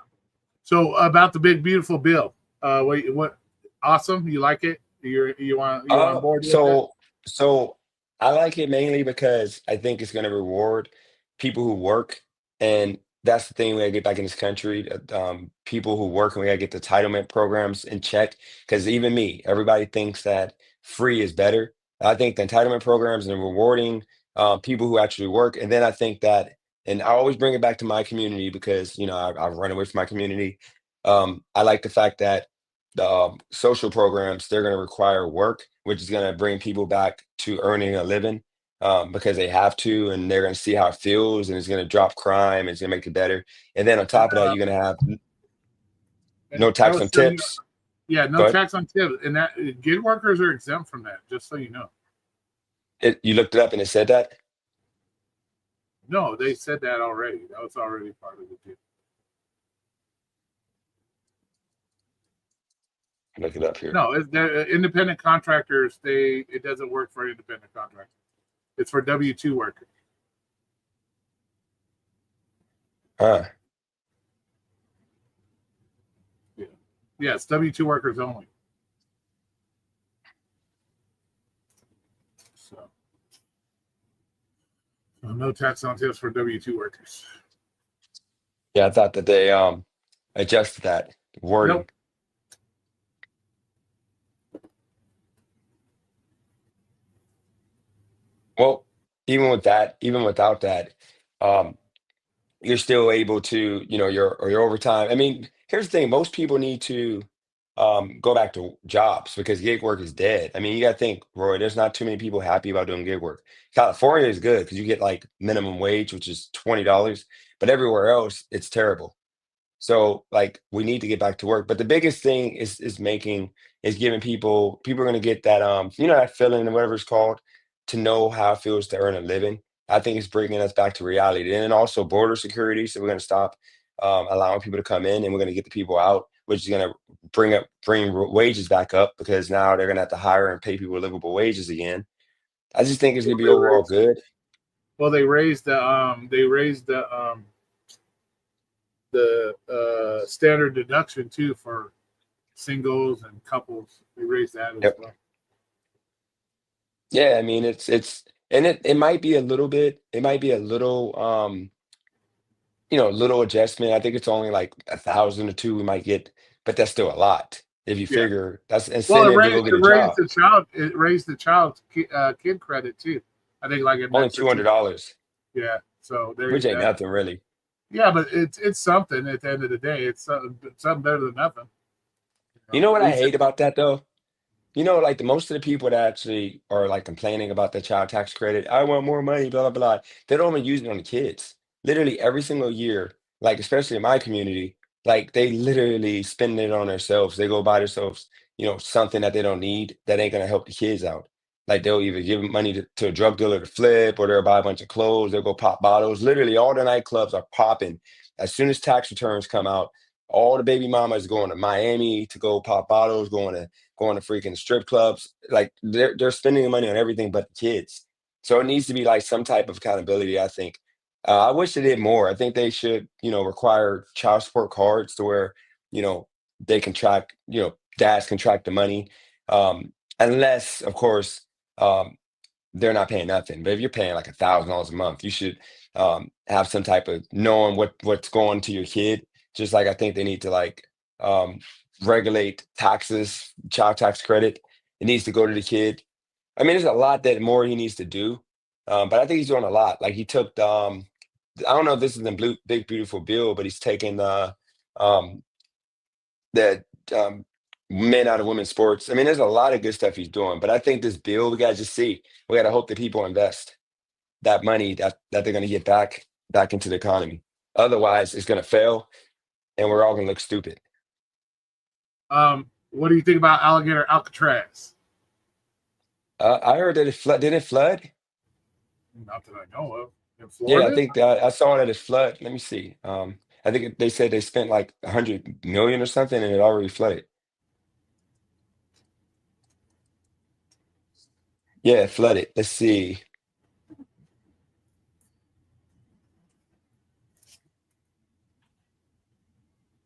So about the big beautiful bill. What awesome. You like it? You on board with it? So I like it mainly because I think it's going to reward people who work, and that's the thing we got to get back in this country. People who work, and we got to get the entitlement programs in check. Because even me, everybody thinks that free is better. I think the entitlement programs and rewarding people who actually work, and then I think that, and I always bring it back to my community because I've run away from my community. I like the fact that the social programs, they're going to require work, which is going to bring people back to earning a living because they have to, and they're going to see how it feels, and it's going to drop crime, it's going to make it better. And then on top of that, you're going to have no I tax was on telling you, tips. yeah, no But tax on tips, and that gig workers are exempt from that. Just so you know. you looked it up and it said that. No, they said that already. That was already part of the deal. Look it up here. No, they're independent contractors. It doesn't work for independent contractors. It's for W-2 workers. Huh. Yeah, it's W-2 workers only. So, No tax on tips for W-2 workers. Yeah, I thought that they adjusted that wording. Nope. Well, even with that, even without that, um, you're still able to, your overtime. I mean, here's the thing: most people need to go back to jobs because gig work is dead. I mean, you got to think, Roy. There's not too many people happy about doing gig work. California is good because you get like minimum wage, which is $20, but everywhere else, it's terrible. So like we need to get back to work. But the biggest thing is giving people are gonna get that that feeling or whatever it's called to know how it feels to earn a living. I think it's bringing us back to reality. And then also border security. So we're gonna stop allowing people to come in and we're gonna get the people out, which is gonna bring wages back up because now they're gonna have to hire and pay people livable wages again. I just think it's gonna be overall good. Well, they raised the standard deduction too for singles and couples. They raised that as Yep. well. Yeah, I mean it might be a little bit, it might be a little little adjustment. I think it's only like 1,000 or two we might get, but that's still a lot. If you Yeah. figure that's Well, incentive to go get a job. it raised the child kid credit too. I think like Only $200, Yeah. So there which you ain't go. nothing really. Yeah, but it's something at the end of the day. It's something better than nothing. You know what At I least hate about that though? Like the most of the people that actually are like complaining about the child tax credit, I want more money, blah, blah, blah. They don't even use it on the kids. Literally every single year, like especially in my community, like they literally spend it on themselves. They go buy themselves, something that they don't need that ain't gonna help the kids out. Like they'll either give money to a drug dealer to flip, or they'll buy a bunch of clothes, they'll go pop bottles. Literally all the nightclubs are popping. As soon as tax returns come out, all the baby mamas going to Miami to go pop bottles, going to freaking strip clubs. Like they're spending the money on everything but the kids. So it needs to be like some type of accountability, I think. I wish they did more. I think they should, require child support cards to where, they can track, dads can track the money. Unless, of course, um, they're not paying nothing. But if you're paying like $1,000 a month, you should have some type of knowing what's going to your kid. Just like I think they need to like um, regulate taxes, child tax credit. It needs to go to the kid. I mean, there's a lot that more he needs to do, but I think he's doing a lot. Like he took I don't know if this is in big beautiful bill, but he's taking um, the men out of women's sports. I mean, there's a lot of good stuff he's doing, but I think this bill, we gotta just see. We gotta hope that people invest that money that they're gonna get back into the economy. Otherwise, it's gonna fail, and we're all gonna look stupid. What do you think about Alligator Alcatraz? I heard that it flood. Did it flood? Not that I know of. In Yeah, I Florida? think that I saw that it flood. Let me see. I think they said they spent like 100 million or something, and it already flooded. Yeah, it flooded. Let's see.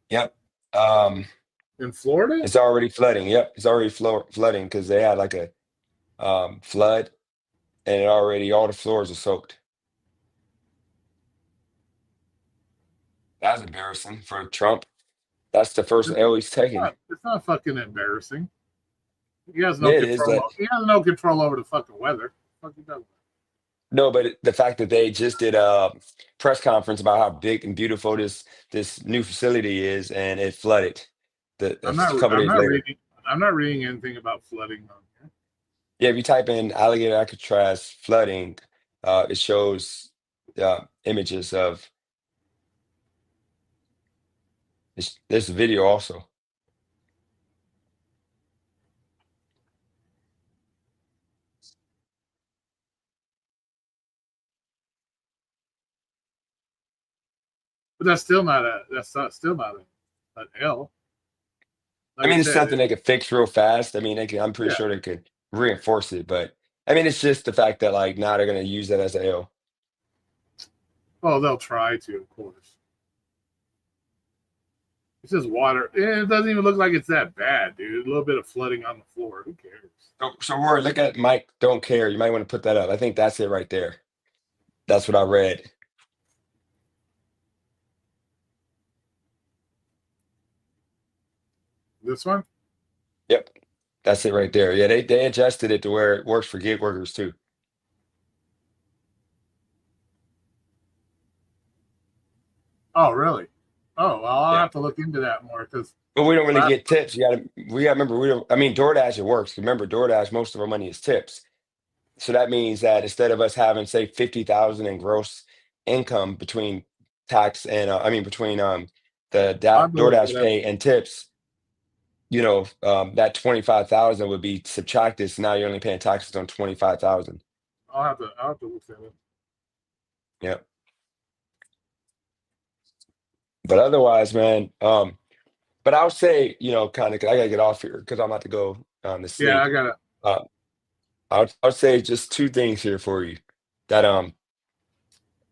Yep. In Florida? It's already flooding. Yep, it's already flooding because they had like a flood, and all the floors are soaked. That's embarrassing for Trump. That's the first L he's taking. It's not fucking embarrassing. He has no Yeah, it is control. that. He has no control over the fucking weather. Fuck he does. No, but the fact that they just did a press conference about how big and beautiful this new facility is, and it flooded a couple I'm days not later. reading. I'm not reading anything about flooding on here. Yeah, if you type in alligator Alcatraz flooding, it shows images of this video also. But that's still not a. That's not still not an L. I Like I mean, it's said, something they could fix real fast. I mean, I'm pretty yeah. sure they could reinforce it, but I mean, it's just the fact that like now they're gonna use that as a L. Oh, they'll try to, of course. It's just water. It doesn't even look like it's that bad, dude. A little bit of flooding on the floor. Who cares? So Rory, look at Mike. Don't care. You might want to put that up. I think that's it right there. That's what I read. This one? Yep. That's it right there. Yeah, they adjusted it to where it works for gig workers too. Oh, really? Oh, well, I'll Yeah. have to look into that more because But we don't really last get tips. We gotta remember we don't I mean DoorDash it works. Remember, DoorDash, most of our money is tips. So that means that instead of us having, say, 50,000 in gross income between tax and between the I'll have to look DoorDash that up. pay and tips, that 25,000 would be subtracted. So now you're only paying taxes on 25,000. I'll have to look that up. Yep. But otherwise, man, but I would say, kind of, I gotta get off here because I'm about to go to Yeah, sleep. I gotta. Uh, I would say just two things here for you. That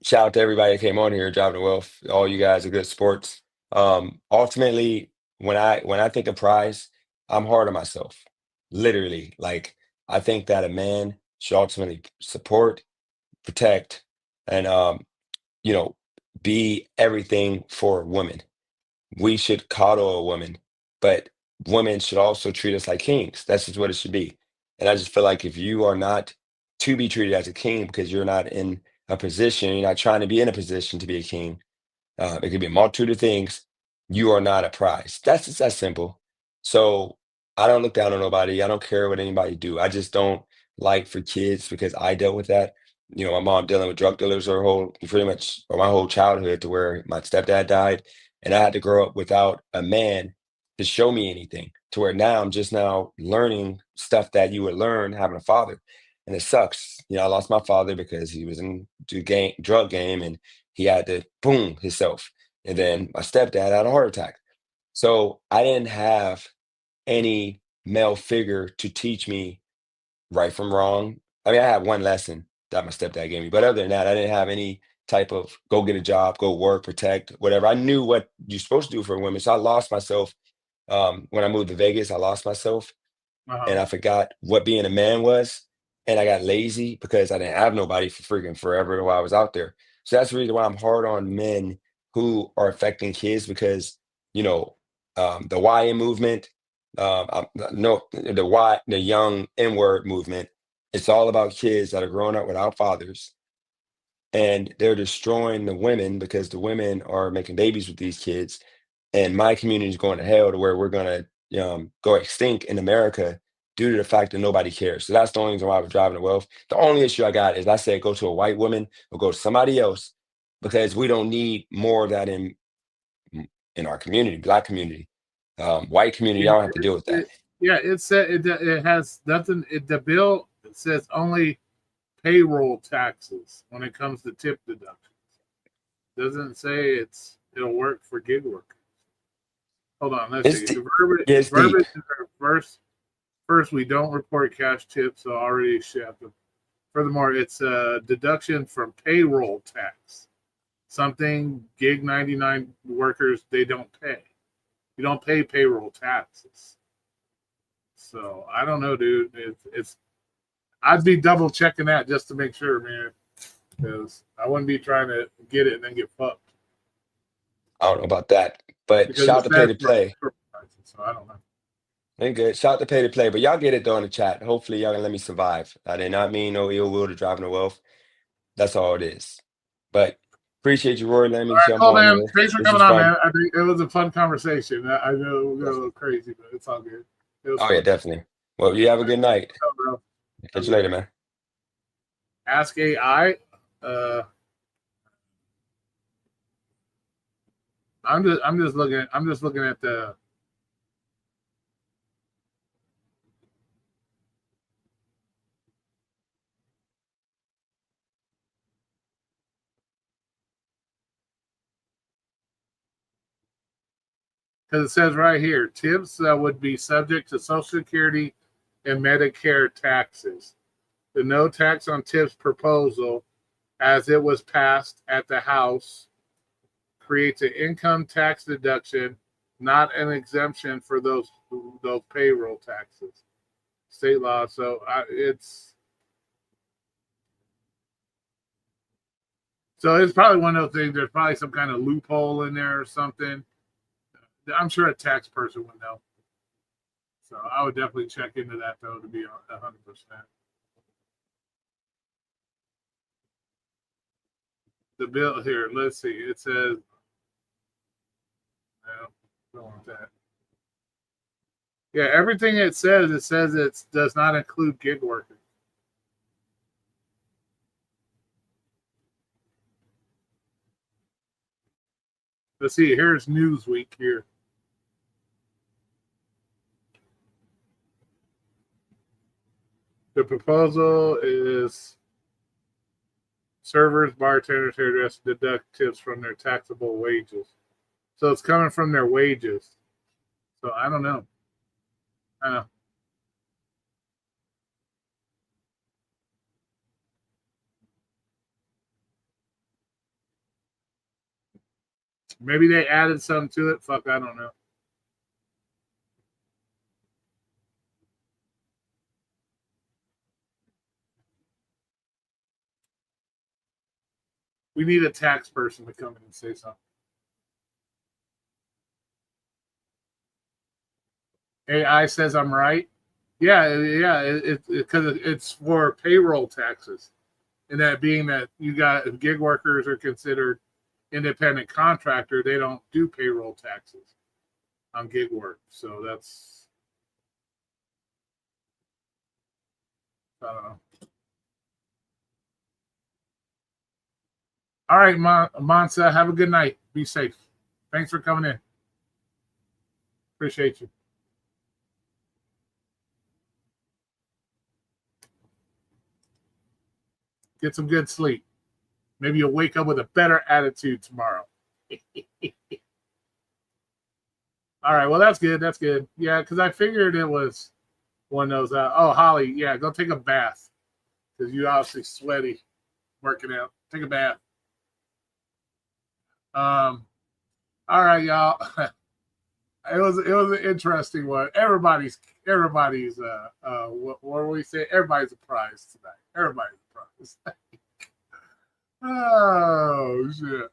shout out to everybody that came on here, Driving to Wealth. All you guys are good sports. Ultimately, when I think of prize, I'm hard on myself. Literally, like I think that a man should ultimately support, protect, and you know, be everything for women. We should coddle a woman, but women should also treat us like kings. That's just what it should be. And I just feel like if you are not to be treated as a king because you're not in a position, you're not trying to be in a position to be a king, it could be a multitude of things. You are not a prize. That's just that simple. So I don't look down on nobody. I don't care what anybody do. I just don't like for kids because I dealt with that. My mom dealing with drug dealers her whole pretty much or my whole childhood to where my stepdad died, and I had to grow up without a man to show me anything. To where now I'm just now learning stuff that you would learn having a father, and it sucks. I lost my father because he was in the drug game, and he had to boom himself. And then my stepdad had a heart attack. So I didn't have any male figure to teach me right from wrong. I mean, I had one lesson that my stepdad gave me, but other than that, I didn't have any type of go get a job, go work, protect, whatever. I knew what you're supposed to do for women. So I lost myself when I moved to Vegas. I lost myself Uh-huh. and I forgot what being a man was. And I got lazy because I didn't have nobody for freaking forever while I was out there. So that's the reason why I'm hard on men who are affecting kids because, you know, the YN movement, no, the young N word movement, it's all about kids that are growing up without fathers and they're destroying the women because the women are making babies with these kids and my community is going to hell to where we're going to go extinct in America due to the fact that nobody cares. So that's the only reason why I was driving to wealth. The only issue I got is I said go to a white woman or go to somebody else because we don't need more of that in our community, black community, white community. Yeah, Y'all don't have to deal with that. it said it has nothing. The bill says only payroll taxes when it comes to tip deductions. Doesn't say it'll work for gig workers. Hold on, let's It's see. deep. Verbiage, Yeah, it's deep. first, we don't report cash tips, so already shipped them. Furthermore, it's a deduction from payroll tax. Something gig 99 workers they don't pay. You don't pay payroll taxes. So I don't know, dude. It's I'd be double checking that just to make sure, man, because I wouldn't be trying to get it and then get fucked. I don't know about that, but Because shout it's to pay bad to play. so I don't know. Ain't good. Shout to pay to play, but y'all get it though in the chat. Hopefully y'all can let me survive. I did not mean no ill will to driving the wealth. That's all it is. But appreciate you, Roy. Let All me right, jump cool, on man. here. Thanks for This coming was on, fun. man. I think it was a fun conversation. I know we got a little crazy, but it's all good. It was Oh yeah, fun. definitely. Well, you have a good night. Oh, bro. Catch you later, man. Ask AI. I'm just looking at the. Because it says right here, tips that would be subject to Social Security and Medicare taxes. The no tax on tips proposal, as it was passed at the House, creates an income tax deduction, not an exemption for those payroll taxes. State law. So it's So it's probably one of those things. There's probably some kind of loophole in there or something. I'm sure a tax person would know. So I would definitely check into that though to be 100%. The bill here, let's see. It says, no, don't want that. Yeah, everything it says it does not include gig workers. Let's see. Here's Newsweek here. The proposal is servers, bartenders, hairdressers deduct tips from their taxable wages. So it's coming from their wages. So I don't know. I know. Maybe they added something to it. Fuck, I don't know. We need a tax person to come in and say something. AI says I'm right. Yeah, because it's for payroll taxes, and that being that you got if gig workers are considered independent contractor, they don't do payroll taxes on gig work. So that's I don't know. All right, Monsa, have a good night. Be safe. Thanks for coming in. Appreciate you. Get some good sleep. Maybe you'll wake up with a better attitude tomorrow. All right, well, that's good. That's good. Yeah, because I figured it was one of those. Oh, Holly, yeah, go take a bath because you're obviously sweaty working out. Take a bath. All right, y'all. It was an interesting one. Everybody's what do we say? Everybody's a prize tonight. Everybody's a prize. Oh shit.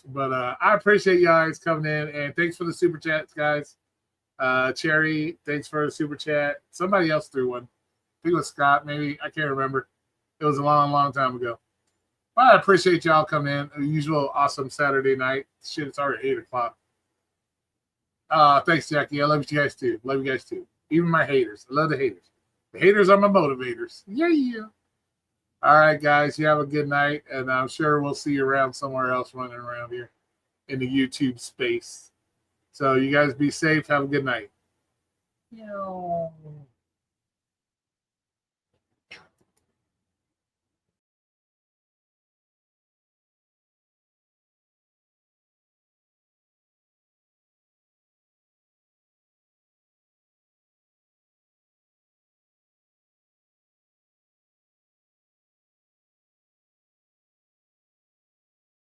But I appreciate you guys coming in and thanks for the super chats, guys. Cherry, thanks for the super chat. Somebody else threw one. I think it was Scott, maybe. I can't remember. It was a long, long time ago. But I appreciate y'all coming in. A usual awesome Saturday night. Shit, it's already 8 o'clock. Thanks, Jackie. I love you guys too. Love you guys too. Even my haters. I love the haters. The haters are my motivators. Yeah. All right, guys. You have a good night, and I'm sure we'll see you around somewhere else running around here in the YouTube space. So you guys be safe. Have a good night.